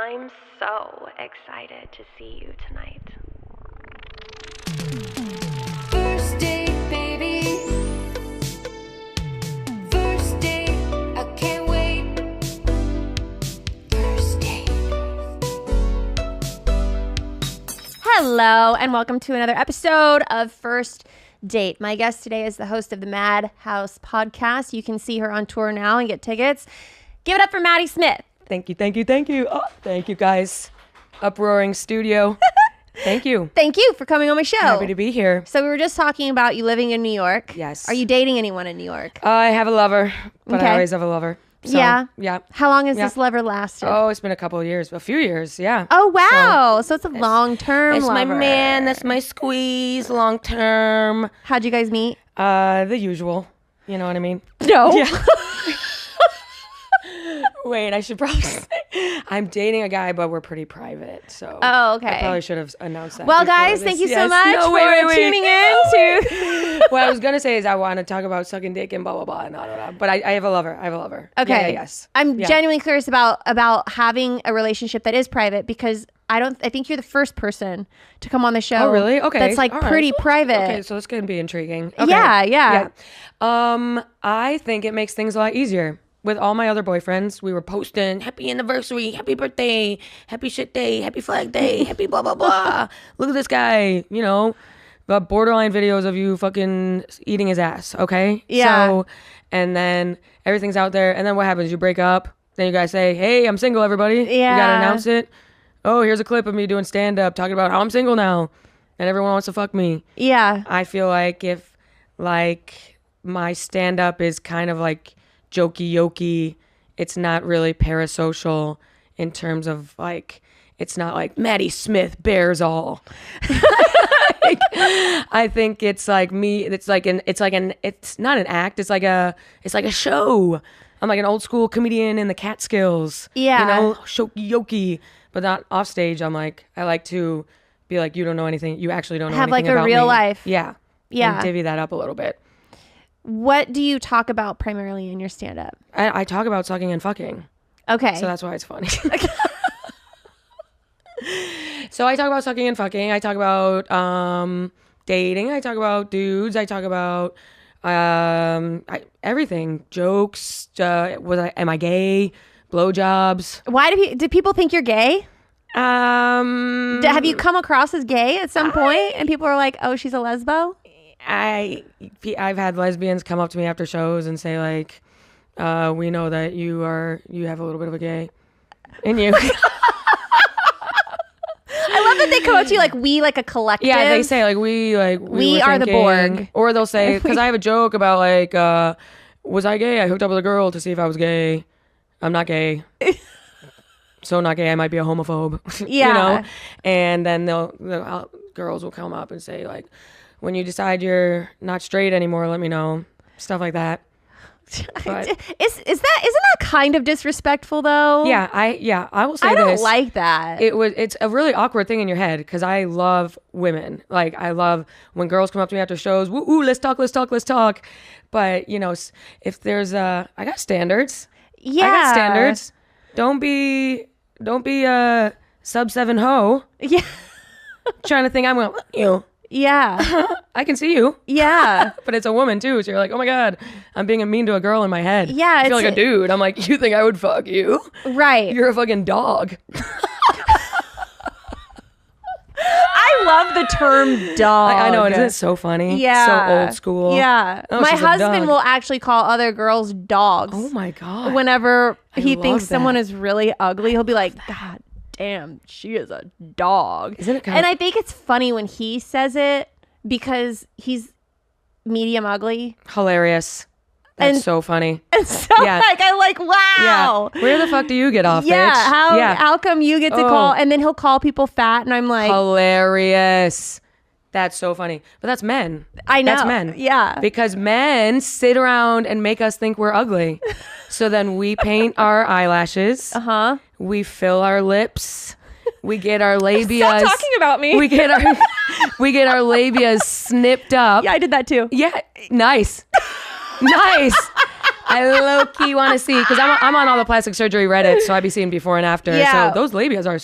I'm so excited to see you tonight. First date, baby. First date, I can't wait. First date. Hello, and welcome to another episode of First Date. My guest today is the host of the Madhouse podcast. You can see her on tour now and get tickets. Give it up for Maddie Smith. Thank you. Oh, thank you, guys. Uproaring studio. Thank you. Thank you for coming on my show. Happy to be here. So we were just talking about you living in New York. Yes. Are you dating anyone in New York? I have a lover, but Okay. I always have a lover. So, Yeah? Yeah. How long has Yeah. this lover lasted? Oh, it's been a couple of years. A few years, yeah. Oh, wow. So it's a long-term It's lover. my man. That's my squeeze. Long term. How'd you guys meet? The usual. You know what I mean? No. Yeah. Wait, I should probably say I'm dating a guy, but we're pretty private. So Oh, okay. I probably should have announced that. Well, before guys, this. thank you so Yes. much No, for wait. tuning in to... What I was gonna say is I want to talk about sucking dick and blah blah blah and blah, blah, blah. But I have a lover. Okay. Yeah, yes. I'm Yeah. genuinely curious about having a relationship that is private because I think you're the first person to come on the show. Oh, really? Okay. That's like All right. pretty private. Okay, so this can be intriguing. Okay. Yeah. I think it makes things a lot easier. With all my other boyfriends, we were posting happy anniversary, happy birthday, happy shit day, happy flag day, happy blah blah blah. Look at this guy, you know, the borderline videos of you fucking eating his ass. Okay. Yeah. So, and then everything's out there, and then what happens? You break up. Then you guys say, "Hey, I'm single, everybody." Yeah. You gotta announce it. Oh, here's a clip of me doing stand up, talking about how I'm single now, and everyone wants to fuck me. Yeah. I feel like if like my stand up is kind of like jokey, it's not really parasocial in terms of like, it's not like Maddie Smith bears all. Like, I think it's like me. It's not an act. It's like a show. I'm like an old school comedian in the Catskills. Yeah. You know, shoky, but not off stage. I like to be like, you don't know anything. You actually don't know Have, anything like, a about real me. life. Yeah. Yeah. And divvy that up a little bit. What do you talk about primarily in your stand-up? I talk about sucking and fucking. Okay. So that's why it's funny. So I talk about sucking and fucking. I talk about dating. I talk about dudes. I talk about everything. Jokes. Am I gay? Blowjobs. Why do people think you're gay? Have you come across as gay at some point and people are like, oh, she's a lesbo? I've had lesbians come up to me after shows and say like, we know that you have a little bit of a gay in you. I love that they come up to you like we, like a collective. Yeah, they say like we We were are the thinking- Borg. Or they'll say, because I have a joke about like, was I gay? I hooked up with a girl to see if I was gay. I'm not gay. So not gay. I might be a homophobe. Yeah. You know? And then girls will come up and say like, when you decide you're not straight anymore, let me know. Stuff like that. But Isn't that kind of disrespectful though? yeah, I will say I don't this. like that. It's a really awkward thing in your head because I love women. Like I love when girls come up to me after shows. Woo, let's talk. But you know, if there's I got standards. Yeah. I got standards. Don't be a sub 7 hoe. Yeah. Trying to think I'm going you. Yeah. I can see you. Yeah. But it's a woman too, so you're like, oh my god, I'm being mean to a girl in my head. Yeah, I feel it's like a dude. I'm like, you think I would fuck you? Right. You're a fucking dog. I love the term dog. I know, isn't it so funny? Yeah. So old school. Yeah. Oh, My she's a husband dog. will actually call other girls dogs. Oh my god. Whenever he love thinks someone that. is really ugly, he'll be like, God damn, she is a dog. Isn't it kind And of- I think it's funny when he says it because he's medium ugly. Hilarious. That's And- so funny. And so Yeah. like I'm like, wow. Yeah. Where the fuck do you get off, Yeah, bitch? how come you get to Oh. call and then he'll call people fat and I'm like, Hilarious. That's so funny. But that's men. I know. That's men. Yeah. Because men sit around and make us think we're ugly. So then we paint our eyelashes. Uh-huh. We fill our lips. We get our labias. Stop talking about me. We get our labias snipped up. Yeah, I did that too. Yeah, nice. Nice. I low-key want to see, because I'm on all the plastic surgery Reddit, so I be seeing before and after. Yeah. So those labias are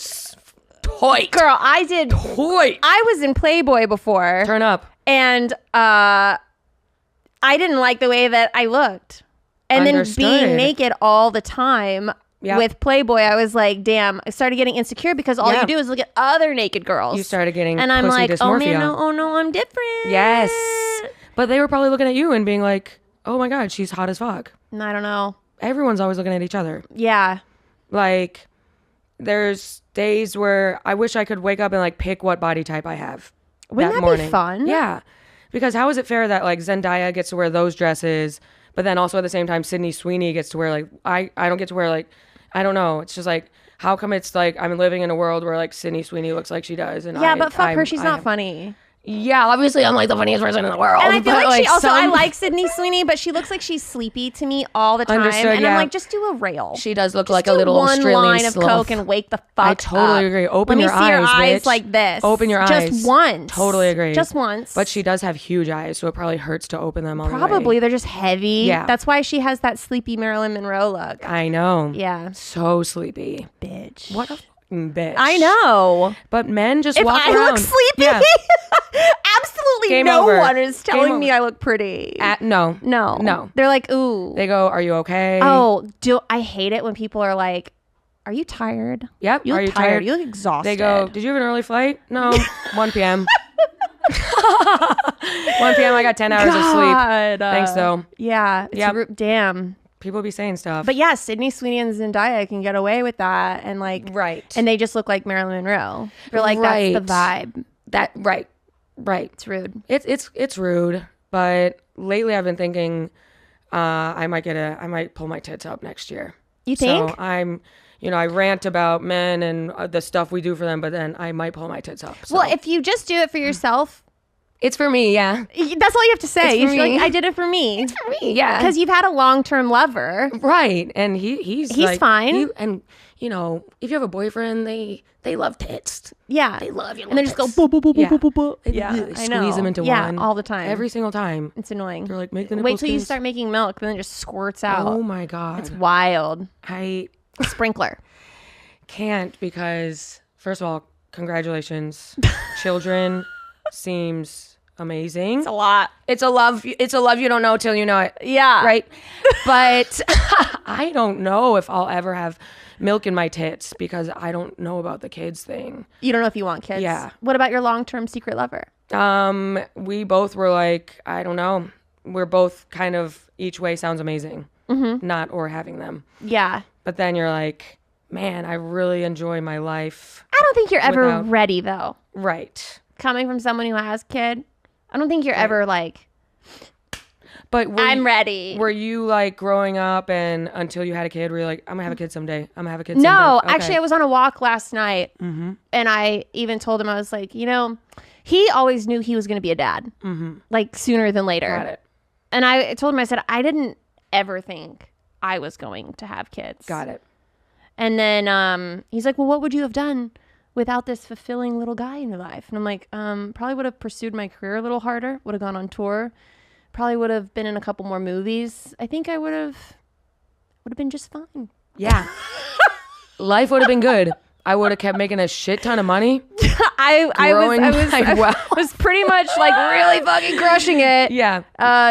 tight. Girl, I did. Tight. I was in Playboy before. Turn up. And I didn't like the way that I looked. And Understood. then being naked all the time Yep. with Playboy, I was like, damn, I started getting insecure because all you do is look at other naked girls. You started getting and I'm pussy like, dysmorphia. oh no, I'm different. Yes. But they were probably looking at you and being like, oh my God, she's hot as fuck. I don't know. Everyone's always looking at each other. Yeah. Like, there's days where I wish I could wake up and like pick what body type I have. Wouldn't that morning. be fun? Yeah. Because how is it fair that like Zendaya gets to wear those dresses, but then also at the same time Sydney Sweeney gets to wear like, I don't get to wear like, I don't know. It's just like, how come it's like I'm living in a world where like Sydney Sweeney looks like she does, and Yeah, but fuck her, she's not funny. Yeah, obviously I'm like the funniest person in the world. And I feel but, like she also, I some- like Sydney Sweeney, but she looks like she's sleepy to me all the time. Understood, and yeah. I'm like, just do a rail. She does look Just like do a little one Australian line of sloth. coke and wake the fuck up. I totally agree. Open Let your me see your eyes, eyes bitch. like this. Open your eyes. Just once. Totally agree. Just once. But she does have huge eyes, so it probably hurts to open them all the way. Probably. They're just heavy. Yeah. That's why she has that sleepy Marilyn Monroe look. I know. Yeah. So sleepy. Bitch. What a fucking bitch. I know. But men just If walk I around. look sleepy, Yeah. absolutely Game no over. one is Game telling over. me I look pretty. No. No. They're like, ooh. They go, are you okay? Oh, I hate it when people are like, are you tired? Yep. You Are look you tired. tired? You look exhausted. They go, did you have an early flight? No. 1 p.m. 1 p.m. I got 10 hours of sleep. God, Thanks, though. Yeah. It's Yep. damn. People be saying stuff. But yeah, Sydney Sweeney and Zendaya can get away with that. And like, Right. And they just look like Marilyn Monroe. They're like, Right. that's the vibe. Right. It's rude. It's rude. But lately I've been thinking I might pull my tits up next year. You think? So I rant about men and the stuff we do for them, but then I might pull my tits up. So. Well, if you just do it for yourself, it's for me, yeah. that's all you have to say. It's You for should be me. like, I did it for me. For me, yeah. Because you've had a long-term lover. Right. And he's like, fine. and if you have a boyfriend, they love tits. Yeah. They love you. And they just go, boo, boo, boo, boo, Yeah. boo, boo, boo. They Yeah, I squeeze know. them into yeah, one. all the time. Every single time. It's annoying. They're like, make the Wait nipples till you squeeze. start making milk, then it just squirts out. Oh my God. It's wild. I Sprinkler. can't because, first of all, congratulations. Children seems amazing. It's a lot. It's a love you don't know till you know it. Yeah. Right? But I don't know if I'll ever have milk in my tits because I don't know about the kids thing. You don't know if you want kids. Yeah. What about your long-term secret lover? We both were like, I don't know. We're both kind of each way sounds amazing. Mm-hmm. Not or having them. Yeah. But then you're like, man, I really enjoy my life. I don't think you're ever Without- ready, though. Right. Coming from someone who has a kid, I don't think you're ever like, But I'm ready. Were you like growing up and until you had a kid, were you like, I'm gonna have a kid someday. I'm gonna have a kid someday. No, Okay. actually, I was on a walk last night, and I even told him, I was like, he always knew he was going to be a dad, like sooner than later. Got it. And I told him, I said, I didn't ever think I was going to have kids. Got it. And then he's like, well, what would you have done without this fulfilling little guy in your life? And I'm like, probably would have pursued my career a little harder, would have gone on tour, probably would have been in a couple more movies. I think I would have been just fine. Yeah. Life would have been good. I would have kept making a shit ton of money. Growing my wealth. I was pretty much like really fucking crushing it. Yeah.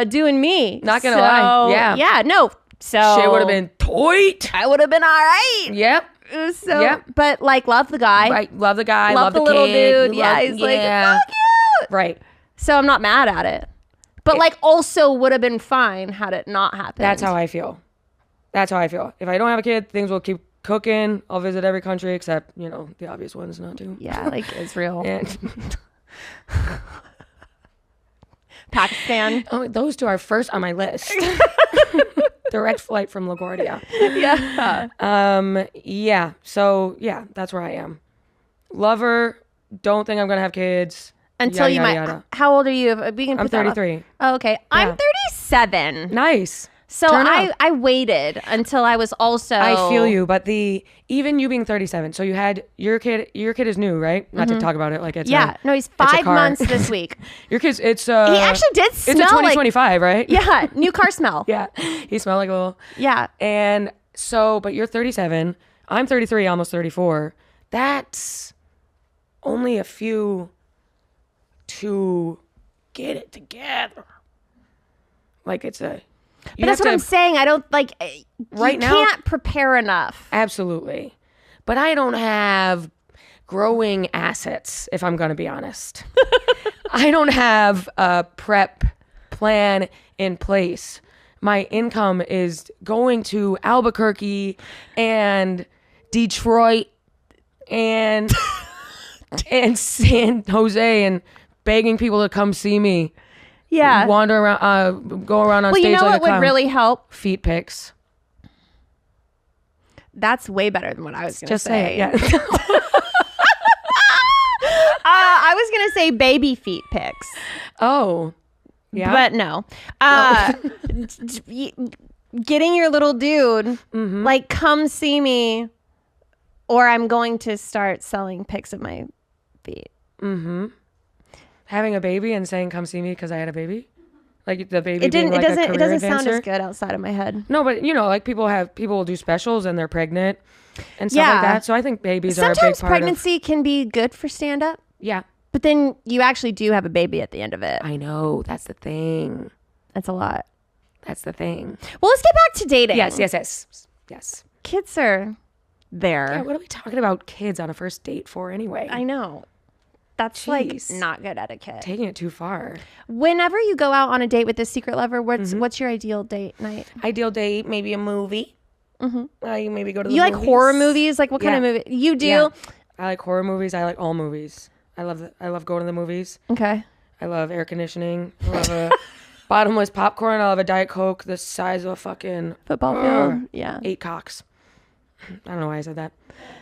Doing me. Not gonna lie. Yeah. Yeah. No. So Shit would have been tight. I would have been all right. Yep. So, Yep. but like, love the guy. Right. Love the guy. Love Love the the little kid. dude. Yeah. He's like, fuck you. Right. So I'm not mad at it. But like, also would have been fine had it not happened. That's how I feel. That's how I feel. If I don't have a kid, things will keep cooking. I'll visit every country except, the obvious ones not to. Yeah, like Israel, And Pakistan. oh, those two are first on my list. Direct flight from LaGuardia. Yeah. Yeah. So yeah, that's where I am. Lover. Don't think I'm gonna have kids. Until Yada, you might. yada, yada. How old are you? We can I'm put that off. 33. Oh, okay. I'm 37. Nice. So Turn up. I waited until I was also. I feel you, but even you being 37, so you had your kid is new, right? Not to talk about it like it's No, he's it's a 5 car. months this week. Your kid's he He actually did smell it's a like 2025, right? yeah, new car smell. Yeah. He smelled like a little Yeah. And so, but you're 37, I'm 33, almost 34. That's only a few to get it together. Like it's a But that's what I'm saying. I don't like Right you now- can't prepare enough. Absolutely. But I don't have growing assets, if I'm going to be honest. I don't have a prep plan in place. My income is going to Albuquerque and Detroit and San Jose and begging people to come see me. Yeah. Wander around, go around on Well, stage you know like what a would clown. really help? Feet pics. That's way better than what I was going to Just say. say it. Yeah. I was going to say baby feet pics. Oh. Yeah. But no. Getting your little dude, like, come see me, or I'm going to start selling pics of my feet. Having a baby and saying "come see me" because I had a baby, like the baby. It didn't. Being like It doesn't sound as advancer. good outside of my head. No, but like people will do specials and they're pregnant and stuff Yeah. like that. So I think babies are a big Sometimes part pregnancy can be good for stand up, yeah, but then you actually do have a baby at the end of it. I know. That's the thing. That's a lot. That's the thing. Well, let's get back to dating. Yes. Kids are there. Yeah, what are we talking about kids on a first date for anyway? I know. That's like Jeez. not good etiquette. Taking it too far. Whenever you go out on a date with this secret lover, what's your ideal date night? Ideal date, maybe a movie. You maybe go to the You like movies. horror movies? Like what kind of Yeah. movie? You do? Yeah. I like horror movies. I like all movies. I love going to the movies. Okay. I love air conditioning. I love a bottomless popcorn. I love a Diet Coke the size of a fucking Football field. Yeah. 8 cocks. I don't know why I said that.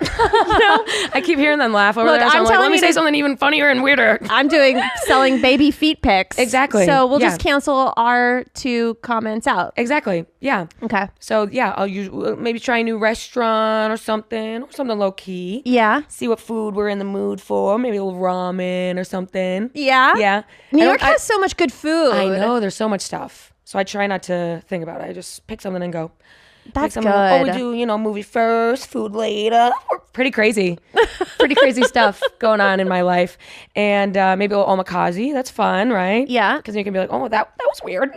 I keep hearing them laugh over Look, there. So I'm I'm like, telling let me you say to- something even funnier and weirder. I'm doing selling baby feet pics. Exactly. So we'll Yeah. just cancel our 2 comments out. Exactly. Yeah. Okay. So yeah, I'll maybe try a new restaurant or something low key. Yeah. See what food we're in the mood for. Maybe a little ramen or something. Yeah. Yeah. New I York don't- has so much good food. I know there's so much stuff. So I try not to think about it. I just pick something and go. That's Pick good. something. Oh, we do, movie first, food later. Pretty crazy. Pretty crazy stuff going on in my life. And maybe a little omakase. That's fun, right? Yeah. Because you can be like, oh, that was weird.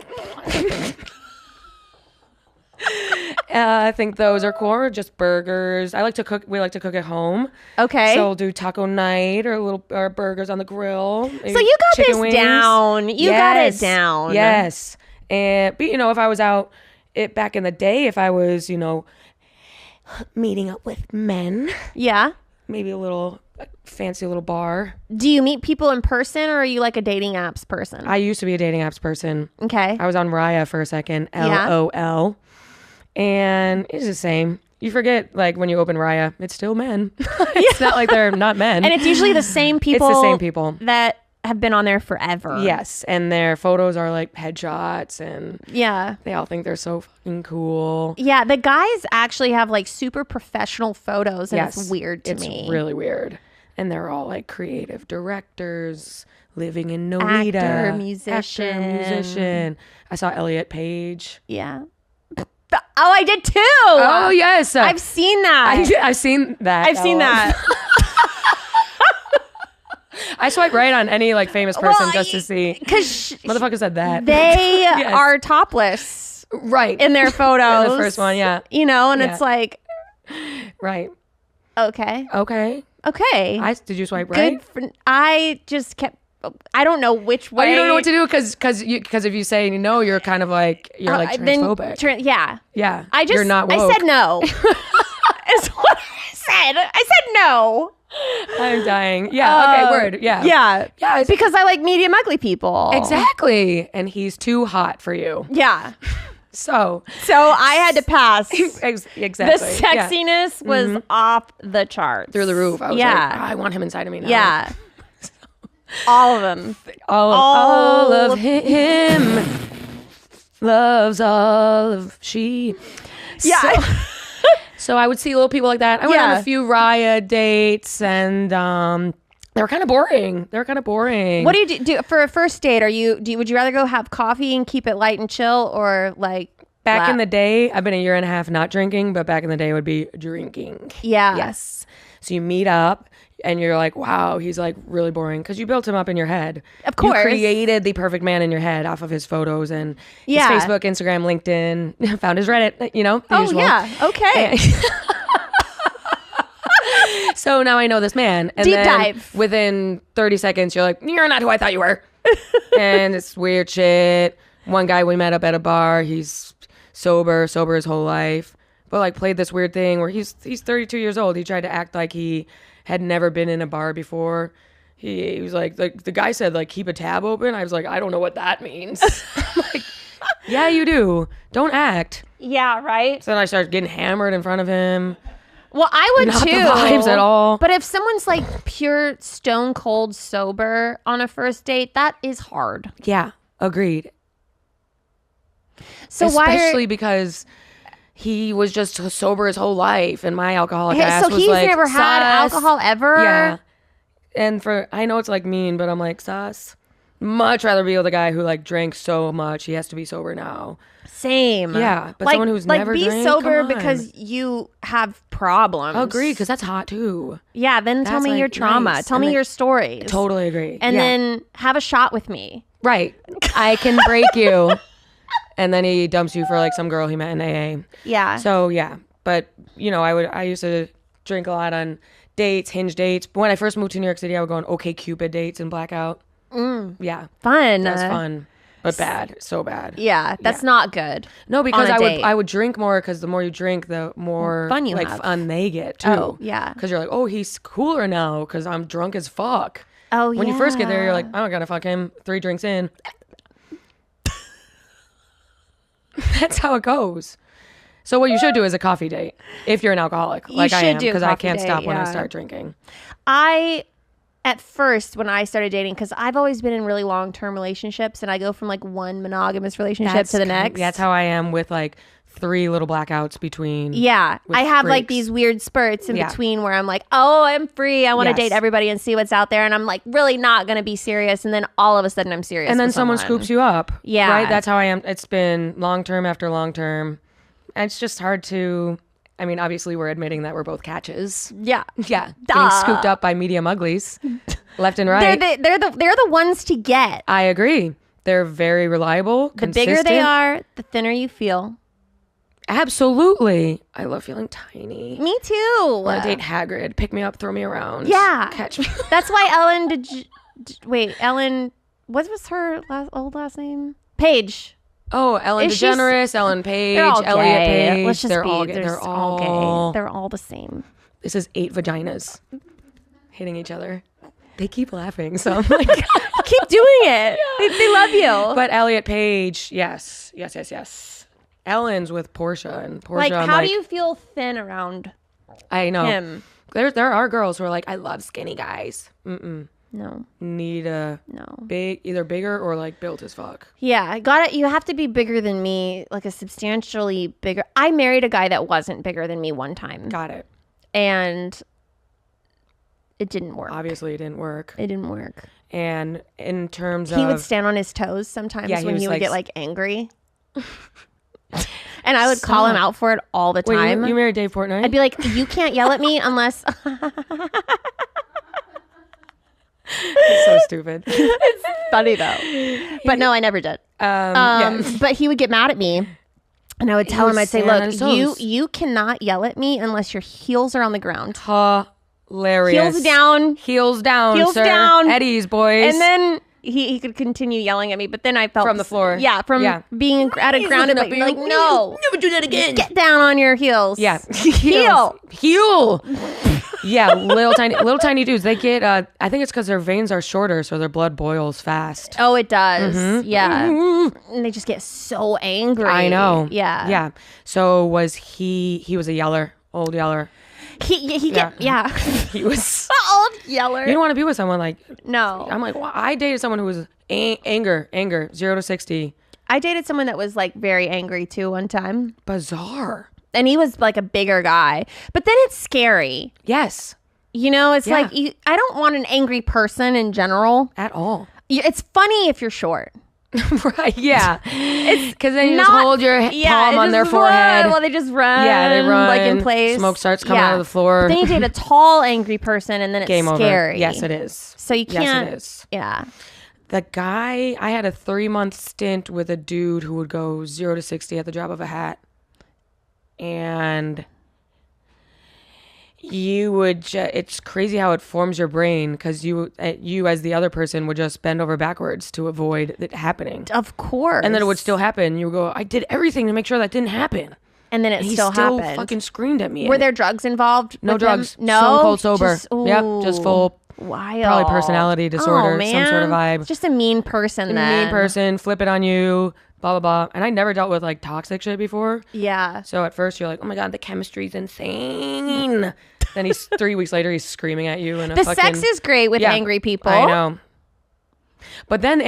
I think those are cool. Just burgers. I like to cook. We like to cook at home. Okay. So we'll do taco night or burgers on the grill. So you got chicken this wings. down. You got it down. Yes. And but if I was out back in the day, if I was meeting up with men, Yeah. maybe a little fancy little bar. Do you meet people in person or are you like a dating apps person? I used to be a dating apps person. Okay. I was on Raya for a second. Yeah. LOL. And it's the same. You forget, like, when you open Raya, it's still men. It's not like they're not men. And it's usually the same people. It's the same people. that have been on there forever. Yes. And their photos are like headshots and Yeah. they all think they're so fucking cool. Yeah. The guys actually have like super professional photos and Yes. it's weird to It's me. really weird. And they're all like creative directors living in Nolita. Actor, musician. I saw Elliot Page. Yeah. Oh, I did too. Oh, yes. I've seen that. I've seen that. I've seen that. I swipe right on any like famous person Well, just to see. Because Motherfucker said that. they are topless right. in their photos. In the first one, yeah. And Yeah. it's like, Right. okay. Okay. Did you swipe right? Good. I just kept, I don't know which way. Oh, you don't know what to do because if you say no, you're kind of like transphobic. Yeah. Yeah. I just, you're not woke. I said no. Is what I said. I said no. I'm dying. Yeah. Okay. Word. Yeah. Yeah. Yeah. It's Because I like medium ugly people. exactly. And he's too hot for you. Yeah. So So I had to pass. exactly. The Yeah. sexiness was off the charts. Through the roof. I was Yeah. like, I want him inside of me now. Yeah. All of them. All of him. loves all of she. Yeah. So I would see little people like that. I went on a few Raya dates, and they were kind of boring. What do you do for a first date? Would you rather go have coffee and keep it light and chill, or like back in the day? I've been a year and a half not drinking, but back in the day it would be drinking. Yeah. Yes. So you meet up, and you're like, wow, he's like really boring, because you built him up in your head. Of course. You created the perfect man in your head off of his photos and his Facebook, Instagram, LinkedIn, found his Reddit, you know, the usual. Yeah. Okay. So now I know this man. And Deep then dive. Within 30 seconds, you're like, you're not who I thought you were. And it's weird shit. One guy we met up at a bar, he's sober his whole life, but like played this weird thing where he's 32 years old. He tried to act like he had never been in a bar before. He was like the guy said, like, keep a tab open. I was like, I don't know what that means. I'm like, yeah, you do. Don't act. Yeah. Right. So then I started getting hammered in front of him. Well, I would Not too. the vibes at all. But if someone's like pure stone cold sober on a first date, that is hard. Yeah, agreed. So Especially because he was just so his whole life, and my alcoholic ass so was he's like, never had sus. alcohol ever? Yeah. And I know it's like mean, but I'm like, sus. Much rather be with a guy who like drank so much he has to be sober now. Same. Yeah, but someone who's never be drank, sober come on. because you have problems. Agreed, because that's hot too. Yeah, then tell That's, me like, your trauma. nice. Tell And me then- your stories. Totally agree. And Yeah. then have a shot with me. Right. I can break you. And then he dumps you for like some girl he met in AA. Yeah. So yeah, but you know, I used to drink a lot on dates, Hinge dates. But when I first moved to New York City, I would go on OkCupid dates and blackout. Yeah, Fun. that's fun, but bad, so bad. Yeah, that's not good. No, because on a date. I would drink more, because the more you drink, the more Fun you like have. fun they get too. Oh, yeah. Because you're like, oh, he's cooler now because I'm drunk as fuck. Oh, When you first get there, you're like, yeah. I'm not gonna fuck him. 3 drinks in. That's how it goes. So what you should do is a coffee date if you're an alcoholic, like I should am, do a because I coffee can't date, stop when I yeah. start drinking. At first, when I started dating, because I've always been in really long-term relationships, and I go from like one monogamous relationship to the next. That's how I am with like 3 little blackouts between. Yeah, with I have like freaks. these weird spurts in Yeah. between where I'm like, oh, I'm free. I want to Yes. date everybody and see what's out there. And I'm like really not going to be serious. And then all of a sudden I'm serious. And then with someone scoops you up. Yeah. Right? That's how I am. It's been long term after long term. And it's just hard to. I mean, obviously, we're admitting that we're both catches. Yeah. Yeah. Duh. Getting scooped up by medium uglies left and right. They're the ones to get. I agree. They're very reliable. The bigger they consistent. are, the thinner you feel. Absolutely. I love feeling tiny. Me too. I want to date Hagrid. Pick me up, throw me around. Yeah. Catch me. That's why Ellen Ellen, what was her old last name? Paige. Oh, Ellen Is she s- DeGeneres, Ellen Page, They're all Elliot gay. Page. Let's just they're be. all They're They're all all. gay. They're all the same. This is 8 vaginas hitting each other. They keep laughing, so I'm like, Keep doing it. They love you. but Elliot Page, yes. Ellen's with Portia, and Portia. like, I'm how like, do you feel thin around I know. him? There are girls who are like, I love skinny guys. No. Need a either bigger or like built as fuck. Yeah, you have to be bigger than me, like a substantially bigger. I married a guy that wasn't bigger than me one time. Got it. And it didn't work. Obviously, it didn't work. It didn't work. And in terms He of would stand on his toes sometimes Yeah, he when was he would like- get like angry. And I would call him out for it all the wait, time. you married Dave Portnoy? I'd be like, you can't yell at me unless It's so stupid. funny though. But no, I never did. Yes. But he would get mad at me. And I would tell him, would I'd say, stand on look, his toes. you cannot yell at me unless your heels are on the ground. Hilarious. Heels down. Heels down, Heels sir. down. Eddie's, boys. And then he could continue yelling at me, but then I felt From the floor. Yeah, from Yeah. being at a grounded, looking like, up at you. no, Never do that again. get down on your heels. Yeah. Heel. Heel. Yeah, little tiny dudes. They get, I think it's because their veins are shorter, so their blood boils fast. Oh, it does. Mm-hmm. Yeah. And they just get so angry. I know. Yeah. Yeah. So was he was a yeller, old yeller. Yeah. He was, Old yeller. you don't want to be with someone like, No. I'm like, well, I dated someone who was anger, 0 to 60. I dated someone that was like very angry too one time. Bizarre. And he was like a bigger guy. But then it's scary. Yes. You know, it's Yeah. like, I don't want an angry person in general. At all. It's funny if you're short. Right, yeah. Because then you just Not- hold your palm it on their just forehead. Run, well, they just run. Yeah, they run. Like in place. Smoke starts coming out of the floor. But then you date a tall, angry person, and then it's Game scary. over. Yes, it is. So you can't. Yes, it is. Yeah. The guy, I had a 3-month stint with a dude who would go 0 to 60 at the drop of a hat. And you would it's crazy how it forms your brain, because you as the other person would just bend over backwards to avoid it happening. Of course. And then it would still happen. You would go, I did everything to make sure that didn't happen. And then it And he still still happened. fucking screamed at me. Were there drugs involved? No with him? drugs. No. Stone cold sober. Yep, just ooh, full, wild. probably personality disorder, Oh, man. some sort of vibe. Just a mean person then. Mean person, flip it on you, blah, blah, blah. And I never dealt with like toxic shit before. Yeah. So at first you're like, oh my God, the chemistry's insane. Then 3 weeks later, he's screaming at you. And The sex is great with angry people. I know. But then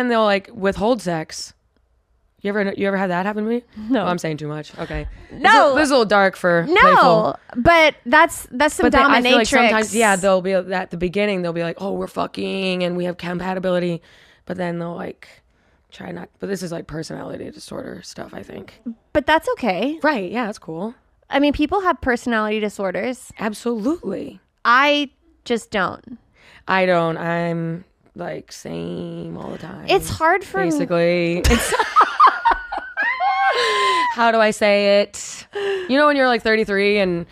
they'll like withhold sex. You ever had that happen to me? No. Oh, I'm saying too much. Okay. No. This is a little dark for No, playful. but that's some But I dominatrix. feel like sometimes, yeah, they'll be at the beginning, they'll be like, oh, we're fucking and we have compatibility. But then they'll like try not. But this is like personality disorder stuff, I think. But that's okay. Right. Yeah, that's cool. I mean, people have personality disorders. Absolutely. I just don't. I don't. I'm like same all the time. It's hard for me. basically. It's how do I say it? You know when you're like 33 and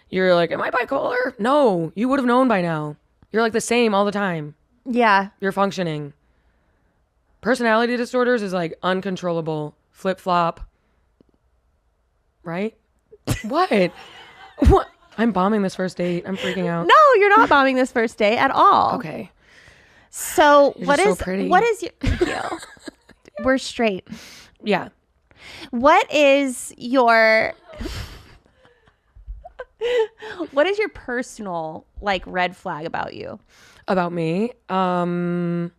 you're like, am I bipolar? No, you would have known by now. You're like the same all the time. Yeah. You're functioning. Personality disorders is like uncontrollable flip-flop. Right? What? What? I'm bombing this first date. I'm freaking out. No, you're not bombing this first date at all. Okay. So You're what just so is pretty. what is your thank you. We're straight. Yeah. What is your personal like red flag about you? About me. I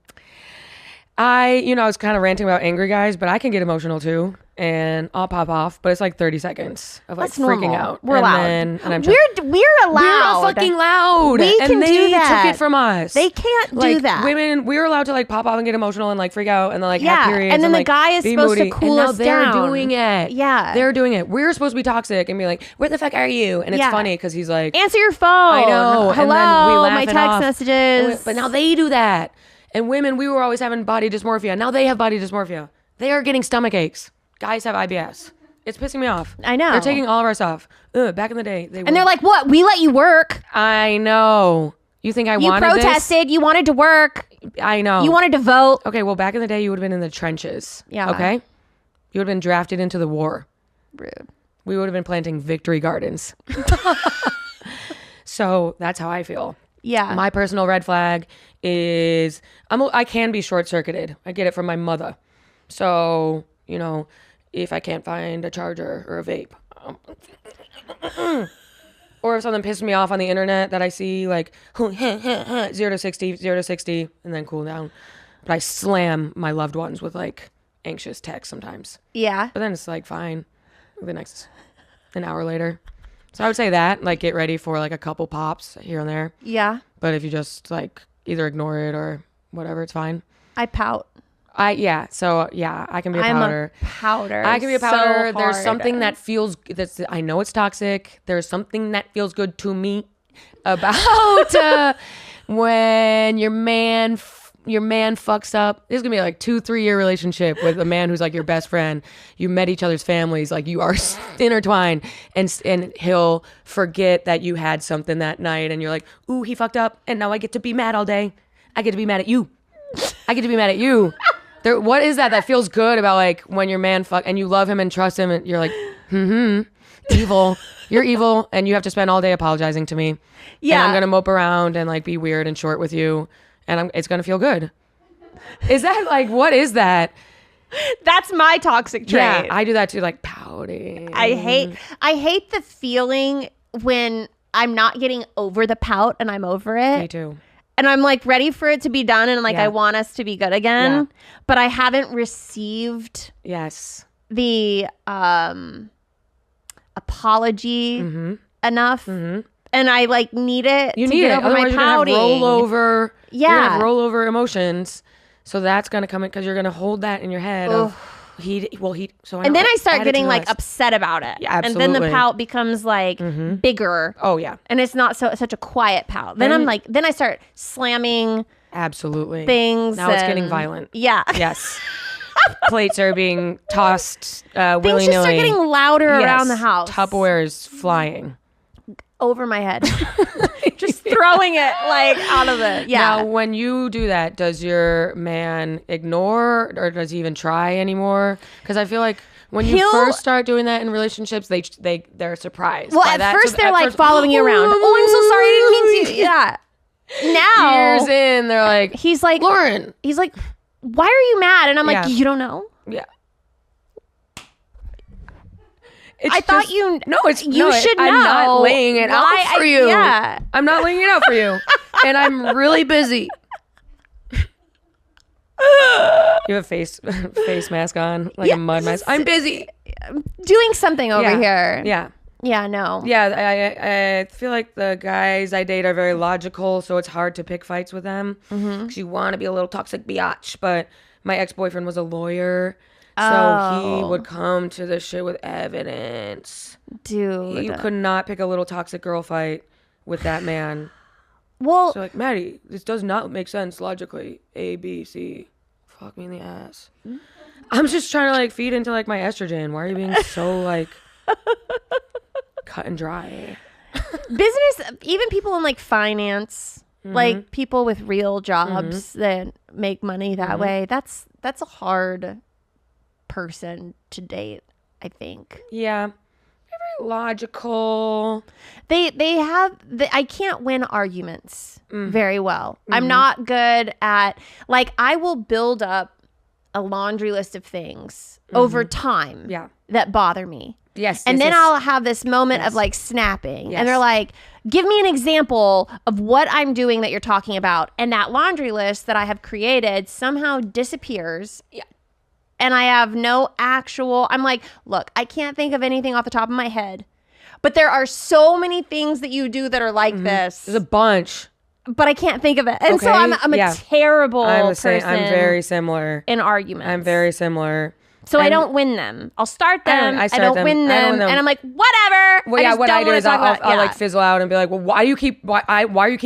was kind of ranting about angry guys, but I can get emotional too. And I'll pop off, but it's like 30 seconds of like That's freaking normal. out. We're and loud. Then, and I'm We're allowed. We're fucking loud. We and can they do that. took it from us. They can't like, do that. Women, we're allowed to like pop off and get emotional and like freak out and then like Yeah, have periods. and then the like, guy is be supposed to moody. cool and now us they're down. doing it. Yeah. They're doing it. We're supposed to be toxic and be like, where the fuck are you? And it's Yeah. funny because he's like, Answer your phone. I know. Hello, and then we laugh my it text off. messages. But now they do that. And women, we were always having body dysmorphia. Now they have body dysmorphia. They are getting stomach aches. Guys have IBS. It's pissing me off. I know. They're taking all of our stuff. Back in the day, and they're like, "What? We let you work. I know. You think I You wanted protested. You wanted to work. this? I know. You wanted to vote." Okay, well, back in the day, you would have been in the trenches. Yeah. Okay? You would have been drafted into the war. Rude. We would have been planting victory gardens. So that's how I feel. Yeah. My personal red flag is I can be short-circuited. I get it from my mother. So, if I can't find a charger or a vape. Or if something pisses me off on the internet that I see, like 0 to 60, 0 to 60, and then cool down. But I slam my loved ones with like anxious texts sometimes. yeah. But then it's like fine. An hour later. So I would say that, like, get ready for like a couple pops here and there. Yeah. But if you just like either ignore it or whatever, it's fine. I pout. I can be a I'm powder. a powder. I can be a powder. So There's hard. something that feels I know it's toxic. There's something that feels good to me about when your man fucks up. This is gonna be like 2-3 year relationship with a man who's like your best friend. You met each other's families, like you are intertwined, and he'll forget that you had something that night, and you're like, ooh, he fucked up, and now I get to be mad all day. I get to be mad at you. I get to be mad at you. What is that feels good about like when your man and you love him and trust him and you're like, evil. You're evil and you have to spend all day apologizing to me. Yeah. And I'm gonna mope around and like be weird and short with you, and it's gonna feel good. Is that like what is that? That's my toxic trait. Yeah, I do that too, like pouting. I hate the feeling when I'm not getting over the pout and I'm over it. Me too. and I'm like ready for it to be done, and like Yeah. I want us to be good again, Yeah. but I haven't received Yes. the apology enough, and I like need it You to need get it. over my Otherwise, you're gonna have pouting. rollover. You're gonna have Yeah. rollover emotions. So that's gonna come in because you're gonna hold that in your head. Of, So And then I start add it getting to like the list. upset about it. Yeah, And then the absolutely. pout becomes like bigger. Oh yeah, And it's not such a quiet pout. Then I'm like, then I start slamming absolutely. things. Now it's getting and- violent. Yeah. Yes. Plates are being tossed Things willy just start nilly. getting louder around the house. Tupperware is flying. Over my head. Just throwing it like out of the, Now, when you do that, does your man ignore or does he even try anymore? Because I feel like when you He'll- first start doing that in relationships, they're surprised. Well, by at that. first So they're at like first, following you around. Oh, I'm so sorry. I didn't mean to. Yeah. Now Years in, they're like, he's like, Lauren. he's like, why are you mad? And I'm like, Yeah. you don't know? Yeah. I thought you. No, it's you no, should I'm know not laying it out why for you. Yeah. I'm not laying it out for you, and I'm really busy. You have a face mask on, like a mud mask. I'm busy. Doing something over here. Yeah. Yeah, no. Yeah, I feel like the guys I date are very logical, so it's hard to pick fights with them because you want to be a little toxic biatch. But my ex-boyfriend was a lawyer, so he would come to this shit with evidence. Dude. You could not pick a little toxic girl fight with that man. Well, So like, Maddie, this does not make sense logically. A, B, C. Fuck me in the ass. I'm just trying to like feed into like my estrogen. Why are you being so like cut and dry? business, even people in like finance, Mm-hmm. like people with real jobs that make money that Mm-hmm. way, that's a hard person to date, I think. Yeah. They're very logical. They have I can't win arguments Mm. very well. Mm-hmm. I'm not good at, like, I will build up a laundry list of things over time Mm-hmm. Yeah. that bother me. Yes. And yes, then yes. I'll have this moment Yes. of like snapping. Yes. And they're like, give me an example of what I'm doing that you're talking about. And that laundry list that I have created somehow disappears. Yeah. And I have no actual, I'm like, look, I can't think of anything off the top of my head. But there are so many things that you do that are like this. There's a bunch. But I can't think of it. And so Okay, I'm a yeah. terrible I'm the person same. I'm very similar. in arguments. I'm very similar. So I I'm- don't win them. I'll start them. I I start don't them. win I don't them. win them. And I'm like, whatever. Well, yeah, just what don't I do wanna is talk I'll about it. like fizzle out and be like, well, why you keep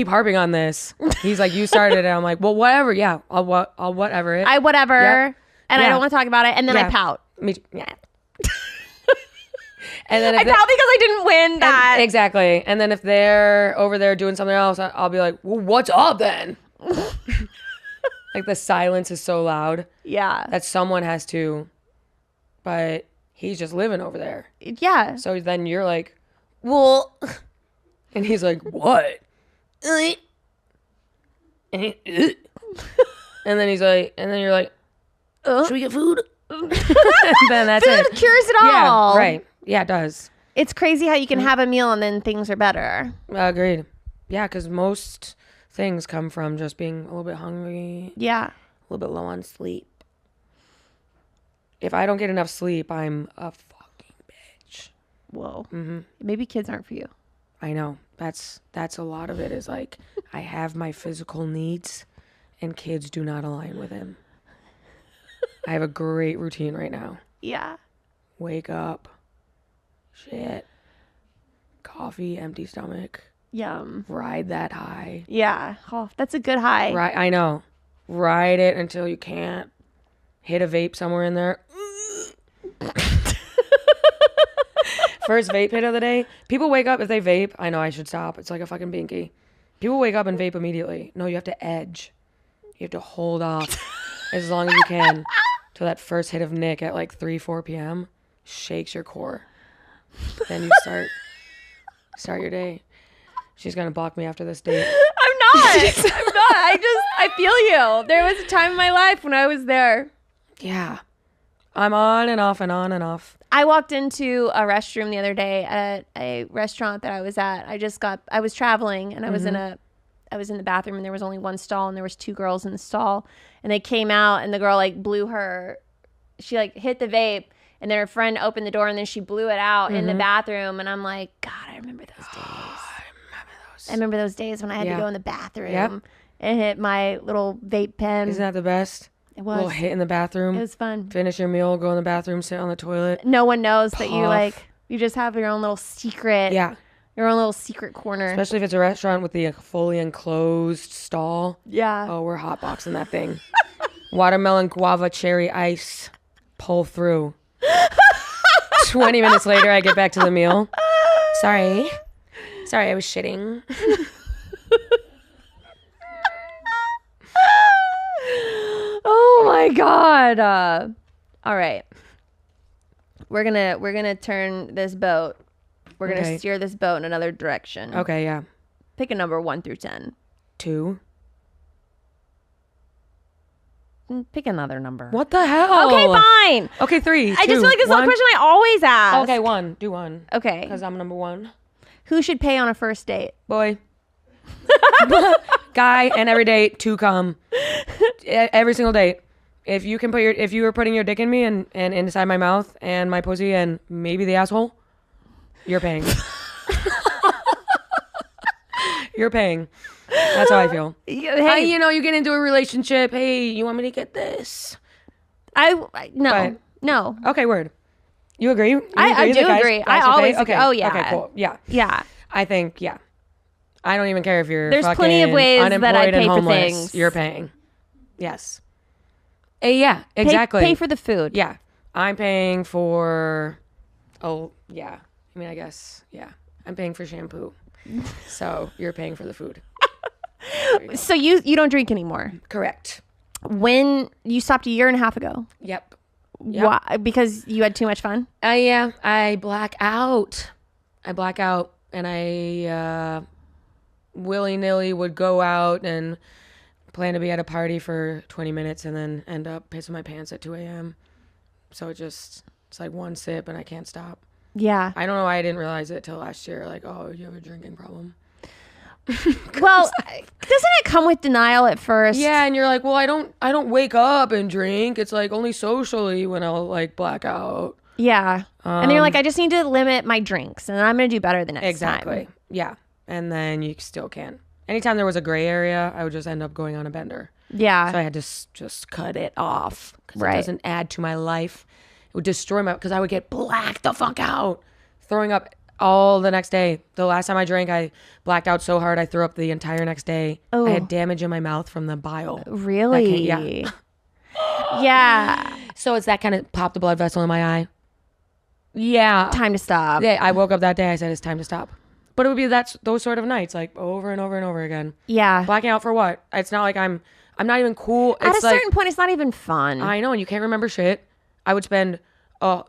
harping on this? He's like, you started it. I'm like, well, whatever. Yeah, I'll whatever it. I whatever. Yep. And I Yeah. don't want to talk about it. And then I Yeah. pout. Me too. Yeah. And then if I pout because I didn't win that. exactly. And then if they're over there doing something else, I'll be like, well, what's up then? Like the silence is so loud Yeah. that someone has to, but he's just living over there. Yeah. So then you're like, well, and he's like, what? And then he's like, and then you're like, should we get food? And then that's Food it. cures it Yeah, all. right. Yeah, it does. It's crazy how you can have a meal and then things are better. Agreed. Yeah, because most things come from just being a little bit hungry, Yeah. a little bit low on sleep. If I don't get enough sleep, I'm a fucking bitch. Whoa. Maybe kids aren't for you. I know. That's a lot of it is like I have my physical needs and kids do not align with him. I have a great routine right now. Yeah. Wake up. Shit. Coffee, empty stomach. Yum. Ride that high. Yeah. Oh, that's a good high. Right, I know. Ride it until you can't. Hit a vape somewhere in there. First vape hit of the day. People wake up if they vape. I know I should stop. It's like a fucking binky. People wake up and vape immediately. No, you have to edge. You have to hold off as long as you can till that first hit of Nick at like 3-4 p.m. shakes your core. Then you start your day. She's gonna block me after this date. I'm not. I feel you. There was a time in my life when I was there. Yeah. I'm on and off and on and off. I walked into a restroom the other day at a restaurant that I was at. I was traveling and I was in a I was in the bathroom and there was only one stall and there was 2 girls in the stall, and they came out and the girl like blew her, she like hit the vape, and then her friend opened the door and then she blew it out in the bathroom, and I'm like, God, I remember those days. I remember those days when I had to go in the bathroom and hit my little vape pen. Isn't that the best? It was. A little hit in the bathroom. It was fun. Finish your meal, go in the bathroom, sit on the toilet. No one knows that you like, you just have your own little secret. Yeah. Your own little secret corner. Especially if it's a restaurant with the fully enclosed stall. Yeah. Oh, we're hotboxing that thing. Watermelon, guava, cherry, ice. Pull through. 20 minutes later, I get back to the meal. Sorry, I was shitting. Oh my God. All right. We're gonna turn this boat. We're gonna steer this boat in another direction. Okay, yeah. Pick a number 1 through 10. 2. Pick another number. What the hell? Okay, fine. Okay, 3. I just feel like this is a question I always ask. Okay, 1. Do 1. Okay. Because I'm number 1. Who should pay on a first date? Boy. Guy, and every date to come. Every single date. If you were putting your dick in me and inside my mouth and my pussy and maybe the asshole, you're paying. You're paying. That's how I feel. Hey, You get into a relationship. Hey, you want me to get this? no. But- No. Okay, word. You agree? You I that do guys- agree. guys I should pay? always Okay. agree. Oh, yeah. Okay, cool. Yeah. Yeah. I think, yeah. I don't even care if you're There's plenty of fucking ways that I unemployed and pay for homeless. things. You're paying. Yes. Yeah, exactly. Pay for the food. Yeah. I'm paying for, yeah. I mean, I guess, yeah. I'm paying for shampoo. So you're paying for the food. So you don't drink anymore. Correct. When you stopped a year and a half ago. Yep. Why? Because you had too much fun? Yeah. I black out. And I willy-nilly would go out and plan to be at a party for 20 minutes and then end up pissing my pants at 2 a.m. So it's like one sip and I can't stop. Yeah. I don't know why I didn't realize it till last year. Like, oh, you have a drinking problem. Well, doesn't it come with denial at first? Yeah, and you're like, well, I don't wake up and drink. It's like only socially when I'll like black out. Yeah. And then you're like, I just need to limit my drinks and I'm going to do better the next Exactly. time. Yeah. And then you still can't. Anytime there was a gray area, I would just end up going on a bender. Yeah. So I had to just cut it off because Right. it doesn't add to my life. It would destroy because I would get blacked the fuck out, throwing up all the next day. The last time I drank, I blacked out so hard I threw up the entire next day. Oh. I had damage in my mouth from the bile. Really? Yeah. Yeah. So it's that kind of popped the blood vessel in my eye. Yeah. Time to stop. Yeah, I woke up that day. I said, it's time to stop. But it would be those sort of nights, like over and over and over again. Yeah. Blacking out for what? It's not like I'm not even cool. At It's a like, certain point, it's not even fun. I know, and you can't remember shit. I would spend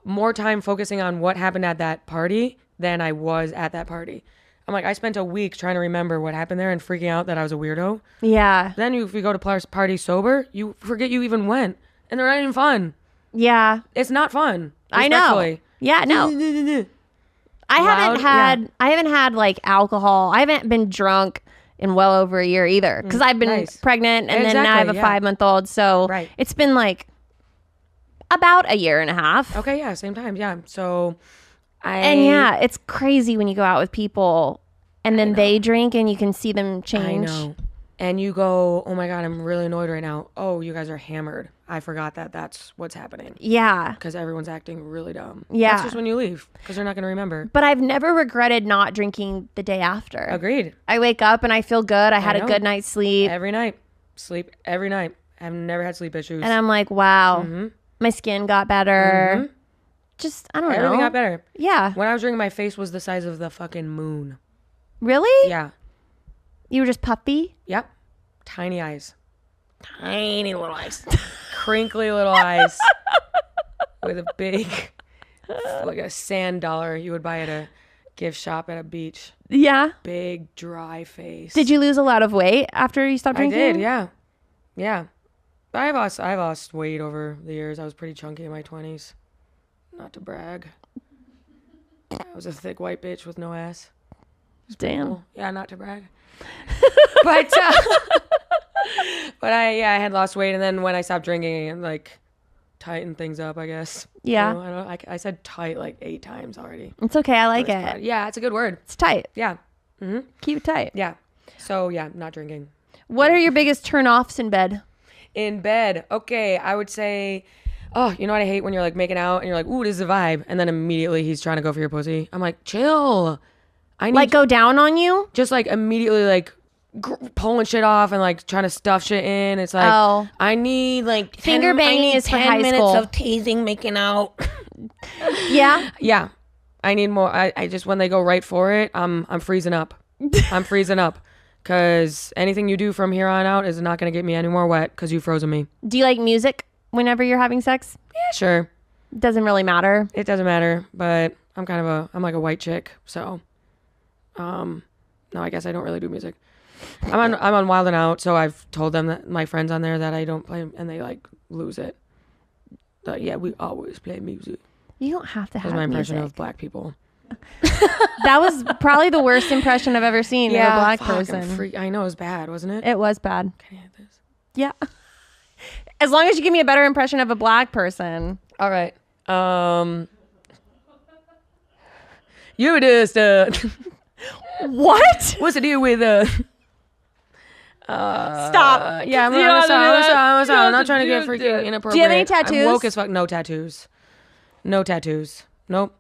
more time focusing on what happened at that party than I was at that party. I'm like, I spent a week trying to remember what happened there and freaking out that I was a weirdo. Yeah. Then if you go to party sober, you forget you even went. And they're not even fun. Yeah. It's not fun. I know. Respectfully. Yeah, no. I haven't had like alcohol. I haven't been drunk in well over a year either because I've been Nice. pregnant and then now I have a Exactly, yeah. 5-month-old. So Right. it's been like about a year and a half. Okay, yeah, same time, yeah. So And yeah, it's crazy when you go out with people and then they drink and you can see them change. I know. And you go, oh my God, I'm really annoyed right now. Oh, you guys are hammered. I forgot that's what's happening. Yeah. Because everyone's acting really dumb. Yeah. That's just when you leave because they're not going to remember. But I've never regretted not drinking the day after. Agreed. I wake up and I feel good. I had a know. good night's sleep. Every night. Sleep every night. I've never had sleep issues. And I'm like, wow, my skin got better. Just, I don't know. Everything got better. Yeah. When I was drinking, my face was the size of the fucking moon. Really? Yeah. You were just puffy? Yep. Tiny eyes. Tiny little eyes. Crinkly little eyes. With a big, like a sand dollar you would buy at a gift shop at a beach. Yeah. Big, dry face. Did you lose a lot of weight after you stopped I drinking? did, yeah. Yeah. I lost weight over the years. I was pretty chunky in my 20s. Not to brag. I was a thick white bitch with no ass. Damn. Cool. Yeah, not to brag. but I had lost weight, and then when I stopped drinking, and like tightened things up, I guess. Yeah. So, I said tight like 8 times already. It's okay. I like That's it. fine. Yeah, it's a good word. It's tight. Yeah. Keep it tight. Yeah. So yeah, not drinking. What are your biggest turn-offs in bed? In bed, okay, I would say, oh, you know what I hate when you're like making out and you're like, ooh, this is a vibe, and then immediately he's trying to go for your pussy. I'm like, chill. I need Like go down on you? just like immediately like pulling shit off and like trying to stuff shit in. It's like, Oh. I need like Finger banging is for 10 high minutes school. of teasing, making out. Yeah. Yeah, I need more. I just when they go right for it, I'm freezing up. I'm freezing up because anything you do from here on out is not gonna get me any more wet because you've frozen me. Do you like music whenever you're having sex? Yeah, sure. Doesn't really matter. It doesn't matter, but I'm like a white chick, so no, I guess I don't really do music. I'm on Wild and Out, so I've told them that my friends on there that I don't play, and they like lose it. But yeah, we always play music. You don't have to have That's my impression music. of black people. That was probably the worst impression I've ever seen of a black fuck, I'm person. I know it was bad, wasn't it? It was bad. Can I have this? Yeah. As long as you give me a better impression of a black person. All right. You just What? what's the deal with Stop. yeah, I'm You don't have to do that. I'm not trying to get freaking inappropriate. Do you have any I'm tattoos? woke as fuck. No tattoos. No tattoos. Nope.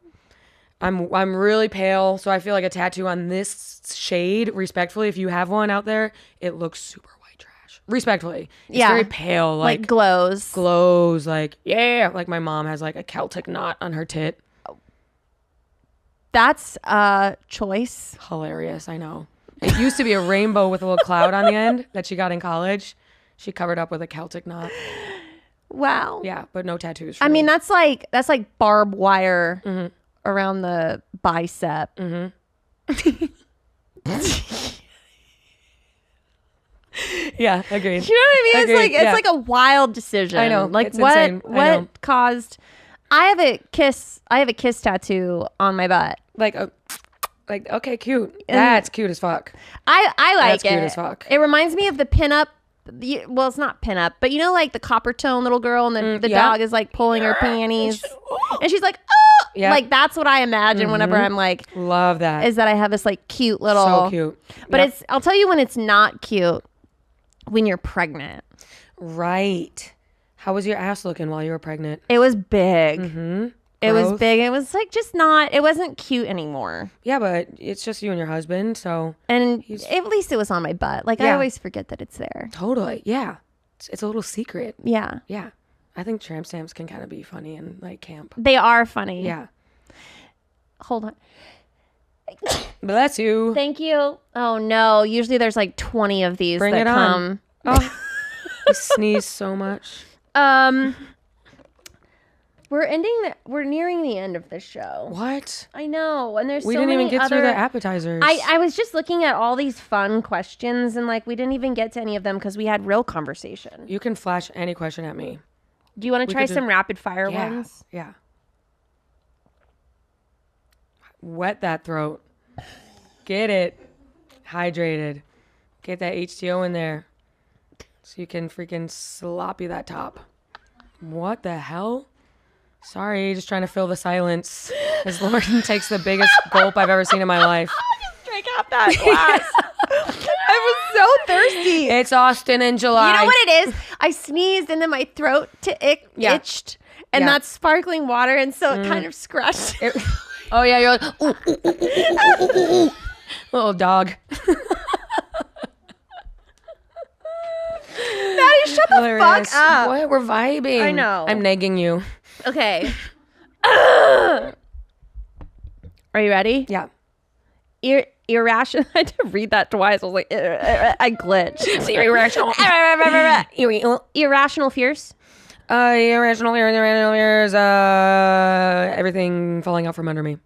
I'm really pale, so I feel like a tattoo on this shade, respectfully, if you have one out there, it looks super white trash. Respectfully. It's Yeah. very pale, Like glows. glows, like, yeah. Like my mom has like a Celtic knot on her tit. That's a choice. Hilarious, I know. It used to be a rainbow with a little cloud on the end that she got in college. She covered up with a Celtic knot. Wow. Yeah, but no tattoos. For I me. mean, that's like barbed wire around the bicep. yeah, agreed. You know what I mean? Agreed, It's yeah. like a wild decision. I know, Like it's what insane. I know. what caused I have a kiss tattoo on my butt. Like okay, cute. That's cute as fuck. I like That's it. cute as fuck. It reminds me of the pinup. Well, it's not pinup, but you know, like the copper tone little girl, and the yeah. dog is like pulling her panties, and she's like, oh, Yeah. like that's what I imagine whenever I'm like, Love that. is that I have this like cute little, so cute. But Yep. I'll tell you when it's not cute, when you're pregnant. Right. How was your ass looking while you were pregnant? It was big. It was Growth? big. It was like just not. It wasn't cute anymore. Yeah, but it's just you and your husband, so And at least it was on my butt. Like I Yeah. always forget that it's there. totally. Yeah. It's a little secret. Yeah, Yeah. I think tramp stamps can kind of be funny and like camp. they are funny. Yeah. Hold on. Bless you. Thank you. Oh no. Usually there's like 20 of these Bring that it come. on. Oh, I sneeze so much. We're nearing the end of this show. What? I know. And there's We so didn't many even get other through the appetizers. I was just looking at all these fun questions and like we didn't even get to any of them because we had real conversation. You can flash any question at me. Do you want to try could do- some rapid fire Yeah. ones? Yeah. Wet that throat. Get it. Hydrated. Get that H2O in there. So you can freaking sloppy that top. What the hell? Sorry, just trying to fill the silence. As Lauren takes the biggest gulp I've ever seen in my life. Drink out that glass. I was so thirsty. It's Austin in July. You know what it is? I sneezed and then my throat Yeah. itched. And Yeah. that's sparkling water. And so it kind of scratched. Oh, yeah, you're like, ooh, ooh, ooh, ooh, ooh, ooh, ooh. Little dog. Maddie, shut the Hilarious. fuck up. What? We're vibing. I know. I'm negging you. Okay. Are you ready? Yeah. Irrational. I had to read that twice. I was like, I glitched. Irrational. Irrational fears. Irrational fears. Everything falling out from under me.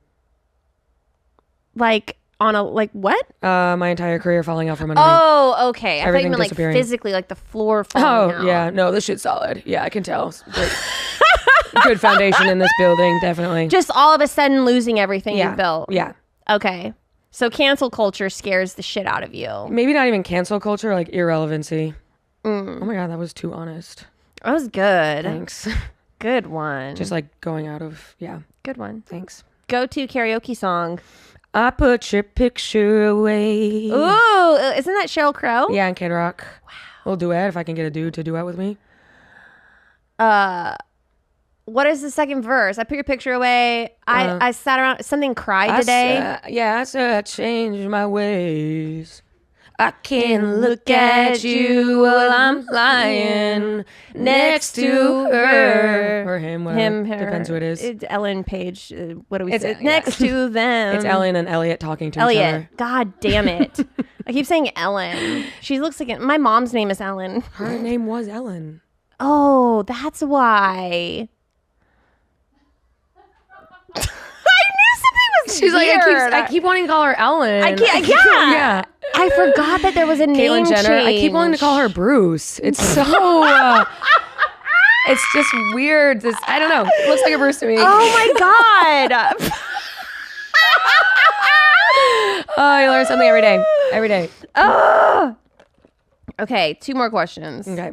Like on a like what? My entire career falling out from under me. Oh, okay. I thought you Everything meant like disappearing. physically, like the floor falling out. Oh, yeah. No, this shit's solid. Yeah, I can tell. Good foundation in this building, definitely. Just all of a sudden losing everything yeah. you built. Yeah. Okay. So cancel culture scares the shit out of you. Maybe not even cancel culture, like irrelevancy. Oh my God, that was too honest. That was good. Thanks. Good one. Just like going out of, yeah. Good one. Thanks. Go-to karaoke song. I put your picture away. Ooh, isn't that Sheryl Crow? Yeah, and Kid Rock. Wow. We'll duet if I can get a dude to duet with me. What is the second verse? I put your picture away. I sat around. Something cried today. I said I changed my ways. I can look at you while I'm lying next to her. Or him, whatever. Him, her. Depends who it is. It's Ellen Page. What do we say? yeah. Next to them. It's Ellen and Elliot talking to each other. Elliot. God damn it. I keep saying Ellen. She looks like my mom's name is Ellen. Her name was Ellen. Oh, that's why. I knew something was She's like, weird. I keep wanting to call her Ellen. I can't, yeah. Yeah. I forgot that there was a name Caitlyn Jenner. change. I keep wanting to call her Bruce. It's so. It's just weird. I don't know. It looks like a Bruce to me. Oh my god. Oh, you learn something every day. Every day. Okay, 2 more questions. Okay.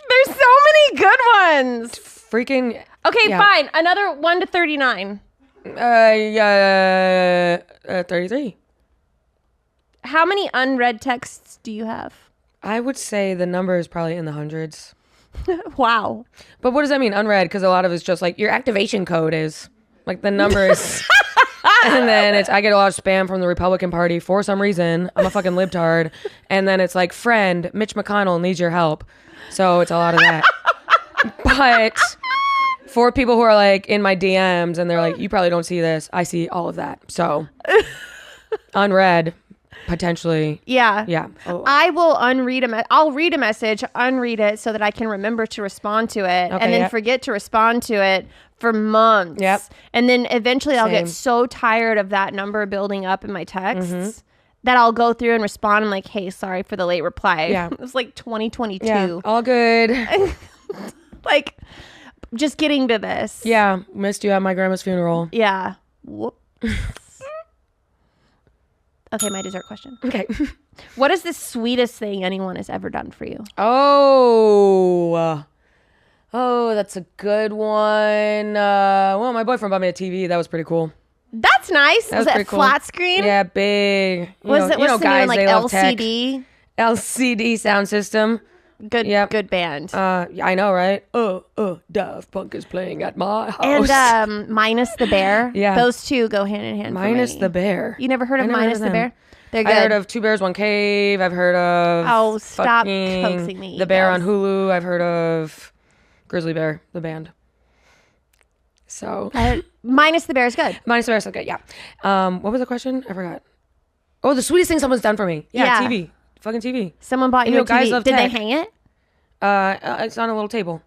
There's so many good ones. Freaking. Okay, yeah. fine. Another 1 to 39. 33. How many unread texts do you have? I would say the number is probably in the hundreds. Wow. But what does that mean, unread? Because a lot of it's just like your activation code is like the numbers. And then I get a lot of spam from the Republican Party for some reason. I'm a fucking libtard. And then it's like, friend, Mitch McConnell needs your help. So it's a lot of that. But for people who are like in my DMs and they're like, you probably don't see this, I see all of that. So unread, potentially. Yeah. Yeah. Oh. I will I'll read a message, unread it so that I can remember to respond to it and then forget to respond to it for months. Yep. And then eventually I'll get Same. so tired of that number building up in my texts that I'll go through and respond. I'm like, hey, sorry for the late reply. Yeah. It was like 2022. Yeah. All good. Like, just getting to this. Yeah. Missed you at my grandma's funeral. Yeah. Whoop. Okay, my dessert question. Okay. What is the sweetest thing anyone has ever done for you? Oh, that's a good one. Well, my boyfriend bought me a TV. That was pretty cool. That's nice. That was was it pretty cool. flat screen? Yeah, big. Was it guys, like they love tech. LCD? LCD sound system. Good, Yep. good band. Yeah, I know, right? Daft Punk is playing at my house. And Minus the Bear. Yeah. Those two go hand in hand. Minus for me. the Bear. You never heard of I never Minus heard the of them. Bear? They're good. I heard of Two Bears, One Cave. I've heard of. Oh, stop fucking coaxing me. The Bear Yes. on Hulu. I've heard of Grizzly Bear, the band. So. Minus the Bear is good. Minus the Bear, so good, yeah. What was the question? I forgot. Oh, the sweetest thing someone's done for me. Yeah, Yeah. TV. Fucking TV. Someone bought You you know, a guys TV. love Did tech. they hang it? It's on a little table.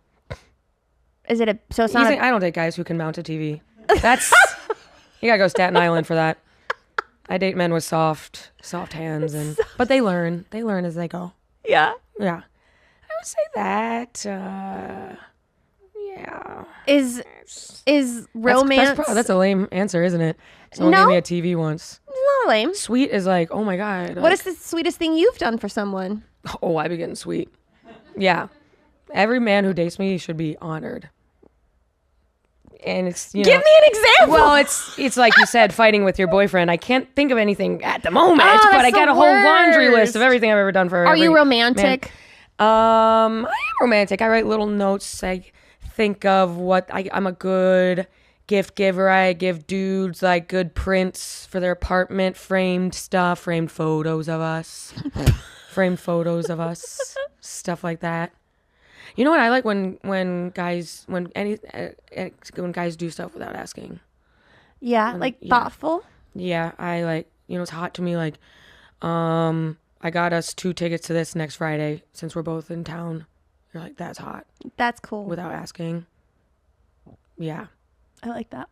Is it so it's not I don't date guys who can mount a TV. That's you gotta go Staten Island for that. I date men with soft hands, but they learn as they go. Yeah. Yeah, I would say that. Yeah, Is romance That's a lame answer, isn't it? Someone No. gave me a TV once. not lame. Sweet is like, oh my god. What is the sweetest thing you've done for someone? Oh, I be getting sweet. Yeah, every man who dates me should be honored. And it's Give me an example. Well, it's like you said, fighting with your boyfriend. I can't think of anything at the moment, Oh, but that's I got the a whole laundry worst. list of everything I've ever done for. Are every you romantic? man. I am romantic. I write little notes. I think of what I'm a good gift giver. I give dudes like good prints for their apartment, framed stuff, framed photos of us, stuff like that. You know what I like when guys do stuff without asking. Yeah, like thoughtful. Yeah, I like, it's hot to me. Like, I got us 2 tickets to this next Friday since we're both in town. You're like, that's hot That's cool. without asking. Yeah. I like that.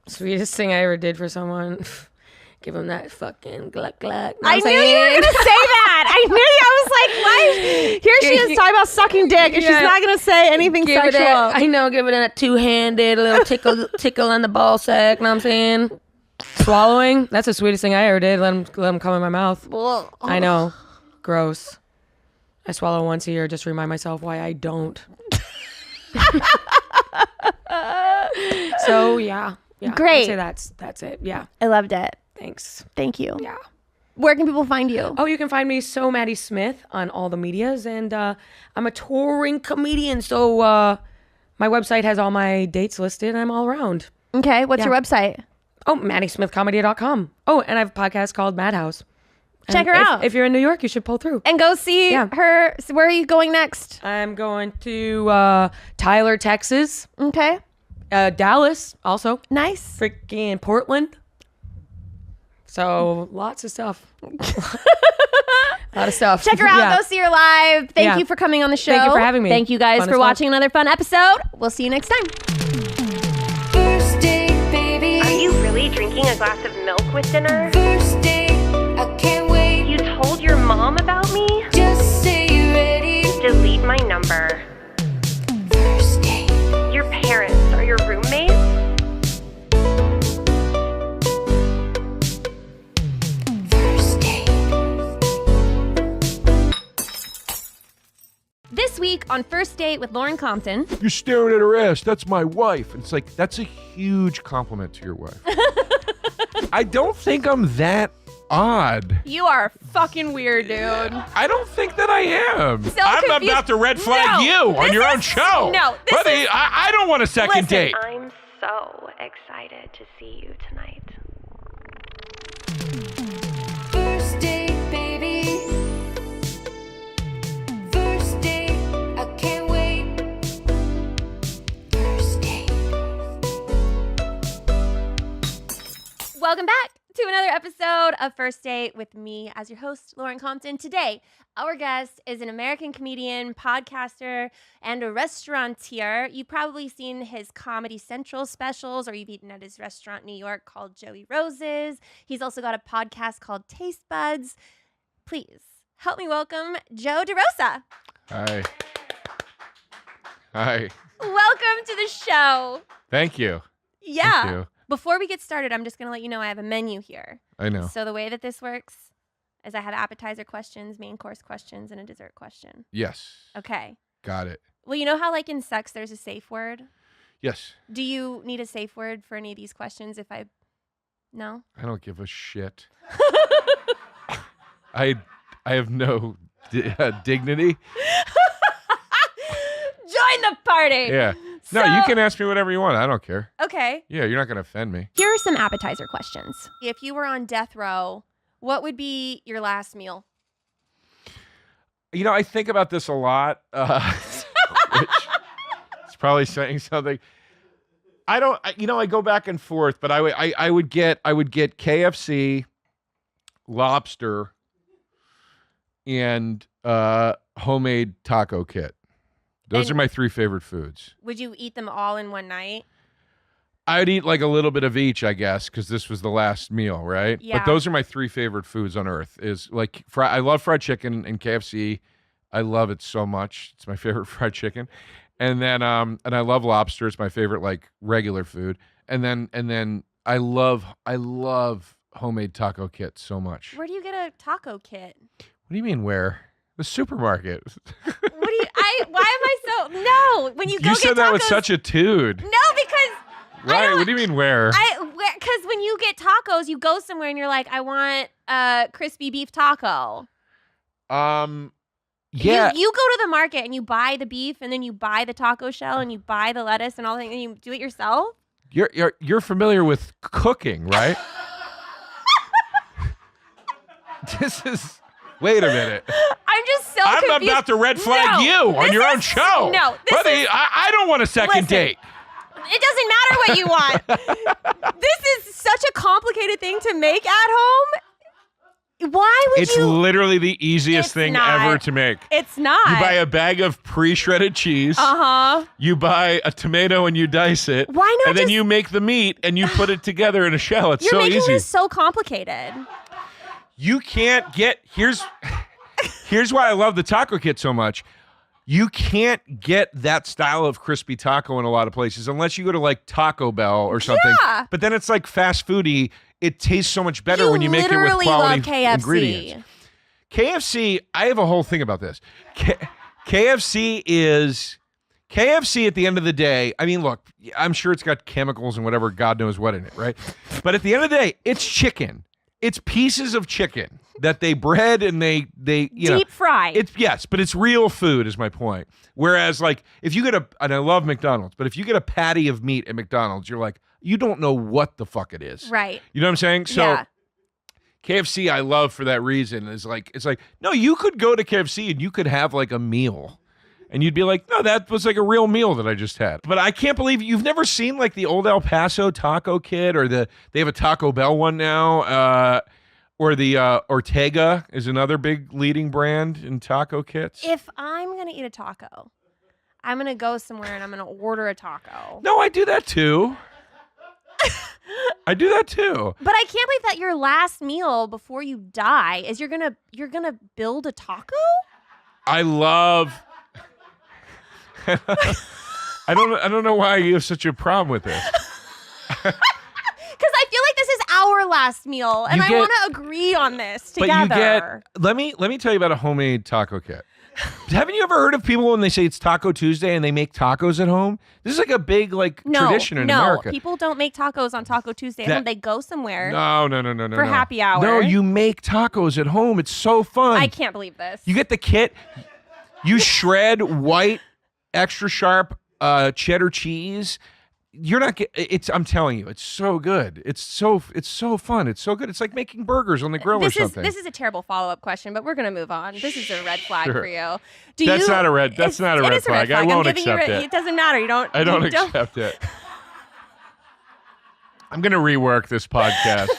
Sweetest thing I ever did for someone Give him that fucking gluck gluck. I knew you were gonna say that. I knew you. I was like, why? Here she is talking about sucking dick, and she's not gonna say anything sexual. I know, give it a two-handed, a little tickle on the ball sack. Know what I'm saying? Swallowing. That's the sweetest thing I ever did. Let him come in my mouth. I know. Gross. I swallow once a year just to remind myself why I don't. So yeah. Great. I'd say that's it. Yeah. I loved it. Thanks. Thank you. Yeah. Where can people find you? Oh, you can find me Maddie Smith on all the medias, and I'm a touring comedian. So my website has all my dates listed. And I'm all around. Okay. What's your website? Oh, MaddieSmithComedy.com. Oh, and I have a podcast called Madhouse. Check her out. If you're in New York, you should pull through. And go see her. So where are you going next? I'm going to Tyler, Texas. Okay. Dallas, also. Nice. Freaking Portland. So lots of stuff. A lot of stuff. Check her out. Go see her live. Thank you for coming on the show. Thank you for having me. Thank you guys for watching another fun episode. We'll see you next time. First date, baby. Are you really drinking a glass of milk with dinner? First date, I can't wait. You told your mom about me? Just say you're ready. Delete my number. First date. Your parents are your roommates? First date. This week on First Date with Lauren Compton. You're staring at her ass. That's my wife. And it's like, that's a huge compliment to your wife. I don't think I'm that odd. You are fucking weird, dude. I don't think that I am. So I'm confused. about to red flag you on your own show. No, this Buddy, is- I don't want a second Listen, date. I'm so excited to see you tonight. First date, baby. First date, I can't wait. First date. Welcome back to another episode of First Date with me as your host, Lauren Compton. Today, our guest is an American comedian, podcaster, and a restaurateur. You've probably seen his Comedy Central specials, or you've eaten at his restaurant in New York called Joey Rose's. He's also got a podcast called Taste Buds. Please help me welcome Joe DeRosa. Hi. Hi. Welcome to the show. Thank you. Yeah. Thank you. Before we get started, I'm just going to let you know I have a menu here. I know. So the way that this works is I have appetizer questions, main course questions, and a dessert question. Yes. Okay. Got it. Well, you know how like in sex there's a safe word? Yes. Do you need a safe word for any of these questions No? I don't give a shit. I have no dignity. Join the party! Yeah. No, you can ask me whatever you want. I don't care. Okay. Yeah, you're not going to offend me. Here are some appetizer questions. If you were on death row, what would be your last meal? You know, I think about this a lot, which is probably saying something. I go back and forth, but I would get KFC, lobster, and homemade taco kit. Those are my three favorite foods. Would you eat them all in one night? I would eat like a little bit of each, I guess, because this was the last meal, right? Yeah. But those are my three favorite foods on earth. Is like I love fried chicken and KFC. I love it so much. It's my favorite fried chicken. And then and I love lobster. It's my favorite like regular food. And then I love homemade taco kit so much. Where do you get a taco kit? What do you mean where? The supermarket. Why am I so no? When you go You get said that with tacos- such a tude. No, because Right? What do you mean where? because when you get tacos, you go somewhere and you're like, I want a crispy beef taco. Yeah. You go to the market and you buy the beef and then you buy the taco shell and you buy the lettuce and all that and you do it yourself. You're familiar with cooking, right? This is. Wait a minute. I'm just so I'm confused. about to red flag you on your own show. No, buddy. I don't want a second date. It doesn't matter what you want. This is such a complicated thing to make at home. Why would It's you? literally the easiest It's thing not. ever to make. It's not. You buy a bag of pre-shredded cheese. Uh-huh. You buy a tomato and you dice it. Why not And then just- you make the meat and you put it together in a shell. It's You're so making easy. this so complicated. You can't get here's why I love the taco kit so much. You can't get that style of crispy taco in a lot of places unless you go to like Taco Bell or something. Yeah. But then it's like fast foodie. It tastes so much better You when you make it with literally quality love KFC. ingredients. KFC, I have a whole thing about this. KFC at the end of the day, I mean, look, I'm sure it's got chemicals and whatever, God knows what in it, right? But at the end of the day, it's chicken. It's pieces of chicken that they bread and they Deep fry. Yes, but it's real food is my point. Whereas like if you get and I love McDonald's, but if you get a patty of meat at McDonald's, you're like, you don't know what the fuck it is. Right. You know what I'm saying? So Yeah. KFC I love for that reason is like, it's like, no, you could go to KFC and you could have like a meal. And you'd be like, no, that was like a real meal that I just had. But I can't believe you've never seen like the old El Paso taco kit or they have a Taco Bell one now. Or the Ortega is another big leading brand in taco kits. If I'm going to eat a taco, I'm going to go somewhere and I'm going to order a taco. No, I do that too. I do that too. But I can't believe that your last meal before you die is you're going to build a taco? I love I don't know why you have such a problem with this. Because I feel like this is our last meal, and You I get- want to agree on this But together. you get let me tell you about a homemade taco kit. Haven't you ever heard of people when they say it's Taco Tuesday and they make tacos at home? This is like a big tradition in America. People don't make tacos on Taco Tuesday. at home. They go somewhere. No. For happy hour. No, you make tacos at home. It's so fun. I can't believe this. You get the kit. You shred white, extra sharp cheddar cheese. You're not get it's. I'm telling you, it's so good. It's so fun. It's so good. It's like making burgers on the grill or something. This is a terrible follow-up question, but we're gonna move on. This is a red flag Sure. for you. That's not a red It flag. is a red I flag. won't I'm giving accept you, it. It doesn't matter. I don't you accept it. I'm gonna rework this podcast.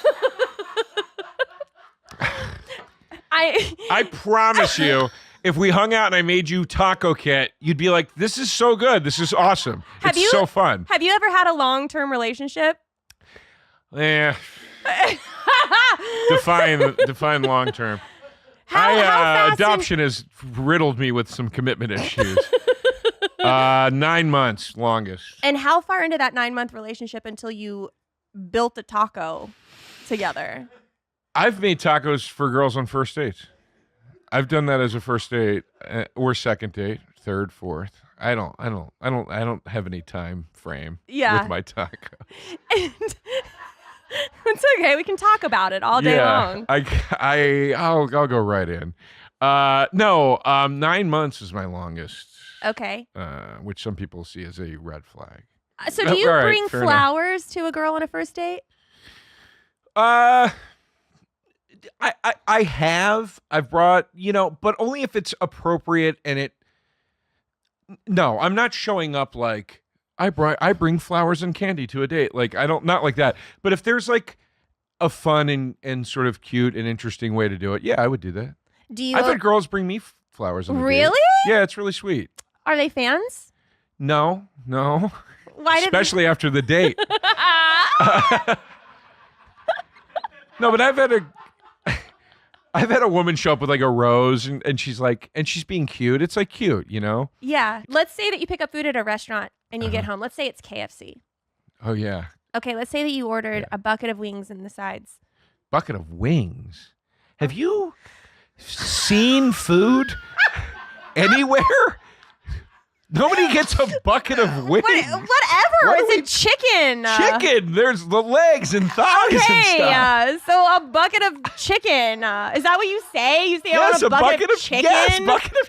I promise you. If we hung out and I made you taco kit, you'd be like, "This is so good. This is awesome. It's so fun." Have you ever had a long-term relationship? Yeah. Define long term. How fast Adoption has riddled me with some commitment issues. 9 months longest. And how far into that 9-month relationship until you built a taco together? I've made tacos for girls on first dates. I've done that as a first date or second date, third, fourth. I don't have any time frame Yeah. with my taco. And it's okay. We can talk about it all day long. I'll go right in. No, 9 months is my longest. Okay. Which some people see as a red flag. So do you all right, bring fair enough. flowers to a girl on a first date? I've brought, but only if it's appropriate and no, I'm not showing up like I bring flowers and candy to a date. Like not like that. But if there's like a fun and sort of cute and interesting way to do it, yeah, I would do that. Do you I've had girls bring me flowers on a date. Really? Yeah, it's really sweet. Are they fans? No. Why did Especially after the date. No, but I've had a woman show up with like a rose and she's like, and she's being cute. It's like cute, Yeah. Let's say that you pick up food at a restaurant and you get home. Let's say it's KFC. Oh yeah. Okay, let's say that you ordered a bucket of wings and the sides. Bucket of wings. Have you seen food anywhere? Nobody gets a bucket of wings. Whatever. What are It's a chicken. Chicken. There's the legs and thighs and Okay, stuff. so a bucket of chicken. Is that what you say? You say Yes, I want a bucket of chicken? Yes,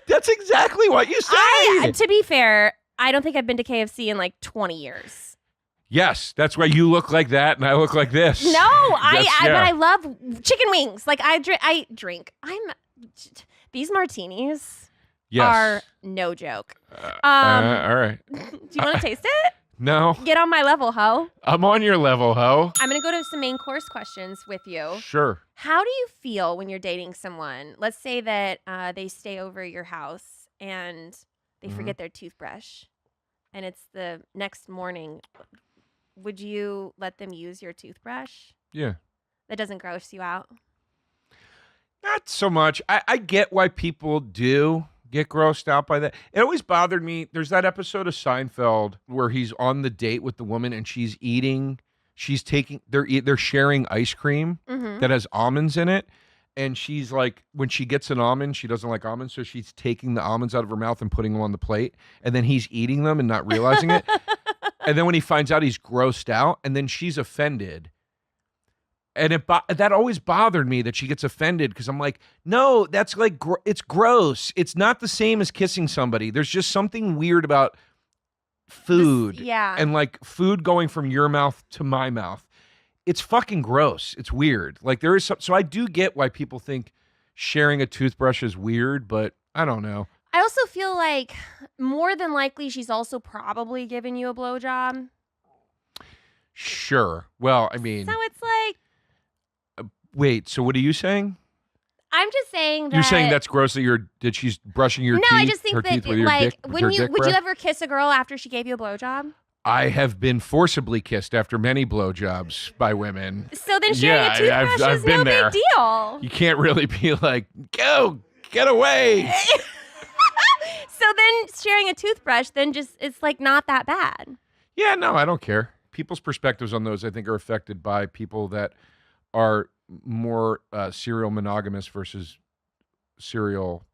that's exactly what you say. To be fair, I don't think I've been to KFC in like 20 years. Yes, that's why you look like that and I look like this. No, yeah. but I love chicken wings. Like I drink. These martinis Yes. are no joke. all right. Do you want to taste it? No, Get on my level, ho. I'm on your level, ho. I'm going to go to some main course questions with you. Sure. How do you feel when you're dating someone? Let's say that they stay over at your house and they forget their toothbrush and it's the next morning. Would you let them use your toothbrush? Yeah. That doesn't gross you out? Not so much. I get why people do get grossed out by that. It always bothered me. There's that episode of Seinfeld where he's on the date with the woman and they're sharing ice cream that has almonds in it. And she's like, when she gets an almond, she doesn't like almonds. So she's taking the almonds out of her mouth and putting them on the plate. And then he's eating them and not realizing it. And then when he finds out, he's grossed out. And then she's offended. And that always bothered me that she gets offended because I'm like, no, that's like, it's gross. It's not the same as kissing somebody. There's just something weird about food. Yeah. And like food going from your mouth to my mouth. It's fucking gross. It's weird. Like there is so I do get why people think sharing a toothbrush is weird, but I don't know. I also feel like more than likely she's also probably giving you a blowjob. Sure. Well, I mean, So it's like, wait, so what are you saying? I'm just saying that You're saying that's gross that she's brushing your teeth? No, I just think her that teeth with your like dick, with when her you dick would you breath? ever kiss a girl after she gave you a blowjob? I have been forcibly kissed after many blowjobs by women. So then sharing a toothbrush I've is been no there. big deal. You can't really be like, go, get away. So then sharing a toothbrush then just it's like not that bad. Yeah, no, I don't care. People's perspectives on those, I think, are affected by people that are more serial monogamous versus serial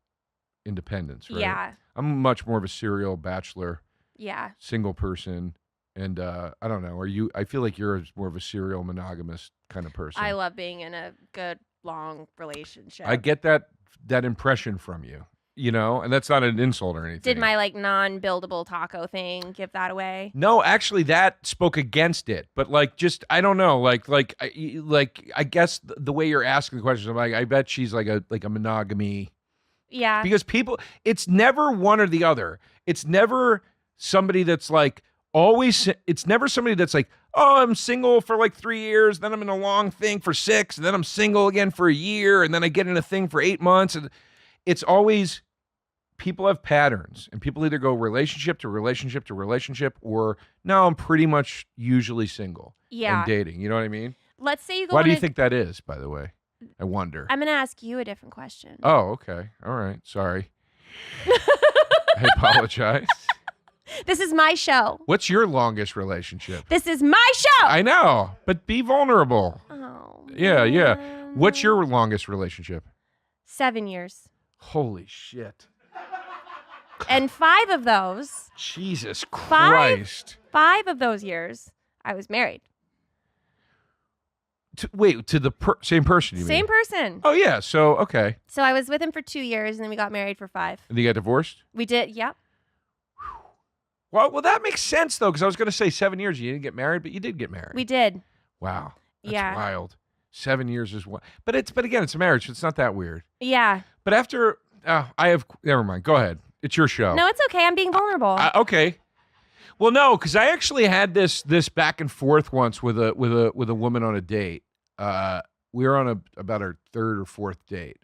independence, right? Yeah. I'm much more of a serial bachelor, Yeah. single person, and I don't know. I feel like you're more of a serial monogamous kind of person. I love being in a good long relationship. I get that impression from you, and that's not an insult or anything. Did my like non-buildable taco thing give that away? No, actually, that spoke against it. But like, just I don't know. I guess the way you're asking the question, I'm like, I bet she's like a monogamy. Yeah. Because people, it's never one or the other. It's never somebody that's like always. It's never somebody that's like, oh, I'm single for like 3 years, then I'm in a long thing for 6, and then I'm single again for a year, and then I get in a thing for 8 months, and it's always. People have patterns, and people either go relationship to relationship to relationship, or no, I'm pretty much usually single Yeah. and dating. You know what I mean? Let's say you go Why on do you a- think that is, by the way? I wonder. I'm going to ask you a different question. Oh, okay. All right. Sorry. I apologize. This is my show. What's your longest relationship? This is my show. I know, but be vulnerable. Oh. Yeah. man. What's your longest relationship? 7 years. Holy shit. And 5 of those, Jesus Christ. 5 of those years, I was married. Wait, to the same person, you mean? Same person. Oh, yeah. So, okay. So I was with him for 2 years, and then we got married for 5. And you got divorced? We did, yep. Well, that makes sense, though, because I was going to say 7 years. You didn't get married, but you did get married. We did. Wow. That's Yeah. wild. 7 years is what? But again, it's a marriage, so it's not that weird. Yeah. But after, never mind. Go ahead. It's your show. No, it's okay. I'm being vulnerable. Okay. Well, no, because I actually had this back and forth once with a woman on a date. We were on about our 3rd or 4th date,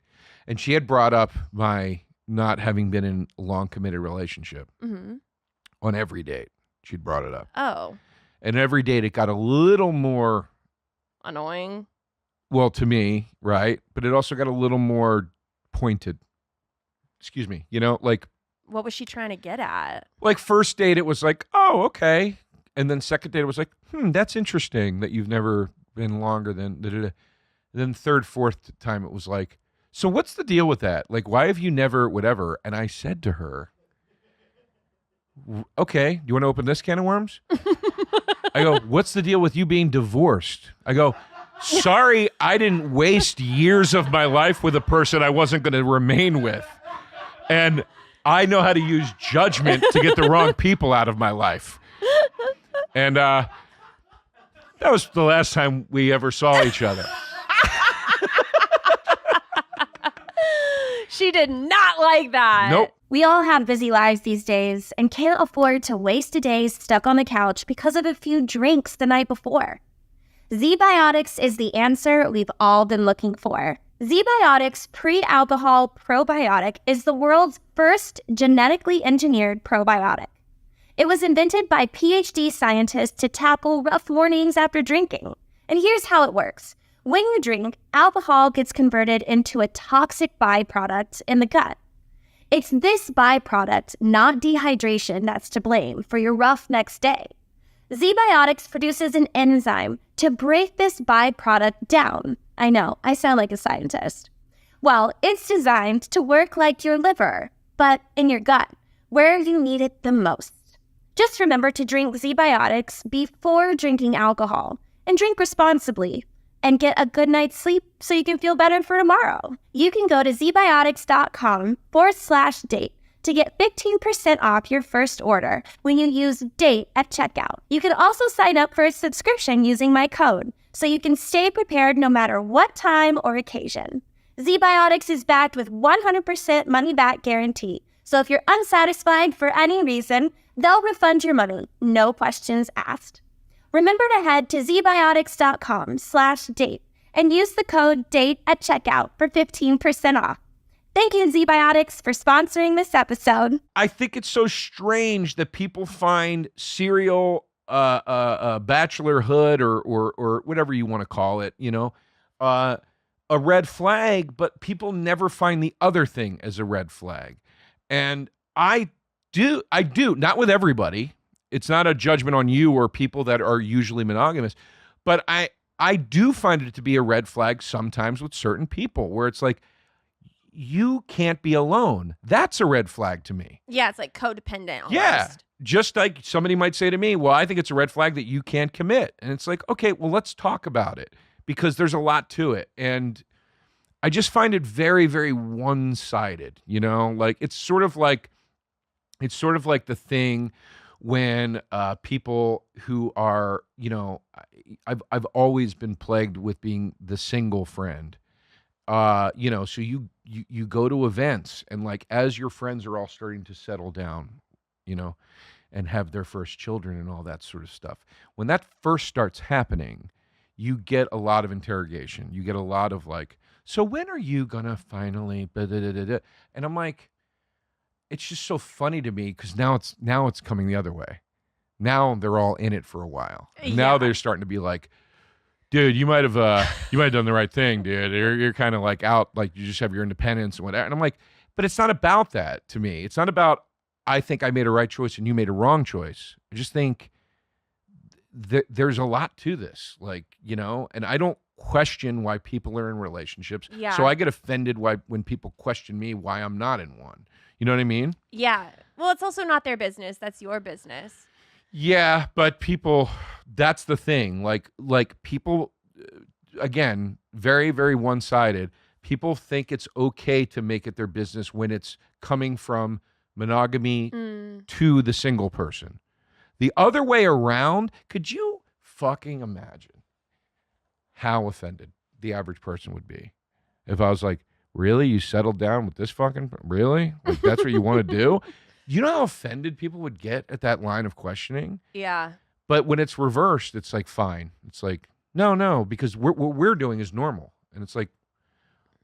and she had brought up my not having been in a long committed relationship. Mm-hmm. On every date, she'd brought it up, Oh. and every date it got a little more, Annoying. well, to me, right? But it also got a little more pointed. Excuse me, like. What was she trying to get at? Like first date, it was like, oh, okay. And then second date, it was like, that's interesting that you've never been longer than da-da-da. Then third, fourth time, it was like, so what's the deal with that? Like, why have you never whatever? And I said to her, okay, do you want to open this can of worms? I go, what's the deal with you being divorced? I go, sorry, I didn't waste years of my life with a person I wasn't going to remain with. And I know how to use judgment to get the wrong people out of my life. And that was the last time we ever saw each other. She did not like that. Nope. We all have busy lives these days and can't afford to waste a day stuck on the couch because of a few drinks the night before. ZBiotics is the answer we've all been looking for. ZBiotics Pre-Alcohol Probiotic is the world's first genetically engineered probiotic. It was invented by PhD scientists to tackle rough mornings after drinking. And here's how it works. When you drink, alcohol gets converted into a toxic byproduct in the gut. It's this byproduct, not dehydration, that's to blame for your rough next day. ZBiotics produces an enzyme to break this byproduct down. I know, I sound like a scientist. Well, it's designed to work like your liver, but in your gut, where you need it the most. Just remember to drink ZBiotics before drinking alcohol, and drink responsibly, and get a good night's sleep so you can feel better for tomorrow. You can go to zbiotics.com/date to get 15% off your first order when you use DATE at checkout. You can also sign up for a subscription using my code, so you can stay prepared no matter what time or occasion. ZBiotics is backed with 100% money-back guarantee, so if you're unsatisfied for any reason, they'll refund your money, no questions asked. Remember to head to zbiotics.com/date and use the code DATE at checkout for 15% off. Thank you, ZBiotics, for sponsoring this episode. I think it's so strange that people find serial bachelorhood or whatever you want to call it, a red flag, but people never find the other thing as a red flag. And I do, not with everybody. It's not a judgment on you or people that are usually monogamous, but I do find it to be a red flag sometimes with certain people where it's like, you can't be alone. That's a red flag to me. Yeah, it's like codependent almost. Yeah. Just like somebody might say to me, well, I think it's a red flag that you can't commit. And it's like, okay, well, let's talk about it because there's a lot to it. And I just find it very, very one-sided, like it's sort of like the thing when people who are, I've always been plagued with being the single friend. So you go to events and like as your friends are all starting to settle down, and have their first children and all that sort of stuff. When that first starts happening, you get a lot of interrogation. You get a lot of like, so when are you gonna finally? And I'm like, it's just so funny to me because now it's coming the other way. Now they're all in it for a while. Yeah. Now they're starting to be like, dude, you might have done the right thing, dude. You're kind of like out, like you just have your independence and whatever. And I'm like, but it's not about that to me. It's not about I think I made a right choice and you made a wrong choice. I just think there's a lot to this, like, and I don't question why people are in relationships. Yeah. So I get offended when people question me why I'm not in one. You know what I mean? Yeah. Well, it's also not their business. That's your business. Yeah, but people, that's the thing. Like people, again, very, very one-sided. People think it's okay to make it their business when it's coming from monogamy to the single person. The other way around, could you fucking imagine how offended the average person would be if I was like, really? You settled down with this fucking, really? Like that's what you want to do? You know how offended people would get at that line of questioning? Yeah. But when it's reversed, it's like, fine. It's like, no, because what we're doing is normal. And it's like,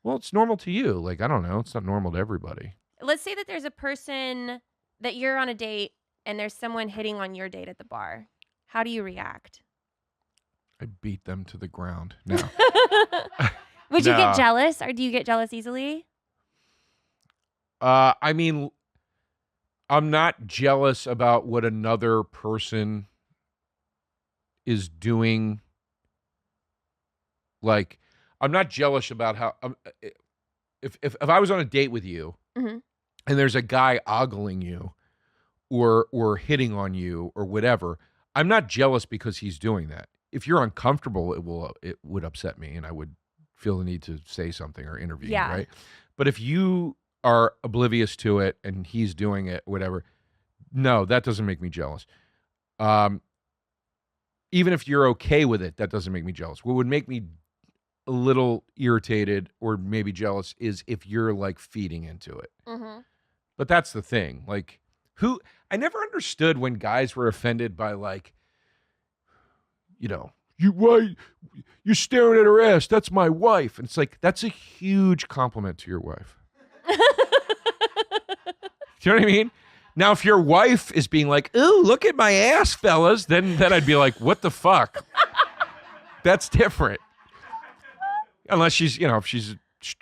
well, it's normal to you. Like, I don't know. It's not normal to everybody. Let's say that there's a person that you're on a date and there's someone hitting on your date at the bar. How do you react? I beat them to the ground. No. Would you No. get jealous or do you get jealous easily? I mean, I'm not jealous about what another person is doing. Like, I'm not jealous about how, if I was on a date with you Mhm. and there's a guy ogling you or hitting on you or whatever, I'm not jealous because he's doing that. If you're uncomfortable, it would upset me and I would feel the need to say something or intervene, Yeah. right? But if you are oblivious to it and he's doing it, whatever, no, that doesn't make me jealous. Even if you're okay with it, that doesn't make me jealous. What would make me a little irritated or maybe jealous is if you're like feeding into it. Mm-hmm. But that's the thing. Like, I never understood when guys were offended by, like, you're staring at her ass. That's my wife. And it's like, that's a huge compliment to your wife. Do you know what I mean? Now, if your wife is being like, ooh, look at my ass, fellas, then I'd be like, what the fuck? That's different. Unless she's, if she's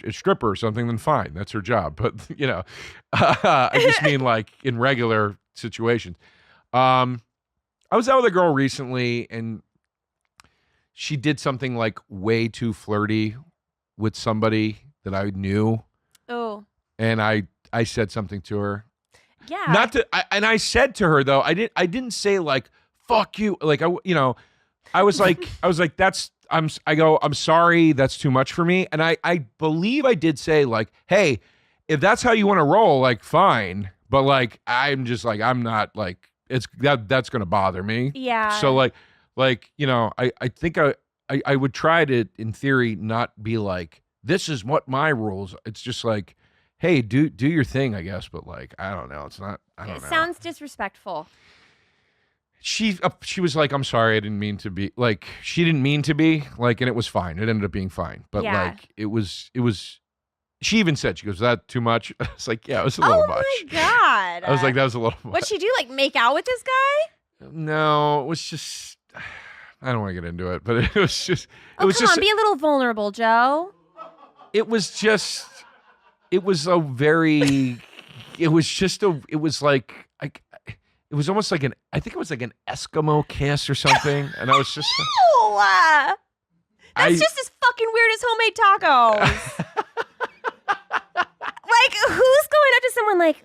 a stripper or something, then fine. That's her job. But, I just mean like in regular situations. I was out with a girl recently and she did something like way too flirty with somebody that I knew. Oh. And I said something to her. Yeah. I said to her though, I didn't say like, fuck you. Like, I was like, I'm sorry, that's too much for me. And I believe I did say like, hey, if that's how you want to roll, like fine. But like, I'm just like, I'm not like, that's going to bother me. Yeah. So I think I would try to, in theory, not be like, this is what my rules. It's just like, hey, do your thing, I guess. But like, I don't know. It's not, I don't know. It sounds disrespectful. She was like, I'm sorry, I didn't mean to be like, she didn't mean to be like, and it was fine. It ended up being fine. But like, it was, she even said, she goes, is that too much? I was like, yeah, it was a little much. Oh my God. I was like, that was a little much. What'd she do? Like make out with this guy? No, it was just, I don't want to get into it, but it was just, come on, be a little vulnerable, Joe. It was just, it was a very, it was like, it was almost like I think it was like an Eskimo kiss or something. And I was just Ew! That's just as fucking weird as homemade tacos. Like, who's going up to someone like,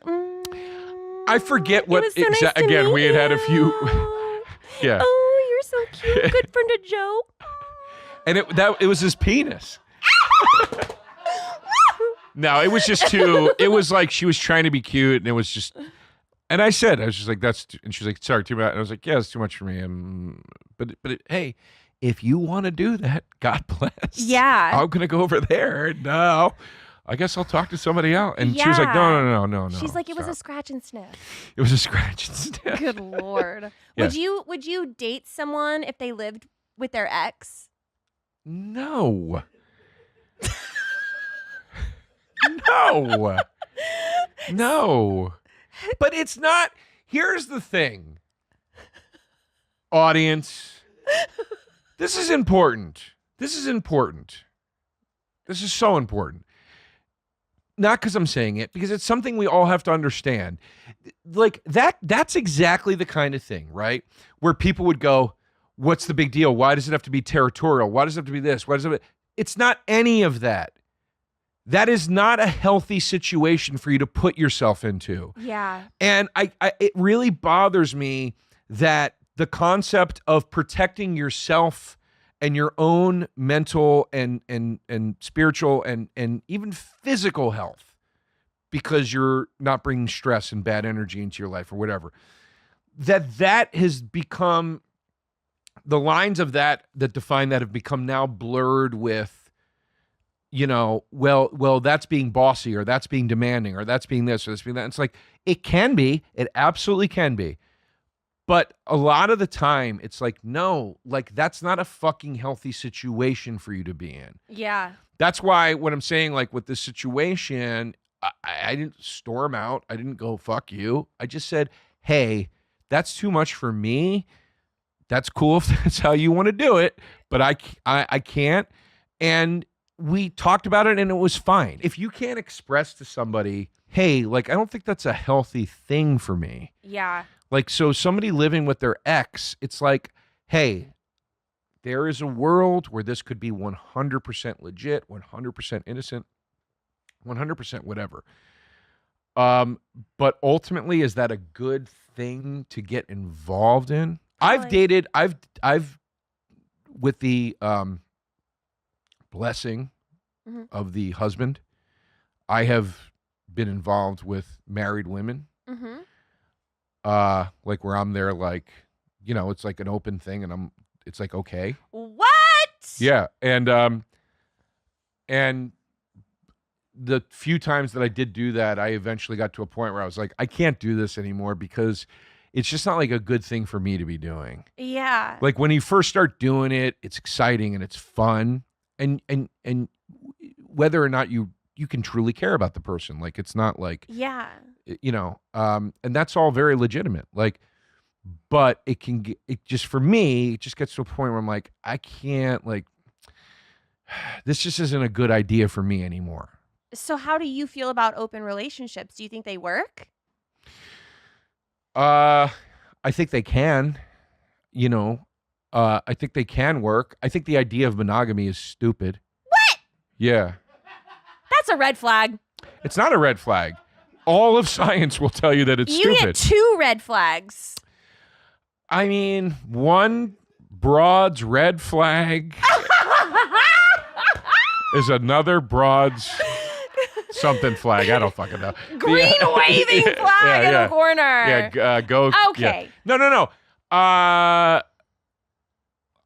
I forget what, so nice to again, meet we had had a few, yeah. Oh, you're so cute. Good friend of Joe. And it was his penis. No, it was just it was like she was trying to be cute and it was just, and I was just like, and she was like, sorry, too much. And I was like, yeah, it's too much for me. But hey, if you want to do that, God bless. Yeah. I'm going to go over there. No, I guess I'll talk to somebody else. And she was like, no. She's like, it was a scratch and sniff. It was a scratch and sniff. Good Lord. Yes. Would you date someone if they lived with their ex? No. No. But it's not. Here's the thing. Audience. This is important. This is so important. Not because I'm saying it, because it's something we all have to understand. Like that's exactly the kind of thing, right? Where people would go, what's the big deal? Why does it have to be territorial? Why does it have to be this? It's not any of that. That is not a healthy situation for you to put yourself into. Yeah. And it really bothers me that the concept of protecting yourself and your own mental and spiritual and even physical health, because you're not bringing stress and bad energy into your life or whatever, that has become, the lines of that define that have become now blurred with, well, that's being bossy, or that's being demanding, or that's being this, or that's being that. It's like, it can be, it absolutely can be. But a lot of the time, it's like, no, like that's not a fucking healthy situation for you to be in. Yeah. That's why when I'm saying like with this situation, I didn't storm out. I didn't go, fuck you. I just said, hey, that's too much for me. That's cool if that's how you want to do it, but I can't. And we talked about it and it was fine. If you can't express to somebody, hey, like, I don't think that's a healthy thing for me. Yeah. Like, so somebody living with their ex, it's like, hey, there is a world where this could be 100% legit, 100% innocent, 100% whatever. But ultimately, is that a good thing to get involved in? I've with the blessing of the husband, I have been involved with married women. Mm-hmm. Like where I'm there, like, it's like an open thing and it's like, okay. What? Yeah. And the few times that I did do that, I eventually got to a point where I was like, I can't do this anymore because it's just not like a good thing for me to be doing. Yeah. Like when you first start doing it, it's exciting and it's fun, and whether or not you can truly care about the person, like it's not like Yeah. and that's all very legitimate. Like, but it can get, it just for me, it just gets to a point where I'm like, I can't, like, this just isn't a good idea for me anymore. So how do you feel about open relationships? Do you think they work? I think they can, I think they can work. I think the idea of monogamy is stupid. What? Yeah. That's a red flag. It's not a red flag. All of science will tell you that it's You stupid. get 2 red flags. I mean, one broad's red flag is another broad's something flag. I don't fucking know. Green waving flag in the corner. Yeah, go. Okay. Yeah. No.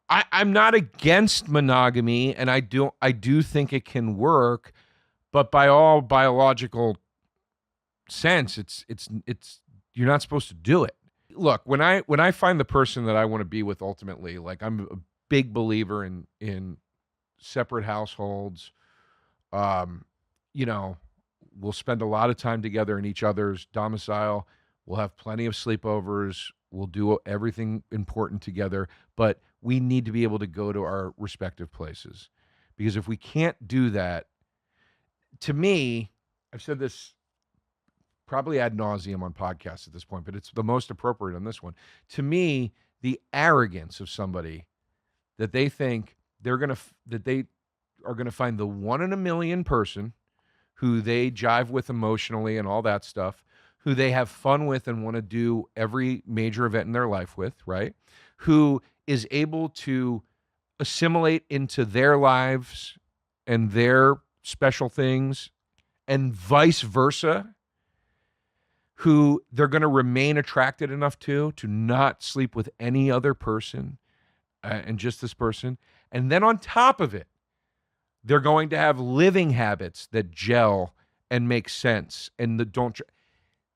I'm not against monogamy, and I do think it can work, but by all biological sense, it's you're not supposed to do it. Look, when I find the person that I want to be with ultimately, like I'm a big believer in separate households. We'll spend a lot of time together in each other's domicile. We'll have plenty of sleepovers. We'll do everything important together, but we need to be able to go to our respective places, because if we can't do that, to me, I've said this probably ad nauseum on podcasts at this point, but it's the most appropriate on this one. To me, the arrogance of somebody that they think that they are gonna find the 1 in a million person who they jive with emotionally and all that stuff, who they have fun with and want to do every major event in their life with, right? Who is able to assimilate into their lives and their special things, and vice versa, who they're going to remain attracted enough to not sleep with any other person and just this person. And then on top of it, they're going to have living habits that gel and make sense. And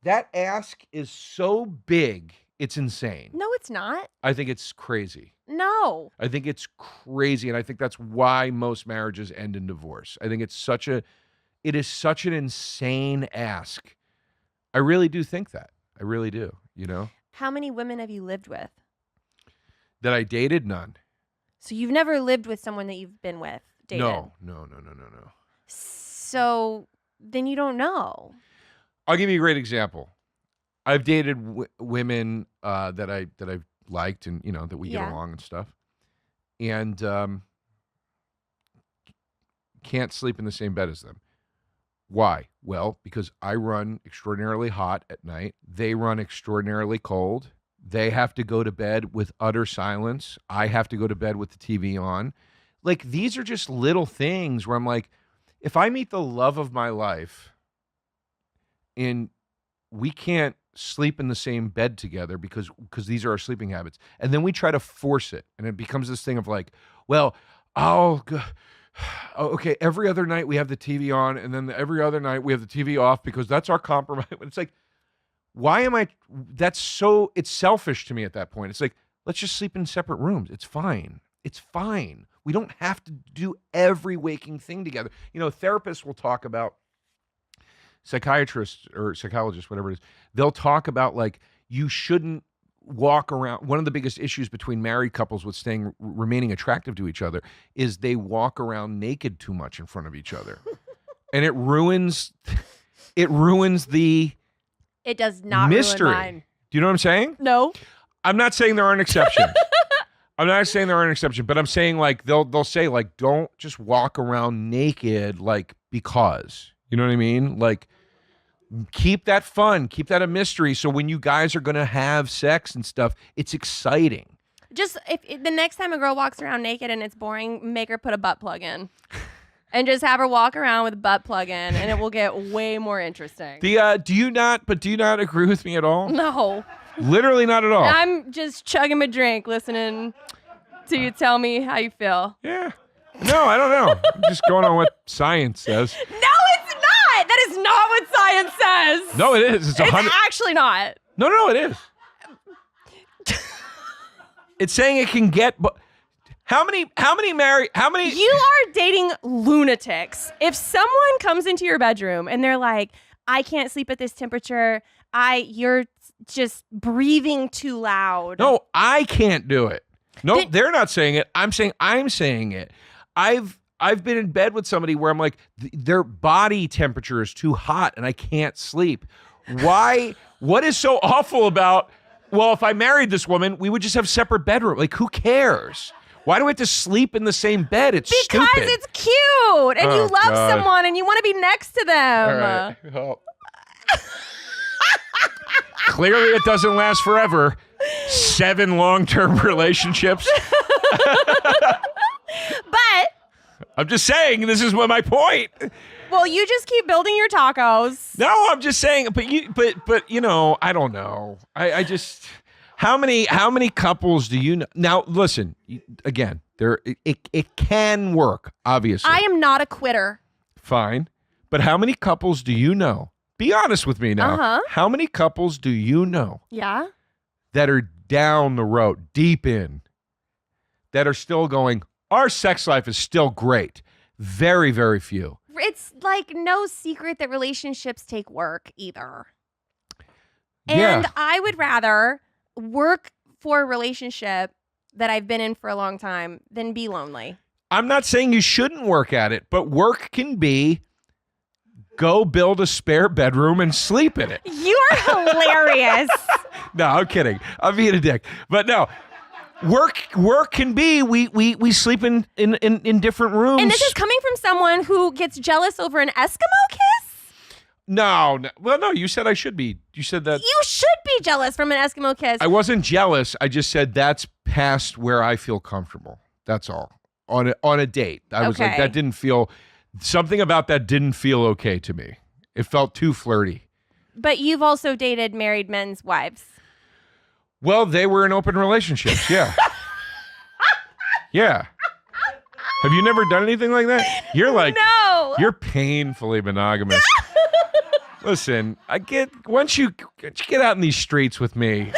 that ask is so big, it's insane. No, it's not. I think it's crazy. No. I think it's crazy, and I think that's why most marriages end in divorce. I think it is such an insane ask. I really do think that. I really do, How many women have you lived with? That I dated? None. So you've never lived with someone that you've been with, dated? No. So then you don't know. I'll give you a great example. I've dated women that I've liked and, that we get along and stuff. And can't sleep in the same bed as them. Why? Well, because I run extraordinarily hot at night. They run extraordinarily cold. They have to go to bed with utter silence. I have to go to bed with the TV on. Like, these are just little things where I'm like, if I meet the love of my life and we can't sleep in the same bed together because these are our sleeping habits, and then we try to force it, and it becomes this thing of like, well, okay, every other night we have the TV on, and then every other night we have the TV off because that's our compromise. It's like, it's selfish to me at that point. It's like, let's just sleep in separate rooms. It's fine. It's fine. We don't have to do every waking thing together. Therapists will talk about, psychiatrists or psychologists, whatever it is, they'll talk about like, you shouldn't walk around. One of the biggest issues between married couples with remaining attractive to each other is they walk around naked too much in front of each other. And it ruins the It does not mystery. ruin mine. Do you know what I'm saying? No. I'm not saying there aren't exceptions. But I'm saying like they'll say like, don't just walk around naked like because. You know what I mean? Like, keep that fun, keep that a mystery, so when you guys are gonna have sex and stuff, it's exciting. Just if the next time a girl walks around naked and it's boring, make her put a butt plug in. And just have her walk around with a butt plug in, and it will get way more interesting. Do you not agree with me at all? No. Literally not at all. I'm just chugging my drink, listening to you tell me how you feel. Yeah. No, I don't know. I'm just going on what science says. No, it's not. That is not what science says. No, it is. It's 100. It's actually not. No, it is. It's saying it can get. But how many? You are dating lunatics. If someone comes into your bedroom and they're like, I can't sleep at this temperature. You're just breathing too loud. No, I can't do it. No, they're not saying it. I'm saying it. I've been in bed with somebody where I'm like, their body temperature is too hot and I can't sleep. Why? What is so awful about, well, if I married this woman, we would just have separate bedroom. Like, who cares? Why do we have to sleep in the same bed? It's because stupid. it's cute and you love God. someone and you want to be next to them. All right. Well, clearly it doesn't last forever. 7 long-term relationships. But I'm just saying, this is my point. well, you just keep building your tacos. No, I'm just saying, but you know, I don't know. I just how many couples do you know? Now, listen, again, it can work, obviously. I am not a quitter. Fine. But how many couples do you know? Be honest with me now. Uh-huh. How many couples do you know Yeah. that are down the road, deep in, that are still going, our sex life is still great? Very, very few. It's like no secret that relationships take work either. Yeah. And I would rather work for a relationship that I've been in for a long time than be lonely. I'm not saying you shouldn't work at it, but work can be go build a spare bedroom and sleep in it. You are hilarious. No, I'm kidding. I'm being a dick. But no, work can be we sleep in different rooms. And this is coming from someone who gets jealous over an Eskimo kiss? No. Well, no, you said I should be. You said that. You should be jealous from an Eskimo kiss. I wasn't jealous. I just said that's past where I feel comfortable. That's all. On a date. I was like, Okay. that didn't feel, something about that didn't feel okay to me. It felt too flirty. But you've also dated married men's wives. Well, they were in open relationships. Yeah. Yeah. Have you never done anything like that? You're like, No. you're painfully monogamous. Listen, once you get out in these streets with me,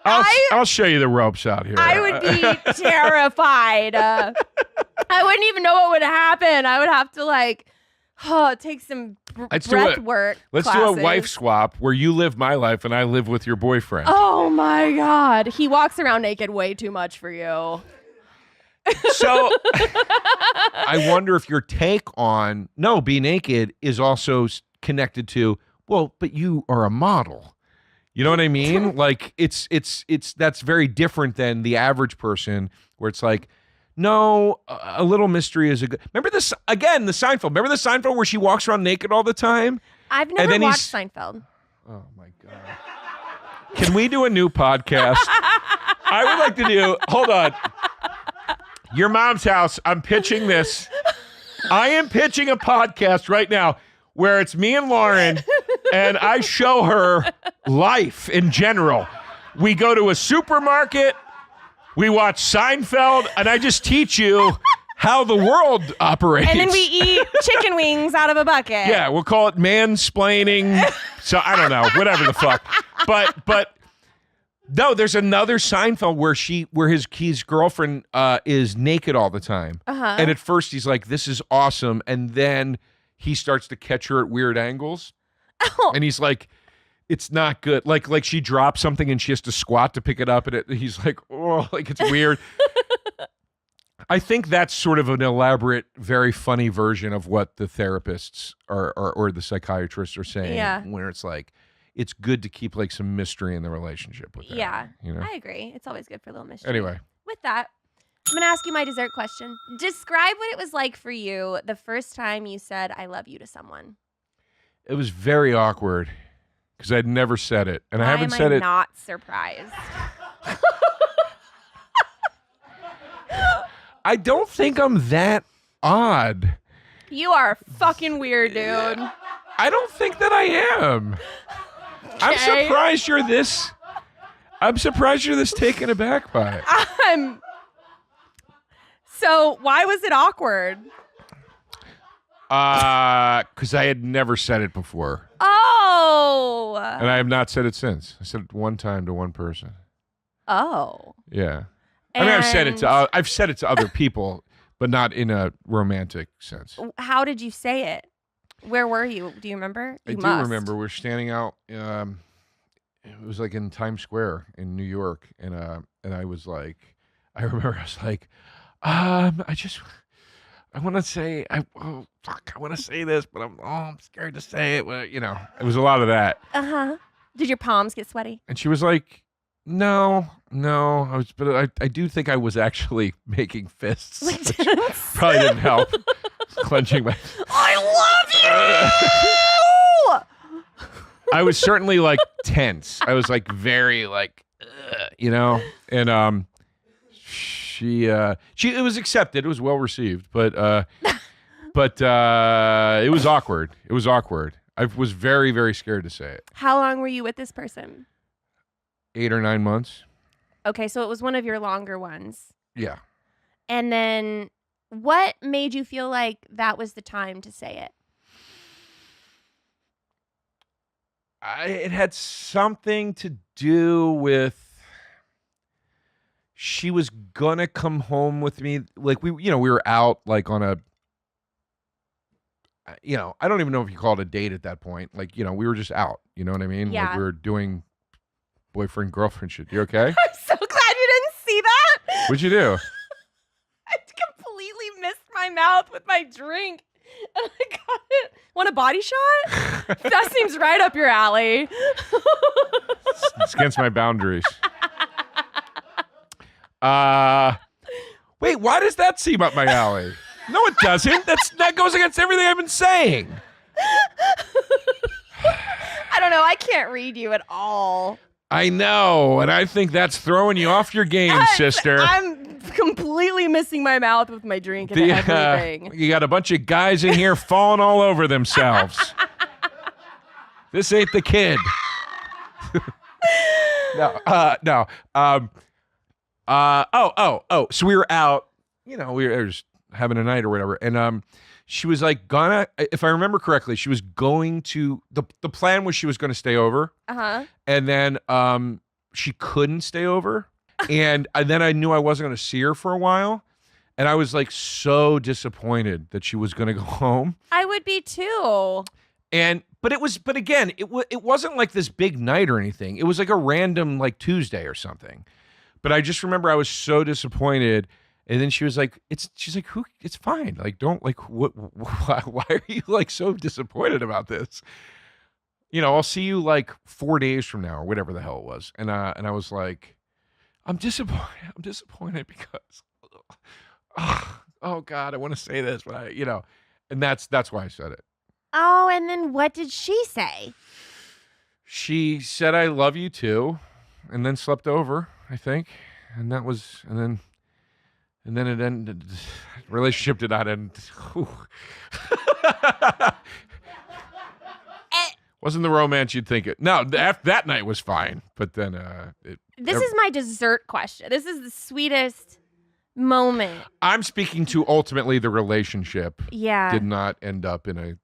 I'll show you the ropes out here. I would be terrified. I wouldn't even know what would happen. I would have to take some breath work. Let's classes. do a wife swap where you live my life and I live with your boyfriend. Oh my God. He walks around naked way too much for you. So I wonder if your take on be naked is also connected to, well, but you are a model. You know what I mean? Like it's that's very different than the average person where it's like, no, a little mystery is a good. Remember this again, the Seinfeld. Remember the Seinfeld where she walks around naked all the time? I've And never then watched Seinfeld. Oh my God. Can we do a new podcast? I would like to do, hold on. Your mom's house. I'm pitching this. I am pitching a podcast right now where it's me and Lauren and I show her life in general. We go to a supermarket, we watch Seinfeld, and I just teach you how the world operates. And then we eat chicken wings out of a bucket. Yeah, we'll call it mansplaining. So I don't know, whatever the fuck. But no, there's another Seinfeld where his girlfriend is naked all the time. Uh-huh. And at first he's like, this is awesome. And then he starts to catch her at weird angles. Oh. And he's like, it's not good. Like she drops something and she has to squat to pick it up. And he's like, oh, like it's weird. I think that's sort of an elaborate, very funny version of what the therapists or the psychiatrists are saying. Yeah. Where it's like, it's good to keep like some mystery in the relationship with them. Yeah. You know? I agree. It's always good for a little mystery. Anyway. With that, I'm going to ask you my dessert question. Describe what it was like for you the first time you said, I love you to someone. It was very awkward because I'd never said it. And I haven't Why said am I it. not surprised? I don't think I'm that odd. You are fucking weird, dude. I don't think that I am. I'm surprised you're this. I'm surprised you're this taken aback by it. So why was it awkward? Because I had never said it before. Oh. And I have not said it since. I said it one time to one person. Oh. Yeah. I mean, I've said it to other people, but not in a romantic sense. How did you say it? Where were you? Do you remember? I do remember. We were standing out. It was like in Times Square in New York, and I was like, I remember I was like, I want to say, I want to say this, but I'm scared to say it. Well, it was a lot of that. Did your palms get sweaty? And she was like, no. But I do think I was actually making fists. Which probably didn't help. Clenching my. I love you. I was certainly like tense. I was like very like, and it was accepted. It was well received, but it was awkward. It was awkward. I was very, very scared to say it. How long were you with this person? 8 or 9 months. Okay, so it was one of your longer ones. Yeah. And then what made you feel like that was the time to say it? It had something to do with she was gonna come home with me. Like we were out like on a, I don't even know if you call it a date at that point. Like, we were just out. You know what I mean? Yeah. Like we were doing boyfriend girlfriend shit. You okay? I'm so glad you didn't see that. What'd you do? I completely missed my mouth with my drink. And I got it. Want a body shot? That seems right up your alley. It's against my boundaries. Wait, why does that seem up my alley? No, it doesn't. That goes against everything I've been saying. I don't know. I can't read you at all. I know, and I think that's throwing you off your game, sister. I'm completely missing my mouth with my drink and everything. You got a bunch of guys in here falling all over themselves. This ain't the kid. No. So we were out, we were just having a night or whatever. And she was like if I remember correctly, she was going to, the plan was she was going to stay over. And then she couldn't stay over. And then I knew I wasn't going to see her for a while. And I was like so disappointed that she was going to go home. I would be too. But again, it wasn't like this big night or anything. It was like a random like Tuesday or something. But I just remember I was so disappointed. And then she was like, it's fine. Like, don't like, why are you like so disappointed about this? I'll see you like 4 days from now or whatever the hell it was. And I was like, I'm disappointed because, oh God, I want to say this, but and that's why I said it. Oh, and then what did she say? She said, I love you too. And then slept over, I think. And then it ended. Relationship did not end. Wasn't the romance you'd think it. No, that night was fine. But then this is my dessert question. This is the sweetest moment. I'm speaking to ultimately the relationship. Yeah. Did not end up it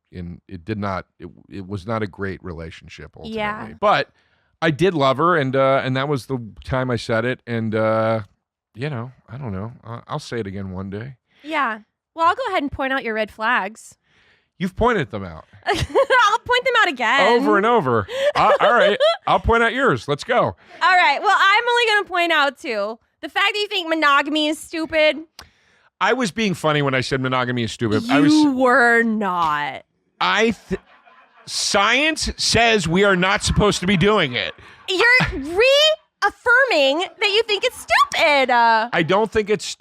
was not a great relationship ultimately. Yeah. But I did love her, and that was the time I said it. And I don't know. I'll say it again one day. Yeah. Well, I'll go ahead and point out your red flags. You've pointed them out. I'll point them out again. Over and over. All right. I'll point out yours. Let's go. All right. Well, I'm only going to point out too. The fact that you think monogamy is stupid. I was being funny when I said monogamy is stupid. You were not. Science says we are not supposed to be doing it. You're reaffirming that you think it's stupid. I don't think it's.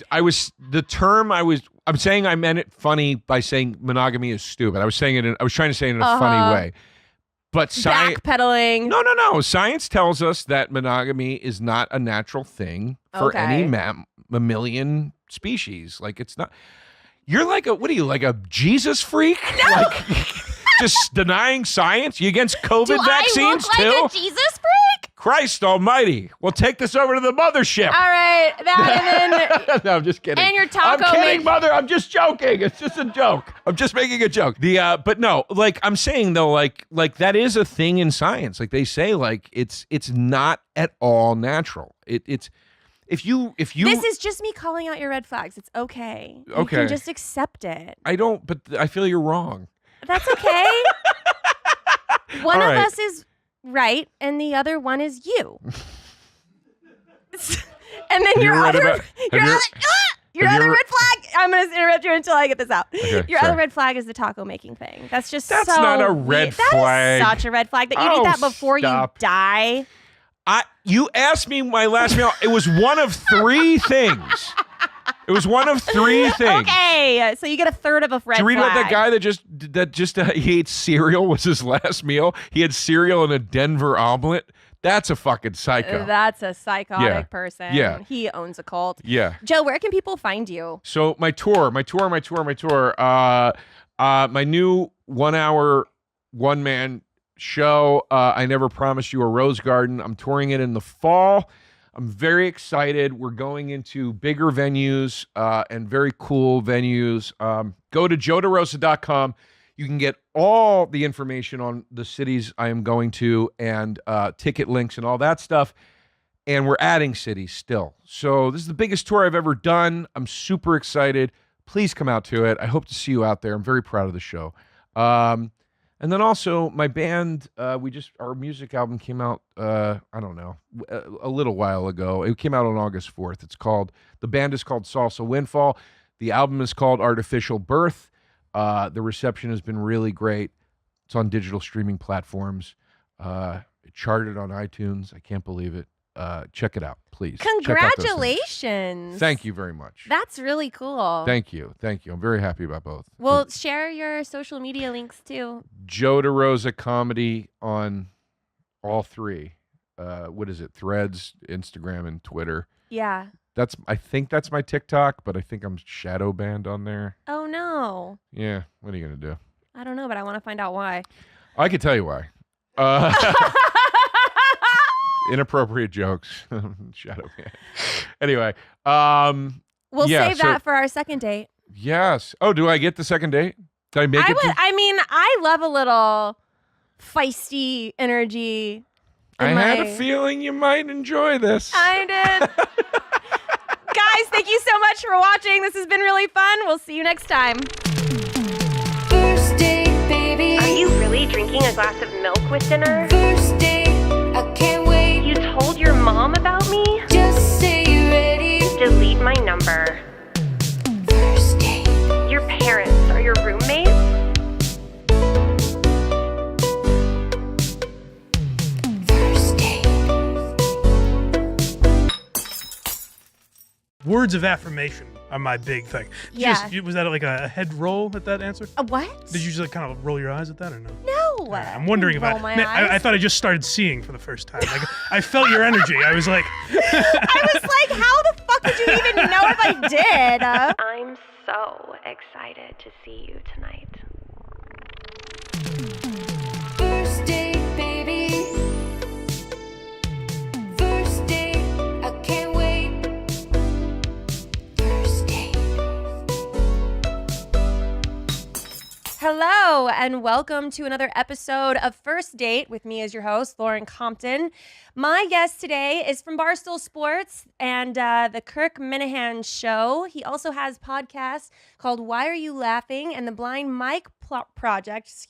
I'm saying I meant it funny by saying monogamy is stupid. I was trying to say it in a funny way. But backpedaling. No. Science tells us that monogamy is not a natural thing for any mammalian species. Like it's not. You're like like a Jesus freak? No. Like just denying science? You against COVID vaccines too? Do I look like a Jesus freak? Christ almighty. We'll take this over to the mothership. All right, that and then No, I'm just kidding. And your taco I'm kidding, make- mother. I'm just joking. It's just a joke. I'm just making a joke. But no, like I'm saying though, like that is a thing in science. Like they say, like it's not at all natural. It's if you this is just me calling out your red flags. It's okay. You Okay. can just accept it. I don't, but I feel you're wrong. That's okay. One All of right. us is right, and the other one is you. And then your read other, about- your have you- other, your have you other ever- red flag. I'm gonna interrupt you until I get this out. Okay, Your sorry. other red flag is the taco making thing. That's just That's so not a red weird. That flag. is such a red flag that you Oh, eat that before stop. you die. You asked me my last meal. It was one of 3 things. It was one of 3 things. Okay, so you get a third of a red Did you read flag. about that guy that just he ate cereal was his last meal? He had cereal and a Denver omelet. That's a fucking psycho. That's a psychotic Yeah. person. Yeah. He owns a cult. Yeah. Joe, where can people find you? So my tour. My new 1-hour one-man show. I Never Promised You a Rose Garden. I'm touring it in the fall. I'm very excited. We're going into bigger venues and very cool venues. Go to joederosa.com. You can get all the information on the cities I am going to and ticket links and all that stuff. And we're adding cities still. So this is the biggest tour I've ever done. I'm super excited. Please come out to it. I hope to see you out there. I'm very proud of the show. And then also my band, our music album came out, I don't know, a little while ago. It came out on August 4th. The band is called Salsa Windfall. The album is called Artificial Birth. The reception has been really great. It's on digital streaming platforms. It charted on iTunes. I can't believe it. Check it out, please. Check out those things. Congratulations. Thank you very much. That's really cool. Thank you. I'm very happy about both. Well, share your social media links too. Joe DeRosa Comedy on all 3. What is it? Threads, Instagram, and Twitter. Yeah. I think that's my TikTok, but I think I'm shadow banned on there. Oh no. Yeah. What are you gonna do? I don't know, but I want to find out why. I can tell you why. Inappropriate jokes. Shadow banned. Anyway. We'll yeah, save so- that for our second date. Yes. Oh, do I get the second date? Did I make it? I love a little feisty energy. I had a feeling you might enjoy this. I did. Guys, thank you so much for watching. This has been really fun. We'll see you next time. First date, baby. Are you really drinking a glass of milk with dinner? First date, I can't wait. You told your mom about me? Just say you're ready. Delete my number. First date. Your parents are your roommates? First date. Words of affirmation are my big thing. Yeah. Was that like a head roll at that answer? A what? Did you just like kind of roll your eyes at that or no? No. I'm wondering Roll about. my Man, I eyes. thought I just started seeing for the first time. Like I felt your energy. I was like, I was like, how the fuck would you even know if I did? I'm so excited to see you tonight. First date, baby. First date, I can't wait. First date. Hello, and welcome to another episode of First Date with me as your host, Lauren Compton. My guest today is from Barstool Sports and the Kirk Minahan Show. He also has podcasts called Why Are You Laughing and the Blind Mike Project.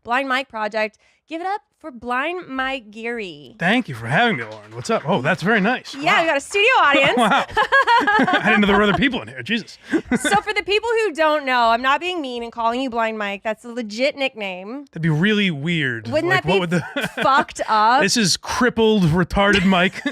Blind Mike Project. Give it up for Blind Mike Geary. thank you for having me, Lauren. What's up? Oh, that's very nice. Yeah, we got a studio audience. Wow. I didn't know there were other people in here. Jesus. So for the people who don't know, I'm not being mean and calling you Blind Mike. That's a legit nickname. That'd be really weird. Wouldn't like, that be what would the fucked up? This is crippled, retarded Mike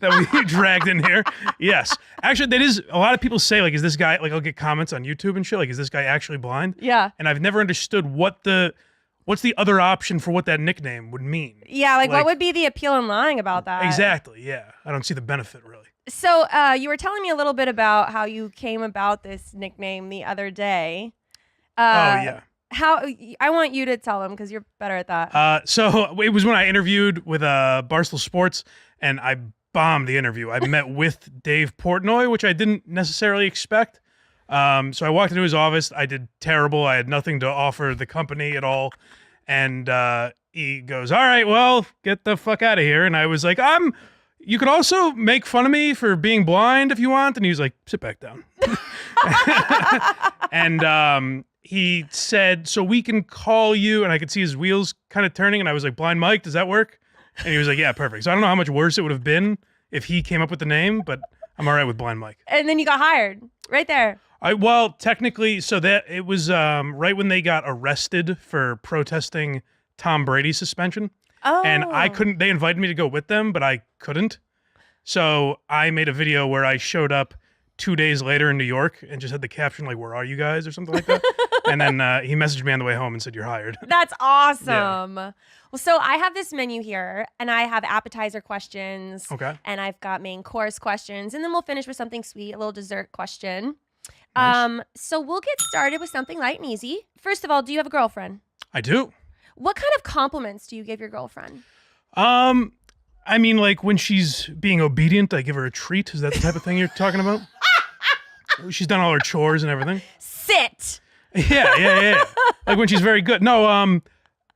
that we dragged in here. Yes. Actually, that is, a lot of people say, like, is this guy, like, I'll get comments on YouTube and shit, like, is this guy actually blind? Yeah. And I've never understood what's the other option for what that nickname would mean. Yeah, like what Like- would be the appeal in lying about that? Exactly, yeah. I don't see the benefit, really. So you were telling me a little bit about how you came about this nickname the other day. Oh, yeah. How I want you to tell them because you're better at that. So it was when I interviewed with Barstool Sports, and I bombed the interview. I met with Dave Portnoy, which I didn't necessarily expect. So I walked into his office. I did terrible. I had nothing to offer the company at all. And he goes, "All right, well, get the fuck out of here." And I was like, you could also make fun of me for being blind if you want. And he was like, "Sit back down." And he said, "So we can call you," and I could see his wheels kind of turning, and I was like, "Blind Mike, does that work?" And he was like, "Yeah, perfect." So I don't know how much worse it would have been if he came up with the name, but I'm all right with Blind Mike. And then you got hired right there. Well, technically, so that it was right when they got arrested for protesting Tom Brady's suspension. Oh. And I couldn't, they invited me to go with them, but I couldn't. So I made a video where I showed up 2 days later in New York and just had the caption like, "Where are you guys?" or something like that. And then he messaged me on the way home and said, "You're hired." That's awesome. Well, so I have this menu here, and I have appetizer questions. Okay. And I've got main course questions, and then we'll finish with something sweet, a little dessert question. Nice. So we'll get started with something light and easy. First of all, do you have a girlfriend? I do. What kind of compliments do you give your girlfriend? I mean, like when she's being obedient, I give her a treat. Is that the type of thing you're talking about? She's done all her chores and everything. Sit. Yeah. Like when she's very good. No,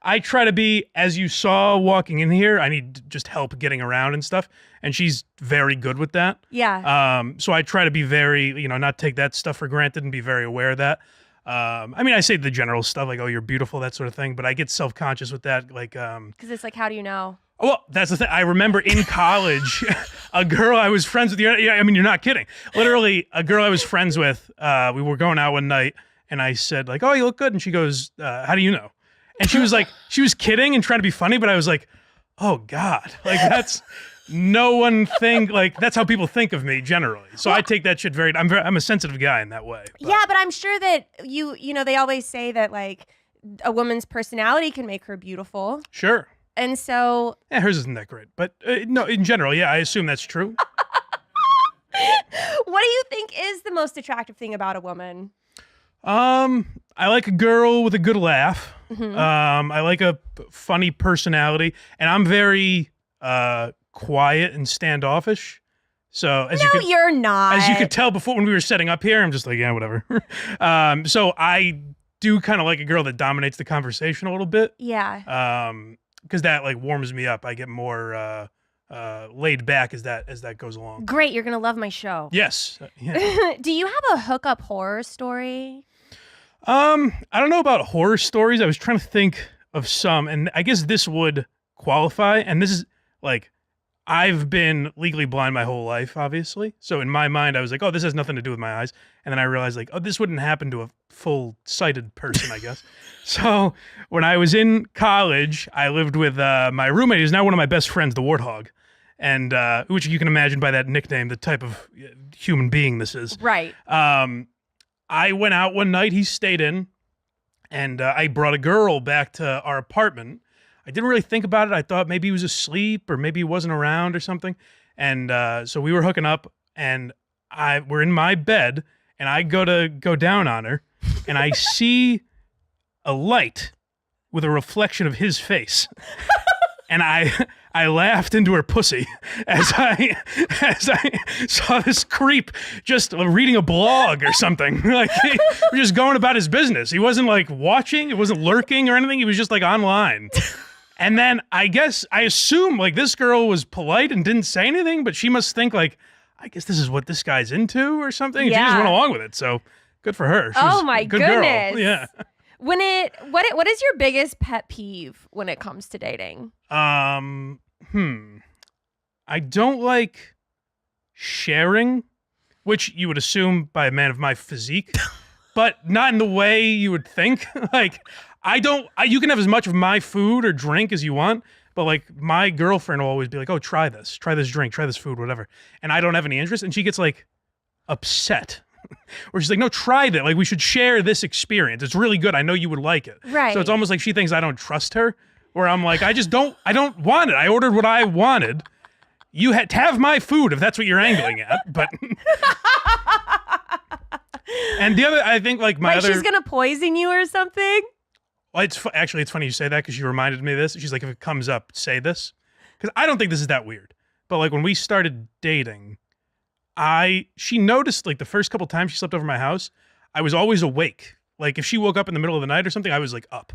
I try to be, as you saw walking in here, I need just help getting around and stuff. And she's very good with that. Yeah. So I try to be very, not take that stuff for granted and be very aware of that. I mean, I say the general stuff like, "Oh, you're beautiful," that sort of thing, but I get self-conscious with that. Like, Because it's like, how do you know? well, that's the thing. I remember in college, a girl I was friends with. I mean, you're not kidding. Literally, a girl I was friends with. We were going out one night, and I said, like, "Oh, you look good." And she goes, "How do you know?" And she was like, she was kidding and trying to be funny, but I was like, "Oh God, like that's no one think like that's how people think of me generally." So I take that shit very. I'm a sensitive guy in that way. But. Yeah, but I'm sure that they always say that like a woman's personality can make her beautiful. Sure. And so, Yeah, hers isn't that great, but no, in general, yeah, I assume that's true. what do you think is the most attractive thing about a woman? I like a girl with a good laugh. Mm-hmm. I like a funny personality, and I'm very quiet and standoffish. So You're not. as you could tell before when we were setting up here, I'm just like, yeah, whatever. So I do kind of like a girl that dominates the conversation a little bit. Yeah. Because that like warms me up. I get more laid back as that goes along. Great. You're going to love my show. Yes. Yeah. Do you have a hookup horror story? I don't know about horror stories. I was trying to think of some, and I guess this would qualify. And this is like, I've been legally blind my whole life, obviously. So in my mind, I was like, "Oh, this has nothing to do with my eyes." And then I realized like, "Oh, this wouldn't happen to a full-sighted person, I guess." So when I was in college, I lived with my roommate, who's now one of my best friends, the Warthog. And which you can imagine by that nickname, the type of human being this is. Right. I went out one night, he stayed in, and I brought a girl back to our apartment. I didn't really think about it. I thought maybe he was asleep or maybe he wasn't around or something. And so we were hooking up, and we're in my bed, and I go down on her, and I see a light with a reflection of his face. And I laughed into her pussy as I saw this creep just reading a blog or something. Like he was just going about his business. He wasn't like watching, it wasn't lurking or anything. He was just like online. And then I assume like this girl was polite and didn't say anything, but she must think like, I guess this is what this guy's into or something. And she just Yeah. went along with it. So good for her. She Oh was my a good goodness. girl. Yeah. What is your biggest pet peeve when it comes to dating? I don't like sharing, which you would assume by a man of my physique, but not in the way you would think. Like, you can have as much of my food or drink as you want, but like my girlfriend will always be like, "Oh, try this drink, try this food, whatever." And I don't have any interest. And she gets like upset. Where she's like, "No, try that. Like, we should share this experience. It's really good. I know you would like it." Right. So it's almost like she thinks I don't trust her. Where I'm like, I don't want it. I ordered what I wanted. You had to have my food if that's what you're angling at. But and the other, I think like my Like other. she's gonna poison you or something? Well, actually, it's funny you say that because she reminded me of this. She's like, if it comes up, say this. Because I don't think this is that weird. But like when we started dating, she noticed like the first couple times she slept over my house, I was always awake. Like if she woke up in the middle of the night or something, I was like up.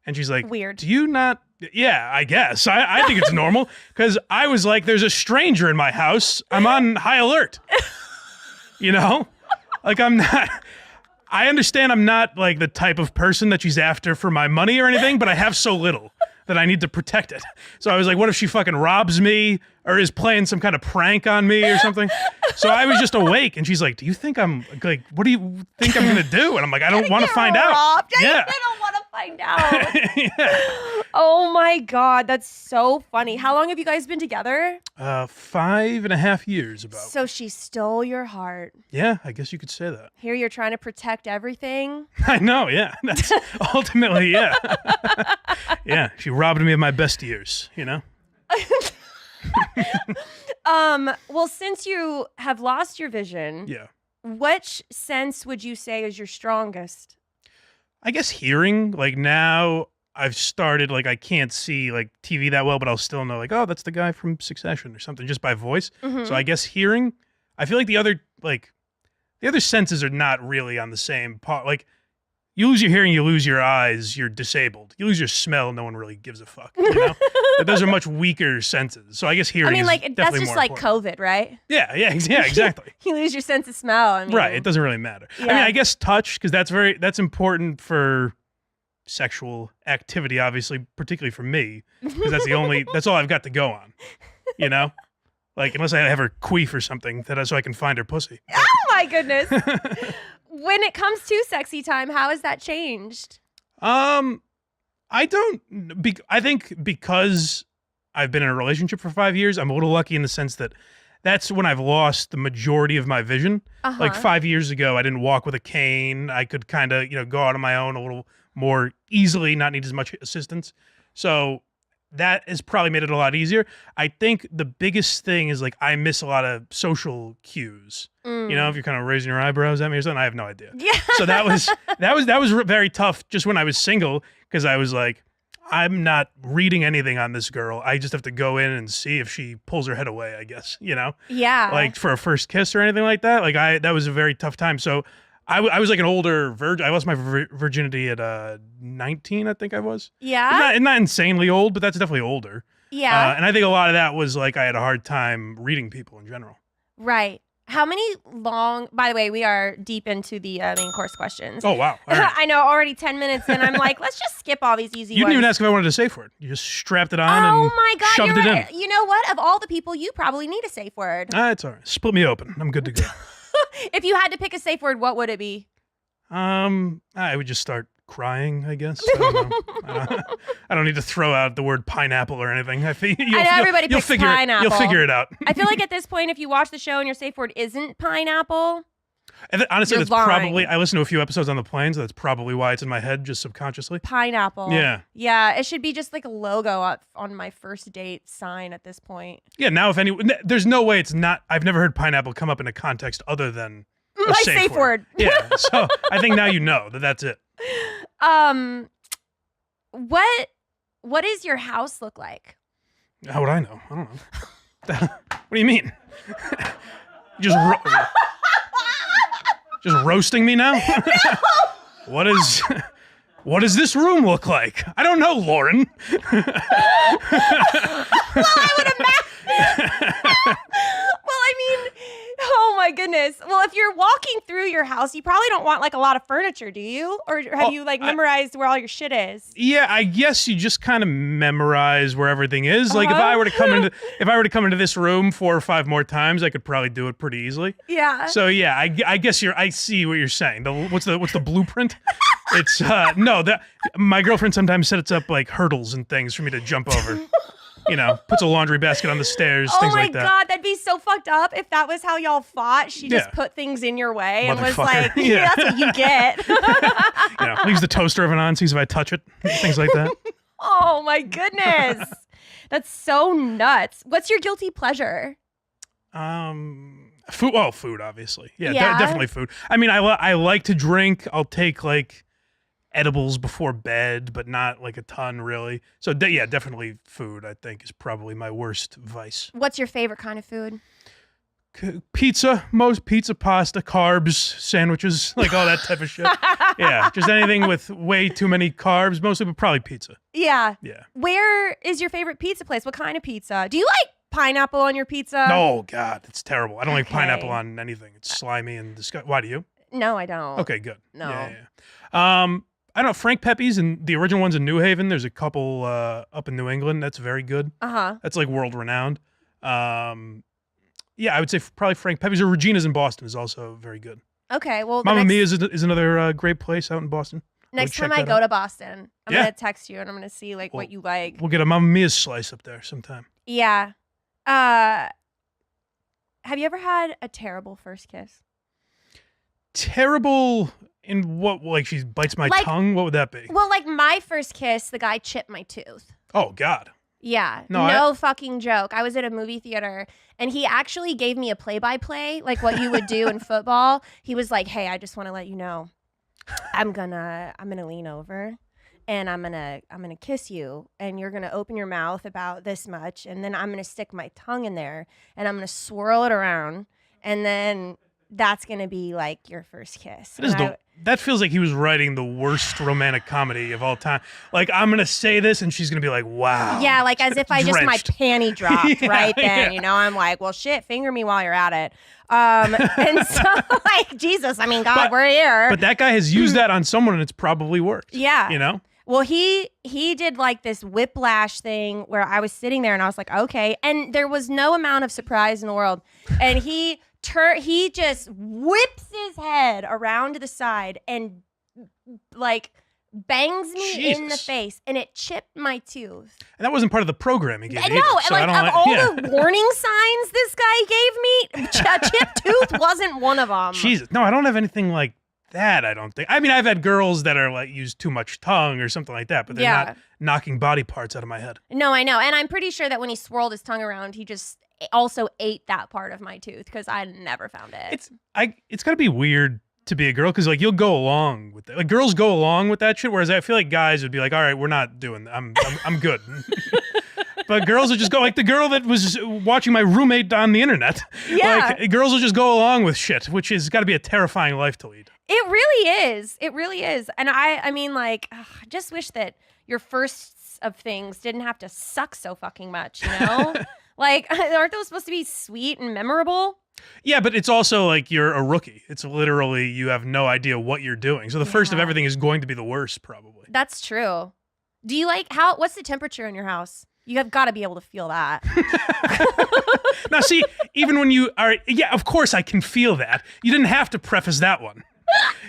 And she's like, Weird. Do you not? Yeah, I guess. I think it's normal because I was like, there's a stranger in my house. I'm on high alert. You know? Like I'm not. I understand I'm not like the type of person that she's after for my money or anything, but I have so little that I need to protect it. So I was like, what if she fucking robs me or is playing some kind of prank on me or something? So I was just awake and she's like, do you think I'm like, what do you think I'm going to do? And I'm like, I don't want to find out. Yeah. I don't want to find out. Yeah. Oh my God. That's so funny. How long have you guys been together? 5.5 years about. So she stole your heart. Yeah, I guess you could say that. Here you're trying to protect everything. I know, yeah. That's ultimately, yeah. Yeah, she robbed me of my best years, you know? Well, since you have lost your vision, Yeah. which sense would you say is your strongest? I guess hearing, like now I've started, like I can't see like TV that well, but I'll still know like, oh, that's the guy from Succession or something just by voice. Mhm. So I guess hearing, I feel like the other senses are not really on the same part. Like you lose your hearing, you lose your eyes, you're disabled. You lose your smell, no one really gives a fuck. You know? But those are much weaker senses. So I guess hearing I mean, is like, definitely that's just more like important. COVID, right? Yeah, exactly. You lose your sense of smell. I mean, Right, it doesn't really matter. I mean, Yeah. I guess touch, because that's important for sexual activity, obviously, particularly for me, because that's all I've got to go on, you know? Like, unless I have her queef or something, so I can find her pussy. Oh my goodness. When it comes to sexy time, how has that changed? I think because I've been in a relationship for 5 years, I'm a little lucky in the sense that that's when I've lost the majority of my vision. Uh-huh. Like 5 years ago, I didn't walk with a cane. I could kind of, go out on my own a little more easily, not need as much assistance. So that has probably made it a lot easier. I think the biggest thing is like I miss a lot of social cues. You know, if you're kind of raising your eyebrows at me or something, I have no idea. Yeah. So that was very tough just when I was single because I was like, I'm not reading anything on this girl. I just have to go in and see if she pulls her head away, I guess, Yeah. like for a first kiss or anything like that. Like that was a very tough time. So I was like an older virgin. I lost my virginity at 19, I think I was. Yeah. Not insanely old, but that's definitely older. Yeah. And I think a lot of that was like I had a hard time reading people in general. Right. How many by the way, we are deep into the main course questions. Oh, wow. All right. I know, already 10 minutes in. I'm like, let's just skip all these easy You didn't ones. even ask if I wanted a safe word. You just strapped it on Oh and my God. shoved it in. You know what? Of all the people, you probably need a safe word. It's all right. Split me open. I'm good to go. If you had to pick a safe word, what would it be? I would just start crying, I guess. I don't know. I don't need to throw out the word pineapple or anything. I know everybody picks pineapple. You'll figure it out. I feel like at this point, if you watch the show and your safe word isn't pineapple, And honestly, You're that's lying. probably, I listened to a few episodes on the plane, so that's probably why it's in my head just subconsciously. pineapple. Yeah. Yeah, it should be just like a logo up on my first date sign at this point. Yeah, now if there's no way it's not, I've never heard pineapple come up in a context other than a My safe word. Yeah, so I think now you know that that's it. What does your house look like? How would I know? I don't know. What do you mean? just roasting me now? What does this room look like? I don't know, Lauren. Well, I mean, oh my goodness. Well, if you're walking through your house, you probably don't want like a lot of furniture, do you? Or have you like memorized where all your shit is? Yeah, I guess you just kind of memorize where everything is. Like if I were to come into this room 4 or 5 more times, I could probably do it pretty easily. Yeah. So yeah, I guess I see what you're saying. What's the blueprint? It's my girlfriend sometimes sets up like hurdles and things for me to jump over. Puts a laundry basket on the stairs, things like that. Oh my God, that'd be so fucked up if that was how y'all fought. She just put things in your way and was Motherfucker. like, Yeah. that's what you get. Leaves the toaster oven on, sees if I touch it, things like that. Oh my goodness. That's so nuts. What's your guilty pleasure? Food. Well, food, obviously. Yeah, Yeah? definitely food. I mean, I like to drink. I'll take like edibles before bed, but not like a ton really. So yeah, definitely food, I think, is probably my worst vice. What's your favorite kind of food? Pizza, most pizza, pasta, carbs, sandwiches, like all that type of shit. Yeah, just anything with way too many carbs, mostly, but probably pizza. Yeah. Yeah. Where is your favorite pizza place? What kind of pizza? Do you like pineapple on your pizza? No, God, it's terrible. I don't like Okay. pineapple on anything. It's slimy and disgusting. Why do you? No, I don't. Okay, good. No. Yeah. I don't know, Frank Pepe's and the original ones in New Haven. There's a couple up in New England. That's very good. Uh-huh. That's like world renowned. Yeah, I would say probably Frank Pepe's or Regina's in Boston is also very good. Okay, well, Mamma Mia is another great place out in Boston. next check time I that go out. to Boston, I'm Yeah. gonna text you and I'm gonna see like what you like. We'll get a Mamma Mia's slice up there sometime. Yeah. Have you ever had a terrible first kiss? Terrible in what? Like she bites my Like- tongue? What would that be? Well, like my first kiss, the guy chipped my tooth. Oh, God. Yeah, No, no fucking joke. I was at a movie theater and he actually gave me a play-by-play, like what you would do in football. He was like, "Hey, I just want to let you know, I'm gonna lean over, and I'm gonna kiss you, and you're gonna open your mouth about this much, and then I'm gonna stick my tongue in there, and I'm gonna swirl it around, and then that's gonna be like your first kiss." That feels like he was writing the worst romantic comedy of all time. Like, I'm going to say this, and she's going to be like, wow. Yeah, like as if I just my Drenched. panty dropped Yeah, right then. yeah. You know, I'm like, well, shit, finger me while you're at it. And so, like, Jesus, I mean, God, we're here. But that guy has used that on someone, and it's probably worked. Yeah. You know? Well, he did like this whiplash thing where I was sitting there and I was like, okay, and there was no amount of surprise in the world, and he just whips his head around to the side and like bangs me in the Jesus. face, and it chipped my tooth. And that wasn't part of the program he gave No, either, so I like don't of all yeah. the warning signs this guy gave me, a chipped tooth wasn't one of them. Jesus. No, I don't have anything like that, I don't think. I mean, I've had girls that are like use too much tongue or something like that, but they're Yeah. not knocking body parts out of my head. No, I know, and I'm pretty sure that when he swirled his tongue around, he just also ate that part of my tooth because I never found it. It's got to be weird to be a girl because like you'll go along with it. Like girls go along with that shit, whereas I feel like guys would be like, all right, we're not doing that. I'm good. But girls will just go like the girl that was watching my roommate on the internet. Yeah. Like girls will just go along with shit, which has got to be a terrifying life to lead. It really is. It really is. And I mean, like, I just wish that your firsts of things didn't have to suck so fucking much, you know? Like, aren't those supposed to be sweet and memorable? Yeah, but it's also like you're a rookie. It's literally you have no idea what you're doing. So the first of Yeah. everything is going to be the worst, probably. That's true. Do you like what's the temperature in your house? You have got to be able to feel that. Now, see, even when you are, yeah, of course I can feel that. You didn't have to preface that one.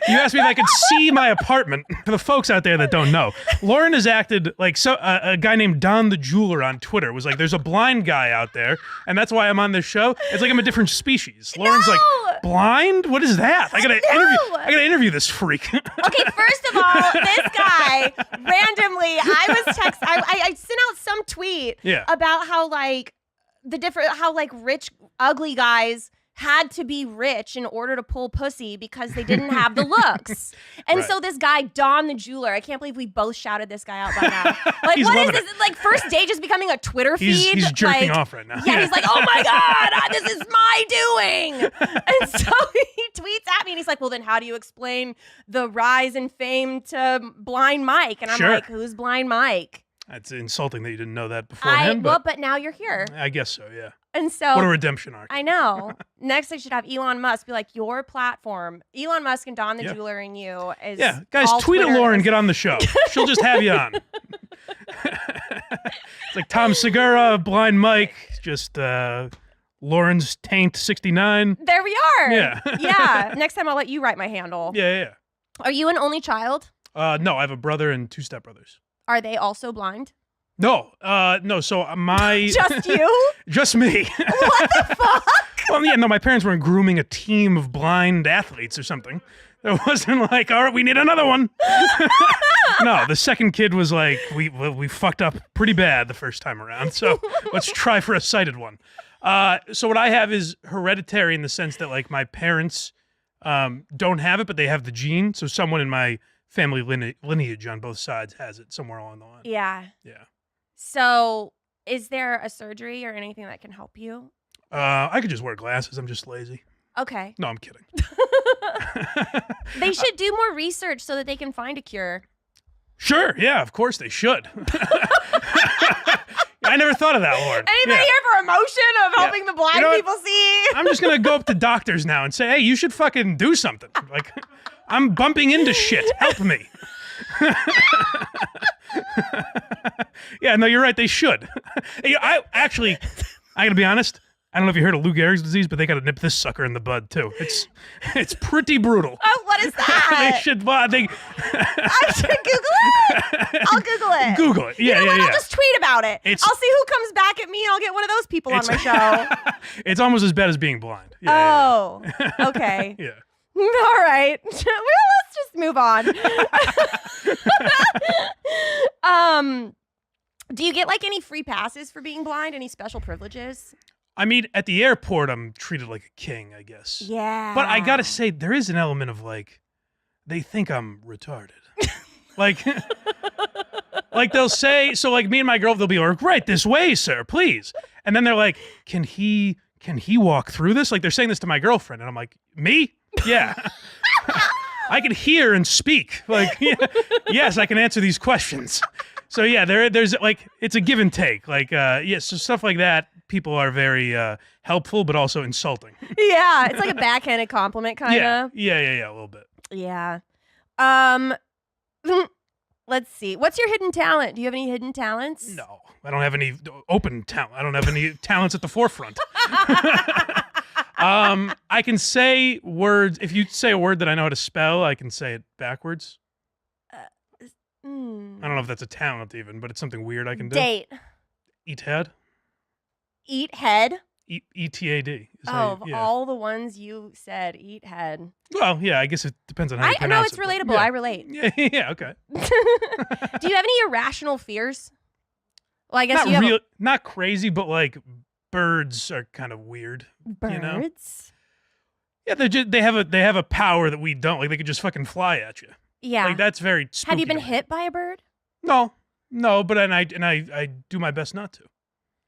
You asked me if I could see my apartment. For the folks out there that don't know, Lauren has acted like a guy named Don the Jeweler on Twitter was like, "There's a blind guy out there, and that's why I'm on this show." It's like I'm a different species. Lauren's like, "Blind? What is that? I gotta interview this freak." Okay, first of all, this guy randomly, I sent out some tweet Yeah. about how like rich ugly guys had to be rich in order to pull pussy because they didn't have the looks. And Right. so this guy, Don the Jeweler, I can't believe we both shouted this guy out by now. Like, He's what is loving this? Like, first date just becoming a Twitter feed? He's jerking Like, off right now. Yeah, he's like, oh my God, this is my doing. And so he tweets at me and he's like, well, then how do you explain the rise in fame to Blind Mike? And I'm Sure. like, who's Blind Mike? It's insulting that you didn't know that beforehand, But now you're here. I guess so, yeah. And so What a redemption arc. I know. Next, I should have Elon Musk be like, your platform, Elon Musk and Don the Yeah. Jeweler and you is Yeah, guys, all tweet at Twitter Lauren, is- get on the show. She'll just have you on. It's like Tom Segura, Blind Mike, just Lauren's Taint 69. There we are. Yeah. Yeah. Next time I'll let you write my handle. Yeah. Are you an only child? No, I have a brother and 2 stepbrothers. Are they also blind? No. So my Just you? just me. What the fuck? Well, yeah, no, my parents weren't grooming a team of blind athletes or something. It wasn't like, all right, we need another one. No, the second kid was like, we fucked up pretty bad the first time around, so let's try for a sighted one. So what I have is hereditary in the sense that like my parents don't have it, but they have the gene. So someone in my family lineage on both sides has it somewhere along the line. Yeah. Yeah. So, is there a surgery or anything that can help you? I could just wear glasses. I'm just lazy. Okay. No, I'm kidding. They should do more research so that they can find a cure. Sure. Yeah, of course they should. I never thought of that, Lauren. Anybody Yeah. here for a motion of helping the blind You know what? people see? I'm just going to go up to doctors now and say, hey, you should fucking do something. Like, I'm bumping into shit. Help me. Yeah, no, you're right. They should. I got to be honest. I don't know if you heard of Lou Gehrig's disease, but they got to nip this sucker in the bud, too. It's pretty brutal. Oh, what is that? They should. I should Google it. I'll Google it. Google it. Yeah, You know what? yeah. I'll just tweet about it. It's- I'll see who comes back at me, and I'll get one of those people on my show. It's almost as bad as being blind. Yeah, Oh, okay. Yeah. All right. Well, let's just move on. Do you get like any free passes for being blind? Any special privileges? I mean, at the airport, I'm treated like a king, I guess. Yeah. But I gotta say, there is an element of like, they think I'm retarded. like, like they'll say, so like me and my girl, they'll be like, right this way, sir, please. And then they're like, can he walk through this? Like they're saying this to my girlfriend, and I'm like, me? Yeah. I can hear and speak. Like, yeah, yes, I can answer these questions. So yeah, there's like, it's a give and take. Like, yes, so stuff like that. People are very helpful, but also insulting. Yeah, it's like a backhanded compliment, kind Yeah, of. yeah, a little bit. Yeah. Let's see. What's your hidden talent? Do you have any hidden talents? No, I don't have any open talent. I don't have any talents at the forefront. I can say words. If you say a word that I know how to spell, I can say it backwards. I don't know if that's a talent even, but it's something weird I can do. Date. Eat head. Eat head. ETAD. Oh, of all the ones you said, eat head. Well, yeah, I guess it depends on how you I know pronounce it's it. but relatable. Yeah. I relate. Yeah, okay. Do you have any irrational fears? Well, I guess Not you have real, not crazy, but like birds are kind of weird. birds. You know? Yeah, they have a power that we don't. Like they could just fucking fly at you. Yeah. Like that's very spooky. Have you been to me. hit by a bird? No, but I do my best not to.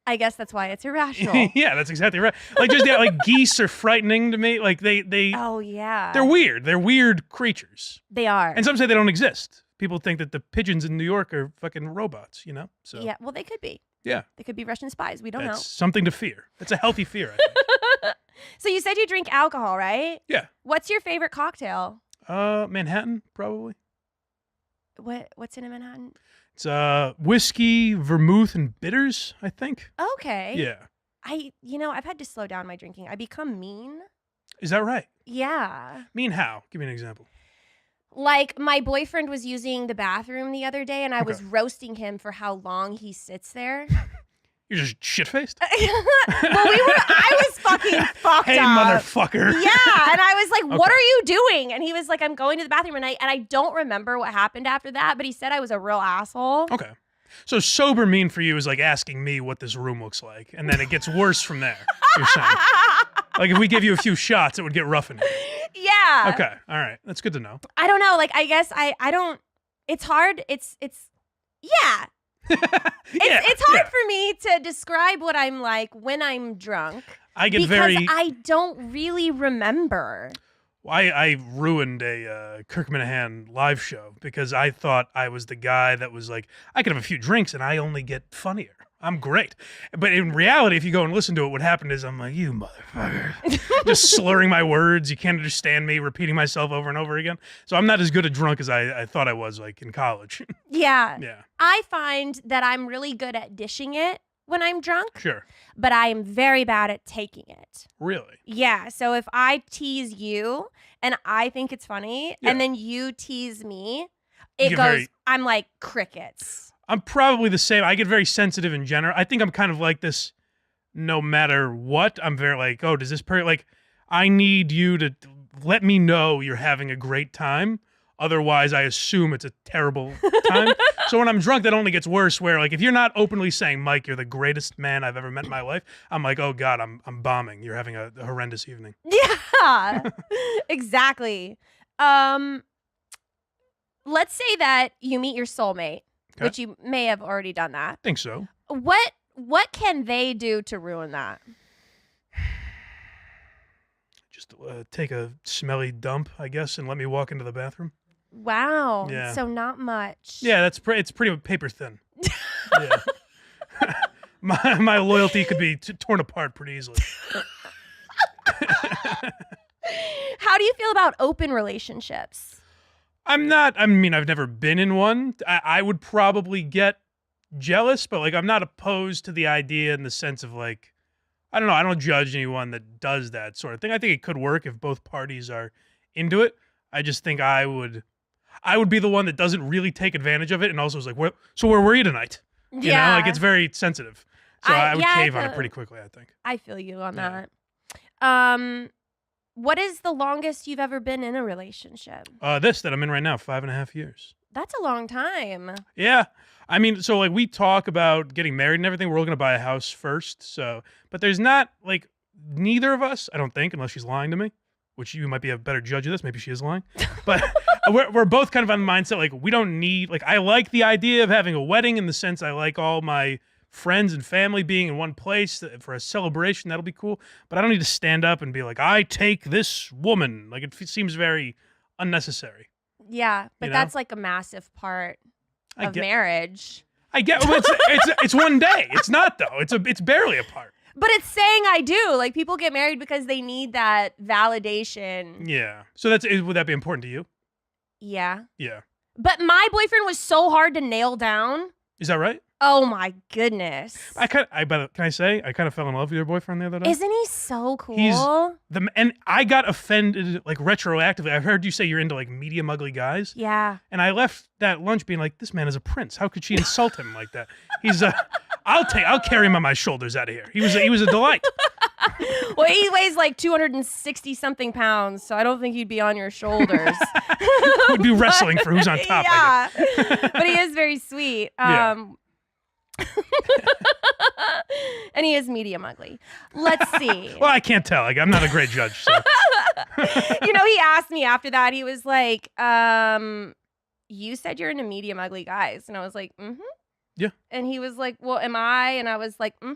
I guess that's why it's irrational. Yeah, that's exactly right. Like just yeah, like geese are frightening to me. Like they Oh yeah. they're weird. They're weird creatures. They are. And some say they don't exist. People think that the pigeons in New York are fucking robots, you know? So Yeah, well they could be. yeah. They could be Russian spies. We don't That's something to fear. It's a healthy fear, I think. know. So you said you drink alcohol, right? Yeah. What's your favorite cocktail? Manhattan, probably. What's in a Manhattan? It's whiskey, vermouth, and bitters, I think. Okay. Yeah. I've had to slow down my drinking. I become mean. Is that right? Yeah. Mean how? Give me an example. Like my boyfriend was using the bathroom the other day and I was roasting him for how long he sits there. You're just shit-faced? Well, I was fucking fucked Hey, up. motherfucker. Yeah, and I was like, "What Okay. are you doing?" And he was like, "I'm going to the bathroom." And I don't remember what happened after that, but he said I was a real asshole. Okay. So sober mean for you is like asking me what this room looks like, and then it gets worse from there, you're saying. Like if we give you a few shots, it would get rough in here. Yeah. Okay. All right. That's good to know. I don't know. Like, I guess I don't. It's hard. Yeah. It's hard for me to describe what I'm like when I'm drunk. I get because very. I don't really remember. I ruined a Kirk Minahan live show because I thought I was the guy that was like, I could have a few drinks and I only get funnier. I'm great. But in reality, if you go and listen to it, what happened is I'm like, you motherfucker. Just slurring my words. You can't understand me, repeating myself over and over again. So I'm not as good a drunk as I thought I was like in college. Yeah. Yeah. I find that I'm really good at dishing it when I'm drunk, Sure. but I am very bad at taking it. Really? Yeah. So if I tease you and I think it's funny Yeah. and then you tease me, You it get goes, very- I'm like crickets. I'm probably the same. I get very sensitive in general. I think I'm kind of like this no matter what. I'm very like, oh, does this like, I need you to let me know you're having a great time. Otherwise, I assume it's a terrible time. So when I'm drunk, that only gets worse where like, if you're not openly saying, Mike, you're the greatest man I've ever met in my life, I'm like, oh God, I'm bombing. You're having a horrendous evening. Yeah, exactly. let's say that you meet your soulmate, Okay. which you may have already done that. Think so. What can they do to ruin that? Just take a smelly dump, I guess, and let me walk into the bathroom. Wow. Yeah. So not much. Yeah, it's pretty paper thin. Yeah. my loyalty could be torn apart pretty easily. How do you feel about open relationships? I mean, I've never been in one. I would probably get jealous, but like I'm not opposed to the idea in the sense of like, I don't know, I don't judge anyone that does that sort of thing. I think it could work if both parties are into it. I just think I would be the one that doesn't really take advantage of it and also is like, so where were you tonight? You know, like it's very sensitive. So I would cave on it pretty quickly, I think. I feel you on Yeah. that. What is the longest you've ever been in a relationship? This that I'm in right now, 5.5 years. That's a long time. Yeah. I mean, so like we talk about getting married and everything. We're all going to buy a house first. So, but there's not like neither of us, I don't think, unless she's lying to me, which you might be a better judge of this. Maybe she is lying. But we're both kind of on the mindset like we don't need, like I like the idea of having a wedding in the sense I like all my friends and family being in one place for a celebration. That'll be cool. But I don't need to stand up and be like, I take this woman. Like it seems very unnecessary. Yeah, but You know? that's like a massive part of marriage. I get it's one day. It's not though. It's barely a part. But it's saying I do. Like people get married because they need that validation. Yeah. So would that be important to you? Yeah. Yeah. But my boyfriend was so hard to nail down. Is that right? Oh my goodness. Can I say I kind of fell in love with your boyfriend the other day? Isn't he so cool? And I got offended like retroactively. I heard you say you're into like medium ugly guys. Yeah. And I left that lunch being like, this man is a prince. How could she insult him like that? He's I'll carry him on my shoulders out of here. He was a delight. Well, he weighs like 260 something pounds, so I don't think he'd be on your shoulders. We'd be wrestling for who's on top. Yeah. But he is very sweet. Yeah. And he is medium ugly. Let's see. Well, I can't tell. Like I'm not a great judge. So. He asked me after that. He was like, you said you're into medium ugly guys. And I was like, mm-hmm. Yeah. And he was like, well, am I? And I was like, mm-hmm.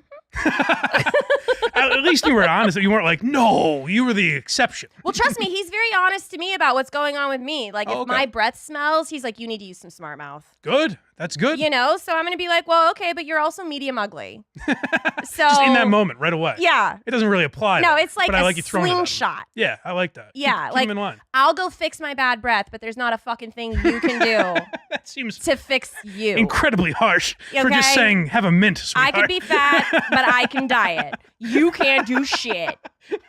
At least you were honest. You weren't like, no, you were the exception. Well, trust me, he's very honest to me about what's going on with me. Like, if my breath smells, he's like, you need to use some smart mouth. Good. That's good. So I'm going to be like, well, okay, but you're also medium ugly. So Just in that moment, right away. Yeah. It doesn't really apply. No, though, it's like but I a like you throwing it at 'em. slingshot. Yeah, I like that. Yeah, Keep 'em in line. I'll go fix my bad breath, but there's not a fucking thing you can do That seems to fix you. incredibly harsh for just Okay? saying, have a mint, I sweetheart. could be fat, but I can diet. You can't do shit.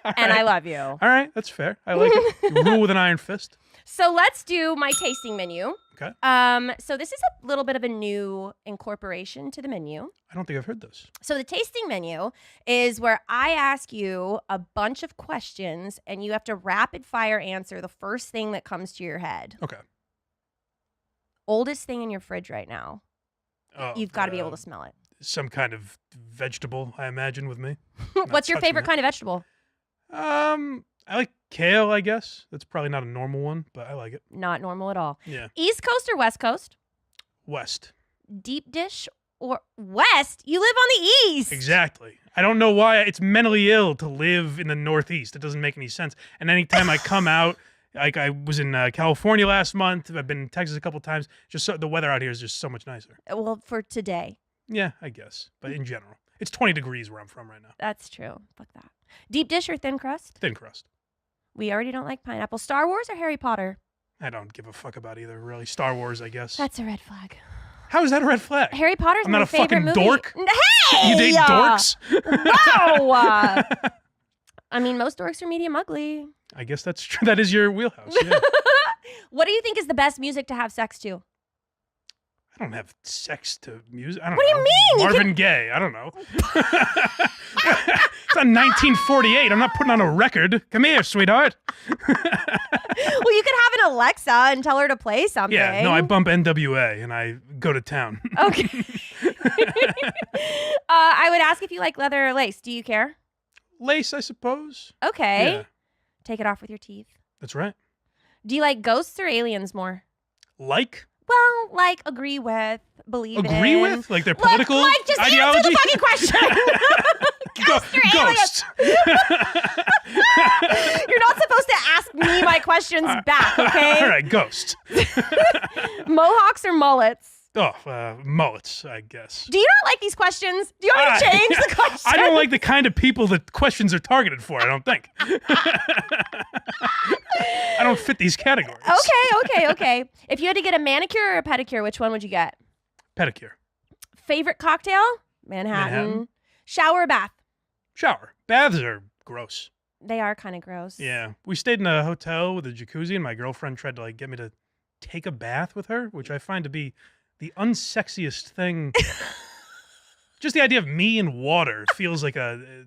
And I love you. All right, that's fair. I like it. You rule with an iron fist. So let's do my tasting menu. Okay. So this is a little bit of a new incorporation to the menu. I don't think I've heard this. So the tasting menu is where I ask you a bunch of questions and you have to rapid fire answer the first thing that comes to your head. Okay. Oldest thing in your fridge right now. Oh, You've got to be able to smell it. Some kind of vegetable, I imagine, with me. What's your touching favorite it. kind of vegetable? I like kale, I guess. That's probably not a normal one, but I like it. Not normal at all. Yeah. East Coast or West Coast? West. Deep dish or West? You live on the East. Exactly. I don't know why it's mentally ill to live in the Northeast. It doesn't make any sense. And anytime I come out, like I was in California last month, I've been in Texas a couple times. The weather out here is just so much nicer. Well, for today. Yeah, I guess. But in general, it's 20 degrees where I'm from right now. That's true. Fuck that. Deep dish or thin crust? Thin crust. We already don't like pineapple. Star Wars or Harry Potter? I don't give a fuck about either, really. Star Wars, I guess. That's a red flag. How is that a red flag? Harry Potter's I'm my not a favorite fucking movie. dork. Hey! You date dorks? Wow! I mean, most dorks are medium ugly. I guess that's true. That is your wheelhouse. Yeah. What do you think is the best music to have sex to? I don't have sex to music. I don't What do know. you mean? You Marvin Gaye. I don't know. It's not 1948. I'm not putting on a record. Come here, sweetheart. Well, you could have an Alexa and tell her to play something. Yeah, no, I bump NWA and I go to town. Okay. I would ask if you like leather or lace. Do you care? Lace, I suppose. Okay. Yeah, Take it off with your teeth. that's right. Do you like ghosts or aliens more? Like? Well, like agree with, believe Agree in. with? Like their political Like, just ideology? answer the fucking question. Ghost. You're not supposed to ask me my questions back, okay? All right, ghost. Mohawks or mullets? Oh, mullets, I guess. Do you not like these questions? Do you want me to change the question? I don't like the kind of people that questions are targeted for, I don't think. I don't fit these categories. Okay. If you had to get a manicure or a pedicure, which one would you get? Pedicure. Favorite cocktail? Manhattan. Shower or bath? Shower. Baths are gross. They are kind of gross. Yeah. We stayed in a hotel with a jacuzzi, and my girlfriend tried to like get me to take a bath with her, which I find to be the unsexiest thing. Just the idea of me in water feels like a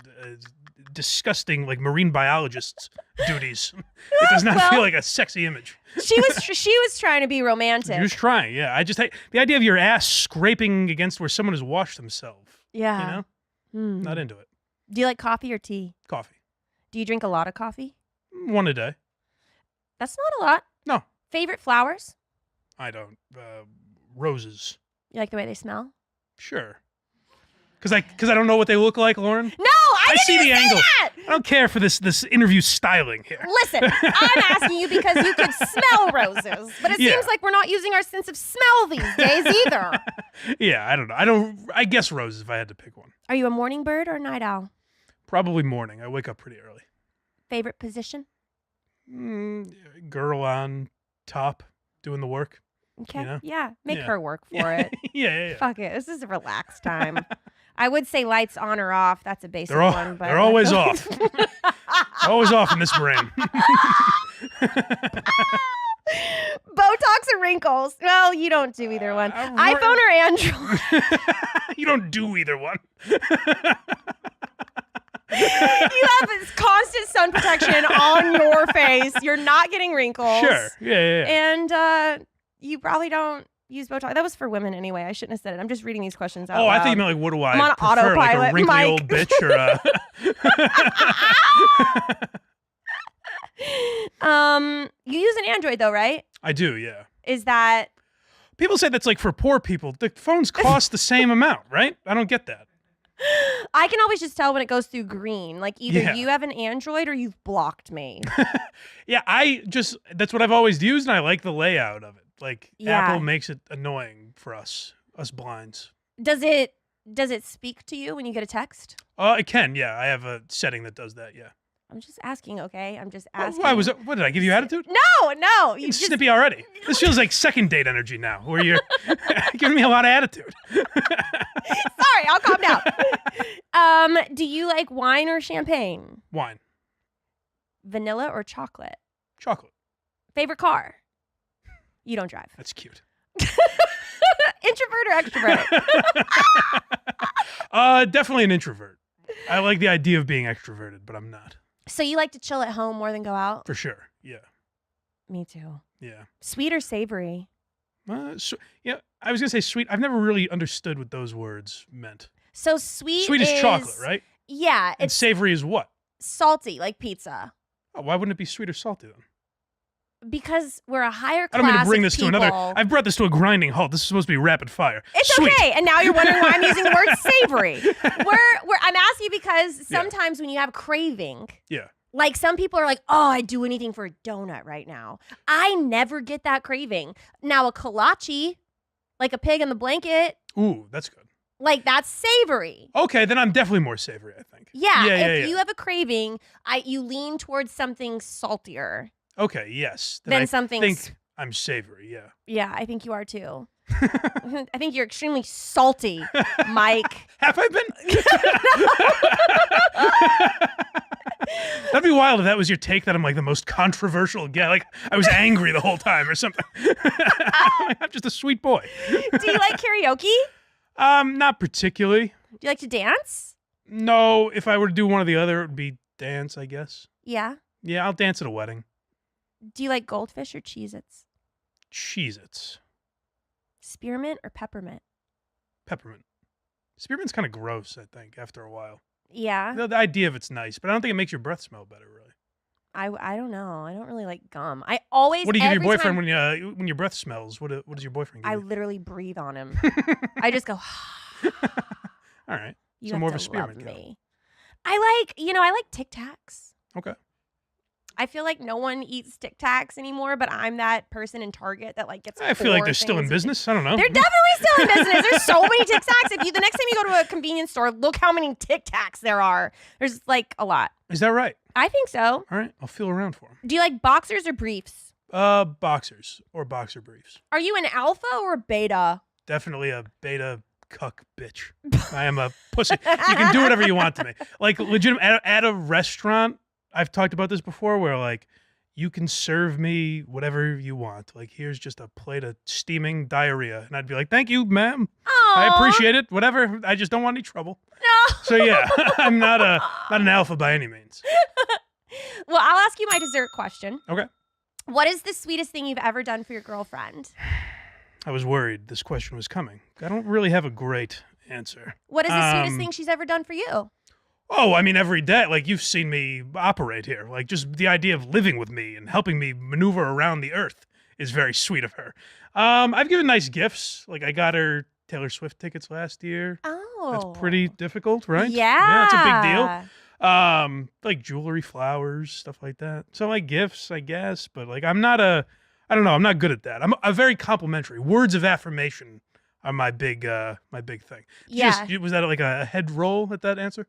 disgusting, like marine biologist's duties. It does not feel like a sexy image. She was trying to be romantic. She was trying, yeah. I just the idea of your ass scraping against where someone has washed themselves. Yeah. You know, not into it. Do you like coffee or tea? Coffee, Do you drink a lot of coffee? one a day. That's not a lot. No, Favorite flowers? I don't. Roses, You like the way they smell? sure. Because I don't know what they look like, Lauren. No, I didn't see even the say angle. that. I don't care for this interview styling here. Listen, I'm asking you because you could smell roses, but it Yeah. seems like we're not using our sense of smell these days either. Yeah, I don't know. I guess roses if I had to pick one. Are you a morning bird or a night owl? Probably morning. I wake up pretty early. Favorite position? Girl on top doing the work. Okay. You know? Yeah. Make Yeah. her work for it. Yeah. Fuck it. This is a relaxed time. I would say lights on or off. That's a basic They're one. But they're always off. Always off in this brain. Botox or wrinkles? Well, you don't do either one. iPhone or Android? You don't do either one. You have this constant sun protection on your face. You're not getting wrinkles. Sure. Yeah. And you probably don't use Botox. That was for women anyway. I shouldn't have said it. I'm just reading these questions out Oh, loud. I think you meant like, what do I I'm on prefer? Like a autopilot, wrinkly Mike. old bitch or a... You use an Android though, right? I do, yeah. Is that... People say that's like for poor people. The phones cost the same amount, right? I don't get that. I can always just tell when it goes through green. Like either Yeah. you have an Android or you've blocked me. Yeah, that's what I've always used, and I like the layout of it. Like, Yeah. Apple makes it annoying for us blinds. Does it speak to you when you get a text? It can, yeah. I have a setting that does that, yeah. I'm just asking, okay? I'm just asking. What did I give you attitude? No. You You're just... snippy already. This feels like second date energy now, where you're giving me a lot of attitude. Sorry, I'll calm down. Do you like wine or champagne? Wine. Vanilla or chocolate? Chocolate. Favorite car? You don't drive. That's cute. Introvert or extrovert? Definitely an introvert. I like the idea of being extroverted, but I'm not. So you like to chill at home more than go out? For sure. Yeah. Me too. Yeah. Sweet or savory? Yeah, I was gonna say sweet. I've never really understood what those words meant. So sweet Sweet is chocolate, right? Yeah, And it's savory is what? salty, like pizza. Oh, why wouldn't it be sweet or salty then? Because we're a higher I class don't mean to bring of this to people. another. I've brought this to a grinding halt. This is supposed to be rapid fire. It's Sweet. okay, and now you're wondering why I'm using the word savory. I'm asking you because sometimes when you have craving, Yeah. like some people are like, oh, I'd do anything for a donut right now. I never get that craving. Now a kolache, like a pig in the blanket, Ooh, that's good. like that's savory. Okay, then I'm definitely more savory, I think. Yeah, Yeah. if you have a craving, you lean towards something saltier Okay, yes. Then than I something. think I'm savory, yeah. Yeah, I think you are too. I think you're extremely salty, Mike. Have I been? That'd be wild if that was your take that I'm like the most controversial guy. Like I was angry the whole time or something. I'm just a sweet boy. Do you like karaoke? Not particularly. Do you like to dance? No, if I were to do one or the other, it would be dance, I guess. Yeah. Yeah, I'll dance at a wedding. Do you like goldfish or Cheez-Its? Cheez-Its. Spearmint or peppermint? Peppermint. Spearmint's kind of gross, I think, after a while. Yeah. The idea of it's nice, but I don't think it makes your breath smell better, really. I don't know. I don't really like gum. I always. What do you give your every boyfriend time- when your breath smells? What does your boyfriend give I you? literally breathe on him. I just go. All right. You So have more of to a spearmint love girl. me. I like Tic Tacs. Okay. I feel like no one eats Tic Tacs anymore, but I'm that person in Target that like gets. I feel like 4 they're still in things. business. I don't know. They're definitely still in business. There's so many Tic Tacs. The next time you go to a convenience store, look how many Tic Tacs there are. There's like a lot. Is that right? I think so. All right. I'll feel around for them. Do you like boxers or briefs? Boxers or boxer briefs. Are you an alpha or a beta? Definitely a beta cuck bitch. I am a pussy. You can do whatever you want to me. Like legitimate at a restaurant. I've talked about this before, where like you can serve me whatever you want. Like here's just a plate of steaming diarrhea, and I'd be like, "Thank you, ma'am. I Aw, appreciate it. Whatever. I just don't want any trouble." No. So yeah, I'm not an alpha by any means. Well, I'll ask you my dessert question. Okay. What is the sweetest thing you've ever done for your girlfriend? I was worried this question was coming. I don't really have a great answer. What is the sweetest thing she's ever done for you? Oh, I mean, every day. Like, you've seen me operate here. Like, just the idea of living with me and helping me maneuver around the earth is very sweet of her. I've given nice gifts. Like, I got her Taylor Swift tickets last year. Oh. That's pretty difficult, right? Yeah. Yeah, it's a big deal. Like jewelry, flowers, stuff like that. So, like, gifts, I guess. But, like, I don't know. I'm not good at that. I'm a very complimentary. Words of affirmation are my big thing. Yeah. Was that like a head roll at that answer?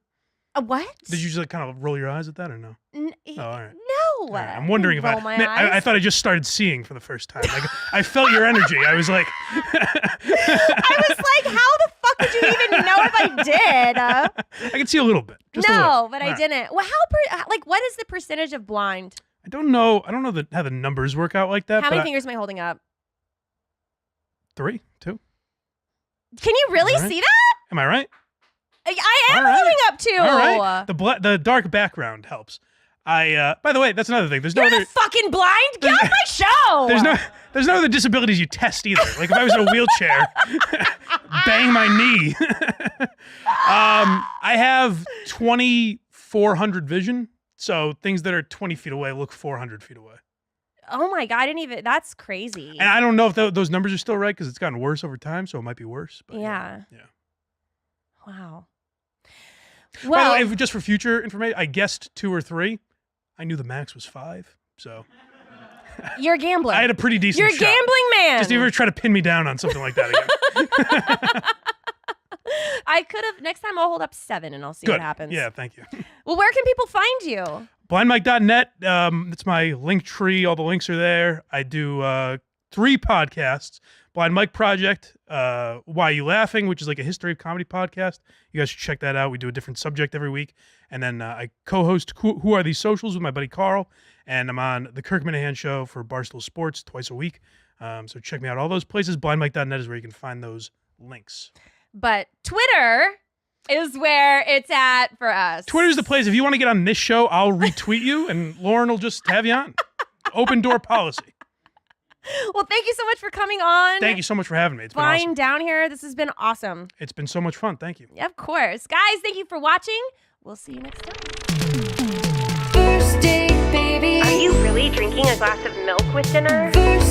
What? Did you just like kind of roll your eyes at that or no? Oh, all right. No. All right. I'm wondering if roll my I eyes. thought I just started seeing for the first time. Like I felt your energy. I was like, I was like, how the fuck would you even know if I did? I can see a little bit. Just a No, little. but All I right. didn't. Well, what is the percentage of blind? I don't know how the numbers work out like that. How but many fingers am I holding up? 3, 2. Can you really All right. see that? Am I right? I am All right. holding up two. All right. The dark background helps. By the way, that's another thing. There's no You're other. not fucking blind. Get off my show. There's no other disabilities you test either. Like if I was in a wheelchair, bang my knee. I have 2,400 vision, so things that are 20 feet away look 400 feet away. Oh my god, I didn't even. That's crazy. And I don't know if those numbers are still right because it's gotten worse over time, so it might be worse. But Yeah. Yeah. Wow. By Well, the way, just for future information, I guessed 2 or 3. I knew the max was 5, so you're a gambler. I had a pretty decent You're a shot. gambling man. Just if you ever try to pin me down on something like that again. I could have. Next time I'll hold up 7 and I'll see Good. what happens. Yeah, thank you. Well, where can people find you? Blindmike.net. That's my link tree. All the links are there. I do 3 podcasts. Blind Mike Project, Why You Laughing, which is like a history of comedy podcast. You guys should check that out. We do a different subject every week. And then I co-host Who Are These Socials with my buddy Carl. And I'm on the Kirk Minahan Show for Barstool Sports twice a week. So check me out all those places. Blindmike.net is where you can find those links. But Twitter is where it's at for us. Twitter's the place. If you want to get on this show, I'll retweet you and Lauren will just have you on. Open door policy. Well, thank you so much for coming on. Thank you so much for having me. It's been Flying awesome. down here. This has been awesome. It's been so much fun. Thank you. Of course. Guys, thank you for watching. We'll see you next time. First date, baby. Are you really drinking a glass of milk with dinner? First